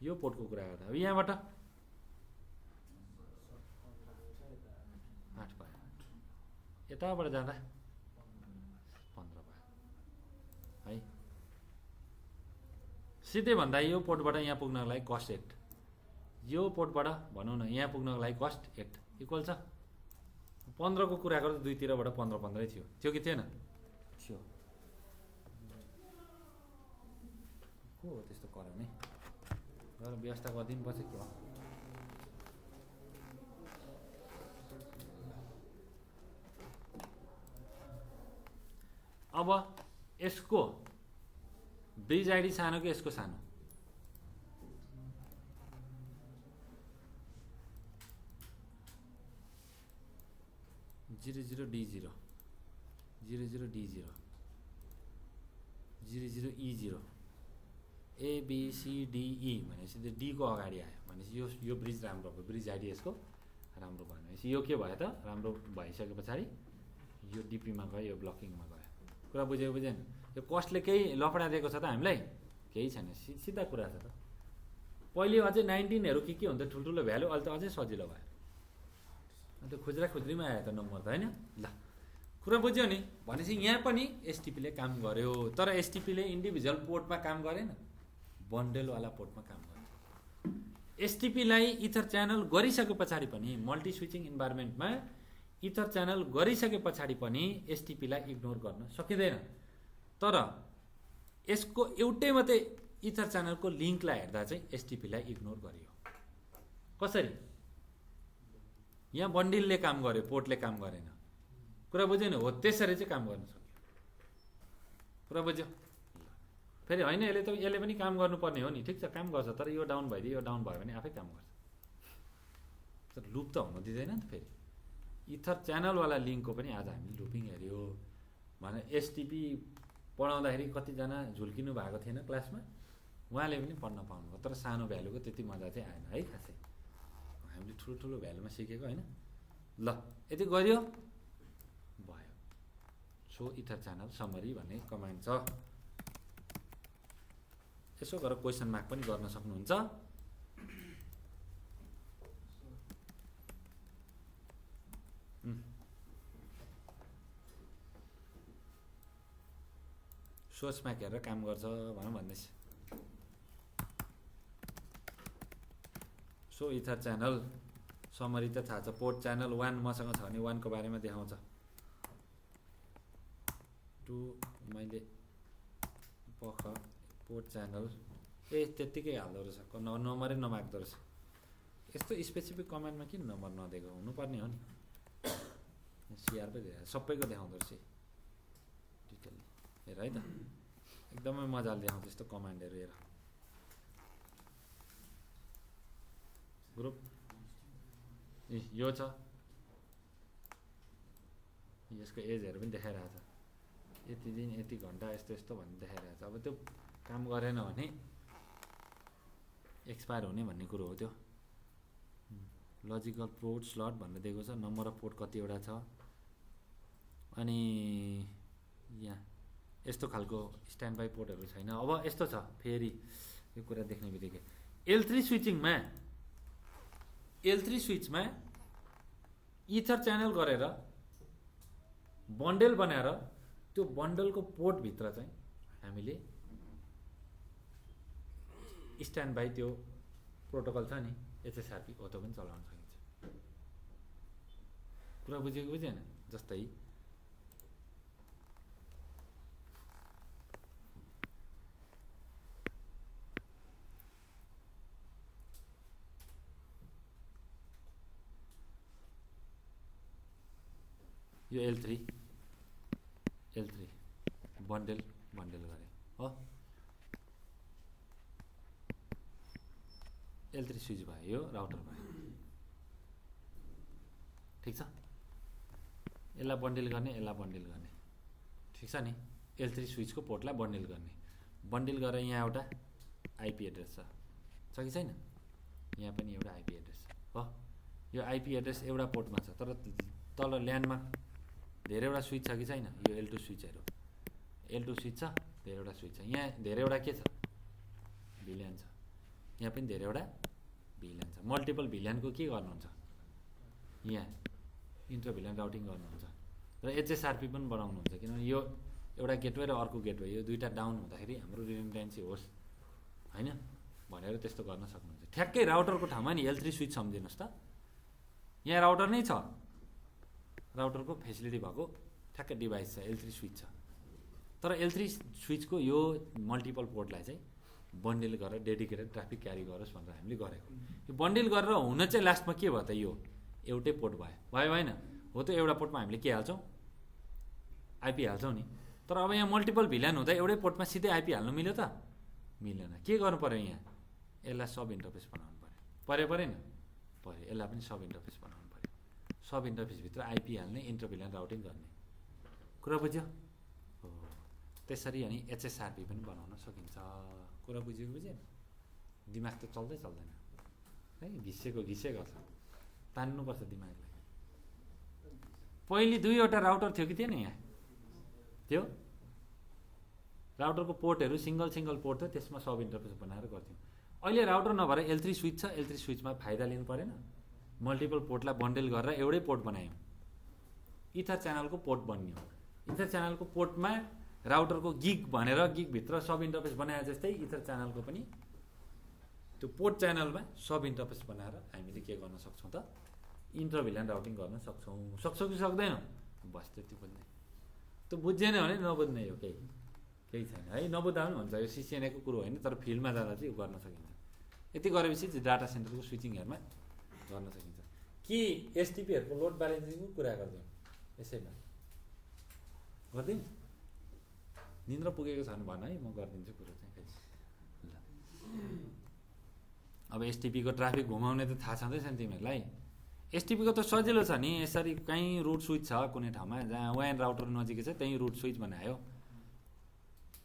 यो पोर्टको कुरा गर्दा अब यहाँबाट 8 भयो यताबाट जाँदा 15 भयो है सिधै भन्दा यो पोर्टबाट यहाँ पुग्नको लागि कस्ट 8 यो पोर्टबाट भनौँ न यहाँ पुग्नको लागि कस्ट 8 इक्वल छ 15 को कुरा गर्दा दुईतिरबाट 15 थियो कि थिएन थियो को हो त्यस्तो कराउने गएर व्यवस्था गरिदिनु पर्छ के हो अब यसको ब्रिज आइडी सानो कि यसको सानो D0 00D0 00E0 ABCDE भनेपछि त्यो D को अगाडि आयो भनेपछि यो ब्रिज राम्रो भयो, ब्रिज आइडिएसको राम्रो भयो भनेपछि यो के भयो त, राम्रो भइसके पछाडि यो डिपीमा गयो, यो ब्लकिङमा गयो। कुरा बुझेन? यो कस्टले केही लफडा दिएको छ त हामीलाई? केही छैन, सिधा कुरा छ त। पहिले अझै 19हरू के हुन्थ्यो ठुल्ठुलो भ्यालु, अहिले त अझै सजिलो भयो। अन्त खुद्रीमा आयो त नम्बर त होइन। ल कुरा बुझ्यो नि? भनेपछि यहाँ पनि एसटिपीले काम गर्यो, तर एसटिपीले इन्डिभिजुअल पोर्टमा काम गरेन, बन्डलवाला पोर्टमा काम गर्यो। एसटिपीलाई इथर च्यानल गरिसके पछाडि पनि, मल्टी स्विचिङ इन्भाइरोमेन्टमा इथर च्यानल गरिसके पछाडि पनि एसटिपीलाई इग्नोर गर्न सकिँदैन। तर यसको एउटै मात्रै इथर च्यानलको लिङ्कलाई हेर्दा चाहिँ एसटिपीलाई इग्नोर गरियो। कसरी? यहाँ बन्डिलले काम गर्यो, पोर्टले काम गरेन। कुरा बुझ्यो नि? हो त्यसरी चाहिँ काम गर्न सक्यो। कुरा बुझ्यो? फेरि होइन, यसले पनि काम गर्नुपर्ने हो नि, ठिक छ काम गर्छ, तर यो डाउन भइदियो, यो डाउन भयो भने आफै काम गर्छ। तर लुप त हुन दिँदैन नि त। फेरि इथर च्यानलवाला लिङ्कको पनि आज हामीले लुपिङ हेऱ्यो भने एसटिपी पढाउँदाखेरि कतिजना झुल्किनु भएको थिएन क्लासमा, उहाँले पनि पढ्न पाउनुभयो। तर सानो भ्यालुको त्यति मजा चाहिँ आएन है खासै, हामीले ठुलो भ्यालुमा सिकेको होइन। ल यति गऱ्यो भयो। सो इथर च्यानल समरी भन्ने कमान्ड छ। यसो गरेर क्वेसन मार्क पनि गर्न सक्नुहुन्छ। सोर्स म्याक हेरेर काम गर्छ भनौँ भन्दैछ। सो इथर च्यानल समरी त थाहा छ। पोर्ट च्यानल 1 मसँग छ भने 1 को बारेमा देखाउँछ। 2 मैले पख पोर्ट च्यानल त्यत्तिकै हाल्दो रहेछ, नम्बरै नमाग्दो रहेछ। यस्तो स्पेसिफिक कमान्डमा किन नम्बर नदिएको? हुनुपर्ने हो नि। सिआर पो सबैको देखाउँदो रहेछ डिटेल। हेर है त, एकदमै मजाले देखाउँछ यस्तो कमान्डहरू। हेर ग्रुप यो छ, यसको एजहरू पनि देखाइरहेछ, यति दिन यति घन्टा यस्तो भन्ने देखाइरहेछ। अब त्यो काम गरेन भने एक्सपायर हुने भन्ने कुरो हो त्यो। लजिकल पोर्ट स्लट भनेर दिएको छ, नम्बर अफ पोर्ट कतिवटा छ। अनि यहाँ यस्तो खालको स्ट्यान्ड बाई पोर्टहरू छैन। अब यस्तो छ, फेरि यो कुरा देख्ने बित्तिकै L3 स्विचमा इथर च्यानल गरेर बन्डल बनाएर त्यो बन्डलको पोर्टभित्र चाहिँ हामीले स्ट्यान्ड बाई त्यो प्रोटोकल छ नि HSRP, हो त्यो पनि चलाउन सकिन्छ। कुरा बुझेको बुझेन? जस्तै यो L3 बन्डल गरे हो, L3 स्विच भयो, यो राउटर भयो, ठिक छ। यसलाई बन्डल गर्ने, यसलाई बन्डल गर्ने, ठिक छ नि। L3 स्विचको पोर्टलाई बन्डल गर्ने, बन्डल गरेर यहाँ एउटा आइपी एड्रेस छ कि छैन? यहाँ पनि एउटा आइपी एड्रेस हो। यो आइपी एड्रेस एउटा पोर्टमा छ, तर तल ल्यान्डमा धेरैवटा स्विच छ कि छैन? यो L2 स्विचहरू, L2 स्विच छ, धेरैवटा स्विच छ। यहाँ धेरैवटा के छ? भिल्यान छ। यहाँ पनि धेरैवटा भिल्यान छ। मल्टिपल भिल्यानको के गर्नुहुन्छ? यहाँ इन्टर भिल्यान राउटिङ गर्नुहुन्छ र HSRP पनि बनाउनुहुन्छ। किनभने यो एउटा गेटवे र अर्को गेटवे, यो दुईवटा डाउन हुँदाखेरि हाम्रो रिडेन्डेन्सी होस् होइन भनेर त्यस्तो गर्न सक्नुहुन्छ। ठ्याक्कै राउटरको ठाउँमा नि L3 स्विच सम्झिनुहोस् त। यहाँ राउटर नै छ, राउटरको फेसिलिटी भएको ठ्याक्कै डिभाइस छ, L3 स्विच छ। तर L3 स्विचको यो मल्टिपल पोर्टलाई चाहिँ बन्डल गरेर डेडिकेटेड ट्राफिक क्यारी गरोस् भनेर हामीले गरेको। यो बन्डल गरेर हुन चाहिँ लास्टमा के भयो त? यो एउटै पोर्ट भयो होइन? हो त, एउटा पोर्टमा हामीले के हाल्छौँ? आइपी हाल्छौँ नि। तर अब यहाँ मल्टिपल भिल्यान हुँदा एउटै पोर्टमा सिधै आइपी हाल्नु मिल्यो त? मिलेन। के गर्नु पऱ्यो? यहाँ यसलाई सब इन्टरफेस बनाउनु पऱ्यो, परेन? पऱ्यो। यसलाई पनि सब इन्टरफेस बनाउनु पऱ्यो। सब इन्टरफेसभित्र आइपी हाल्ने, इन्टर भिल्यान राउटिङ गर्ने। कुरा बुझ्यो? हो। त्यसरी अनि HSRP पनि बनाउन सकिन्छ। कुरा बुझेन? दिमाग त चल्दैन है, घिसेको गर्छ, तान्नुपर्छ दिमागलाई। पहिले 2वटा राउटर थियो कि थिएन यहाँ? थियो। राउटरको पोर्टहरू सिङ्गल पोर्ट थियो, त्यसमा सब इन्टरफेस बनाएर गर्थ्यौँ। अहिले राउटर नभएर L3 स्विच छ, L3 स्विचमा फाइदा लिनु परेन, मल्टिपल पोर्टलाई बन्डल गरेर एउटै पोर्ट बनायौँ। इथर च्यानलको पोर्ट बन्यो, इथर च्यानलको पोर्टमा राउटरको गिग भनेर गिगभित्र सब इन्टरफेस बनाए जस्तै इथर च्यानलको पनि त्यो पोर्ट च्यानलमा सब इन्टरफेस बनाएर हामीले के गर्न सक्छौँ त? इन्टर-भिल्यान राउटिङ गर्न सक्छौँ कि सक्दैनौँ? बस त्यति बुझ्ने। त्यो बुझेन भने नबुझ्ने हो, केही छैन है। नबुझ्दा पनि हुन्छ, यो CCNA को कुरो होइन, तर फिल्डमा जाँदा चाहिँ यो गर्न सकिन्छ। यति गरेपछि डाटा सेन्टरको स्विचिङहरूमा गर्न सकिन्छ। कि STPहरूको लोड ब्यालेन्सिङको कुरा गर्दैनौँ यसैमा? गरिदिउँ? निन्द्रा पुगेको छ भने भन है, म गरिदिन्छु कुरो चाहिँ। ल, अब STP को ट्राफिक घुमाउने त थाहा छँदैछ नि तिमीहरूलाई। STP को त सजिलो छ नि, यसरी कहीँ रुट स्विच छ कुनै ठाउँमा जहाँ WAN राउटर नजिकै छ, त्यहीँ रुट स्विच बनायो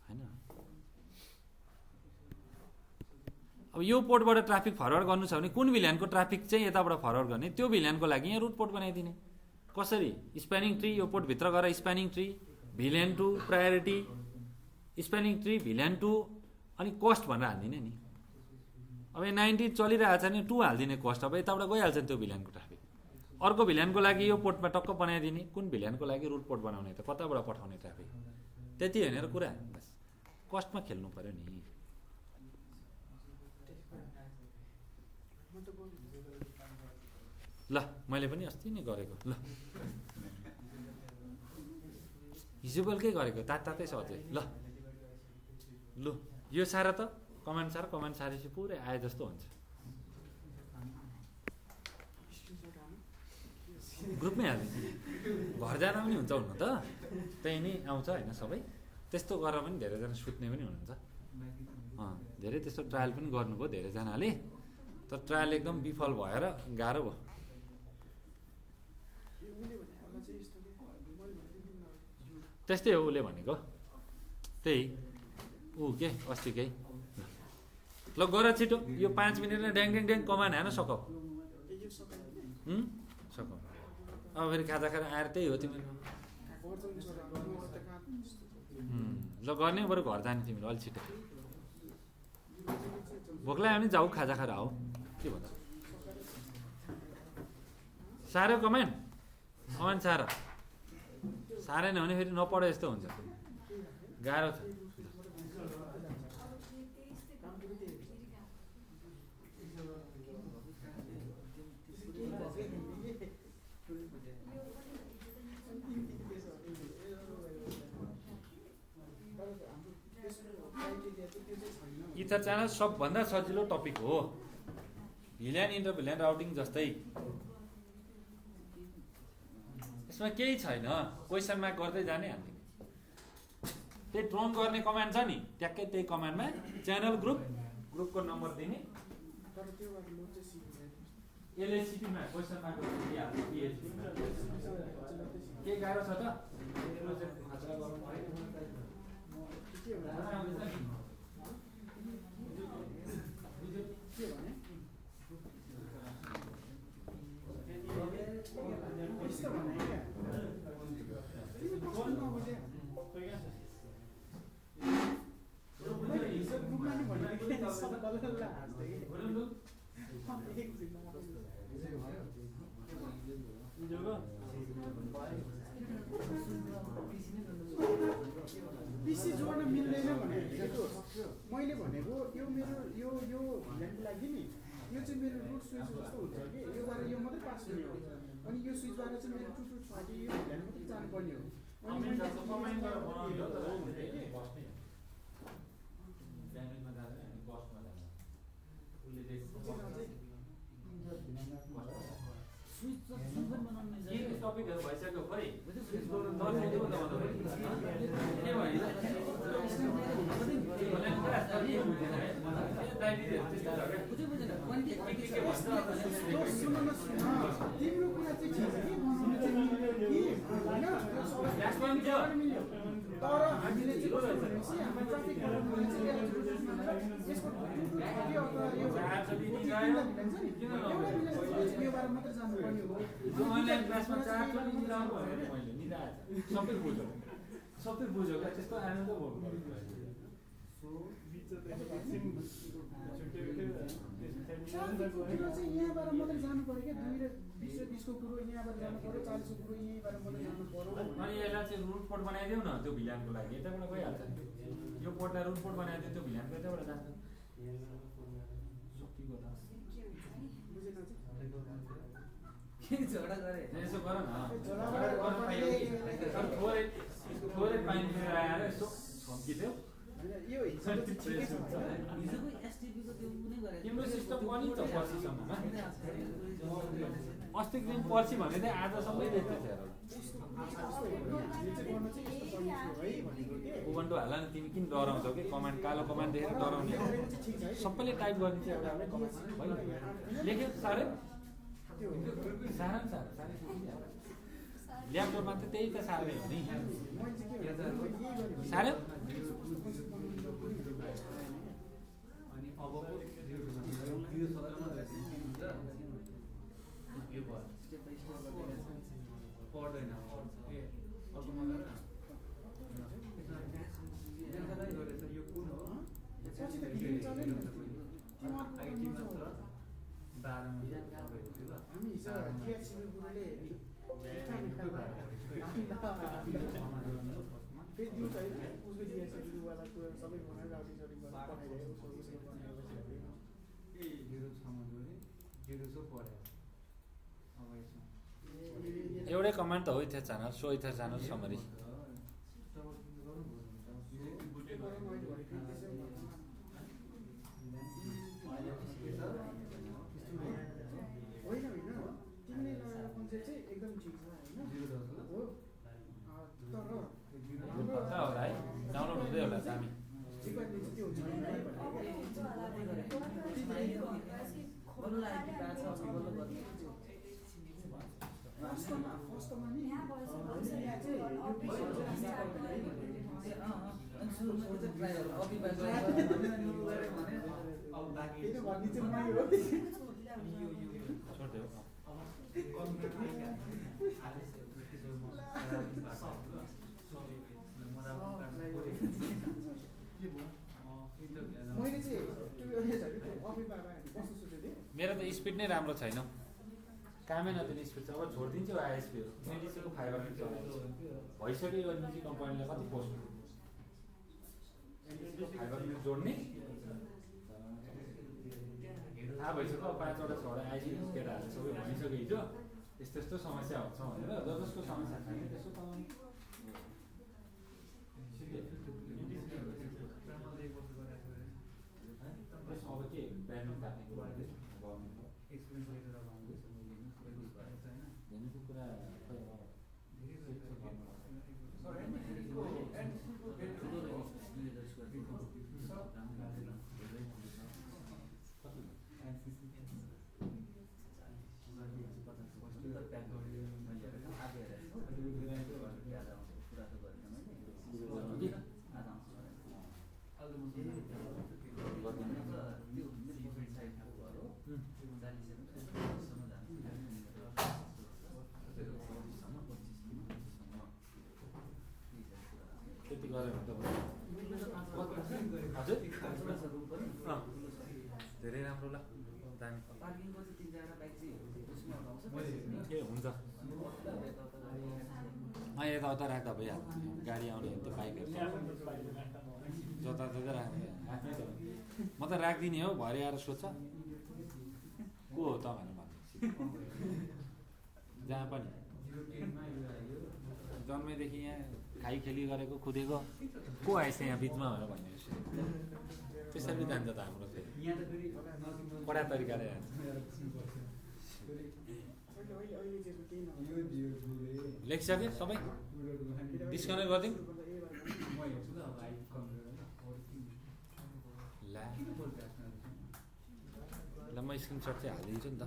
हैन। अब यो पोर्टबाट ट्राफिक फरवर्ड गर्नु छ भने कुन भिल्यानको ट्राफिक चाहिँ यताबाट फरवर्ड गर्ने, त्यो भिल्यानको लागि यहाँ रुट पोर्ट बनाइदिने। कसरी? स्प्यानिङ ट्री, यो पोर्ट भित्र गएर spanning tree, VLAN two priority, spanning tree, VLAN two, अनि कस्ट भनेर हालिदिने नि। अब 90 चलिरहेको छ भने 2 हालिदिने कस्ट, अब यताबाट गइहाल्छ नि त्यो भिल्यानको ट्राफिक। अर्को भिल्यानको लागि यो पोर्टमा टक्क बनाइदिने, कुन भिल्यानको लागि रुट पोर्ट बनाउने त, कताबाट पठाउने ट्राफिक, त्यति होइन र कुरा। बस कस्टमा खेल्नु पर्यो नि। ल, मैले पनि अस्ति नै गरेको, ल हिजो बेलुकै गरेको, तातै छ अझै। ल यो सारा त कमान्ड सारेपछि पुरै आए जस्तो हुन्छ। ग्रुपमै हालिदिन्छु, घर जाँदा पनि हुन्छ हुनु त, त्यही नै आउँछ होइन सबै। त्यस्तो गरेर पनि धेरैजना सुत्ने पनि हुनुहुन्छ। धेरै त्यस्तो ट्रायल पनि गर्नुभयो धेरैजनाले, तर ट्रायल एकदम विफल भएर गाह्रो भयो। त्यस्तै हो उसले भनेको, त्यही के अस्तिकै। ल गर छिटो, यो 5 मिनटमा ड्याङ कमान हान सकाउ। सकाउ। अब फेरि खाजा खाएर आएर त्यही हो तिमीहरू। ल गर्ने बरु घर जाने तिमीहरू अलि छिटो। भोक लाग्यो भने जाऊ खाजा खाएर आऊ, के भन्छ? साह्रो कमान साह्रै नहुने फेरि नपढे जस्तो हुन्छ, गाह्रो छ। इथर च्यानल सबभन्दा सजिलो टपिक हो, भिल्यान इन्टर भिल्यान राउटिङ जस्तै। यसमा केही छैन, क्वेसन मार्क गर्दै जाने हामीले। त्यही ड्रोन गर्ने कमान्ड छ नि, ट्याक्कै त्यही कमान्डमा च्यानल ग्रुपको नम्बर दिने, LHCP मा क्वेसन मार्क के गाह्रो छ त? पिसी जोड्न मिल्दैन भनेको मैले भनेको यो मेरो यो भिल्यानको लागि नि, यो चाहिँ मेरो रुट स्विच जस्तो हुन्छ कि, योबाट यो मात्रै पास हुने हो, अनि यो स्विचबाट चाहिँ मेरो टु छ कि यो भिल्यान मात्रै जानुपर्ने हो। टपिकहरू भइसक्यो खोइ तिम्रो कुरा चाहिँ ठिक छ कि, तर हामीले भनेपछि हाम्रो ट्राफिक गभर्नमेन्टले चाहिँ यसलाई रुट मानेर यसको यो एउटा यो यो बारे मात्र जानुपर्ने हो। अनलाइन क्लासमा 4 चोटि मिलाउनु भनेर मैले निदाएछ सबै बुझ्यो क्या त्यस्तो आनन्द भयो त्यो चाहिँ यहाँबाट मात्रै जानु पर्यो क्या 2 र 20 र 20 को कुरो यहाँबाट जानु पर्यो 40 को कुरो यहीँबाट मात्रै जानु पर्यो अनि यसलाई चाहिँ रुट पोर्ट बनाइदेऊ न त्यो भिलानको लागि यताबाट गइहाल्छ यो पोर्टलाई रुट पोर्ट बनाइदियो त्यो भिलानको यताबाट जान्छ झगडा गरे यसो गर न थोरै पानी फिरेर आएर यसो छम्किदेऊ यो हिसाबले चाहिँ ठिकै छ हिजोको एसटिपीको त्यो कुनै गरे तिम्रो सिस्टम पनि त पर्सिसम्ममा अस्तिको दिन पर्सि भने चाहिँ आजसम्मै देख्दै थियो उबन्टु हाल न तिमी किन डराउँछौ कि कमान्ड कालो कमान्ड देखेर डराउने सबैले टाइप गर्ने चाहिँ एउटा कमान्ड लेख्यो साह्रै साह्रो ल्यापटपमा त त्यही त साह्रै हो नि साह्रो अनि अबको यो सत्रमा पढ्दैन अर्कोमा यो कुन हो आइटीमा छ 12 हामी हिसाब केएफसी गुरुले फेरि दिउँछ है उसको जिएससी गुरुवाला कुरा सबै बनाएर राउटिङ सटिङ गरेर पठाइदियो उसको बनाएर ए 06 मा गरे 06 पढ्यो अब यसमा एउटै कमान्ड त हो ether channel so ether channel summary होइन तिमीले लगाएको कन्सेप्ट चाहिँ एकदम ठिक छ होइन हो तर होला है डाउनलोड हुँदै होला दामी रिक्वायरमेन्ट चाहिँ त्यो छैन है बल्ल आइपी पाछ बल्ल गर्ने फर्स्टमा नि यहाँ चाहिँ यो अनि सुरुमा चाहिँ ट्राई गरौँ कपी बाइ भने अब बाँकी त्यो भन्ने चाहिँ मै हो छोड्देऊ मैले चाहिँ त्यो अफी बाबा कस्तो सोचेको थिएँ मेरो त स्पिड नै राम्रो छैन कामै नदिने स्पिड छ अब छोडिदिन्छु आइएसपी हो निजीको फाइबर मिनट चलाइदिन्छु भइसक्यो यो निजी कम्पनीलाई कति पोस्ट फाइबर मिनट जोड्ने थाहा भइसक्यो 5 वटा 6 वटा आइदिनु केटाहरूले सबै भनिसक्यो हिजो यस्तो यस्तो समस्या हुन्छ भनेर जसको समस्या छैन त्यसो त अब के ब्यान्ड काट्ने कुरा गभर्मेन्टको एक्सपिरियन्स लिएर आउँदैछ हेर्नुको कुरा खै अब त्यति गऱ्यो भने त हजुर धेरै राम्रो ल दामी पार्किङको चाहिँ 3-4 बाइक चाहिँ उसमा आउँछ ए हुन्छ यताउता राख्दा भइहाल्छ गाडी आउने त्यो बाइकहरू जताततै राख्ने आफ्नै त म त राख्दिनँ हो भरे आएर सोध्छ को हो त भनेर भन्नु जहाँ पनि जन्मेदेखि यहाँ खाइ खेली गरेको कुदेको को आएछ यहाँ बिचमा भनेर भन्ने त्यसरी जान्छ त हाम्रो फेरि कडा तरिकाले लेखिसक्यो सबै डिस्कनेक्ट गरिदिउँ ल म स्क्रिनसट चाहिँ हालिदिन्छु नि त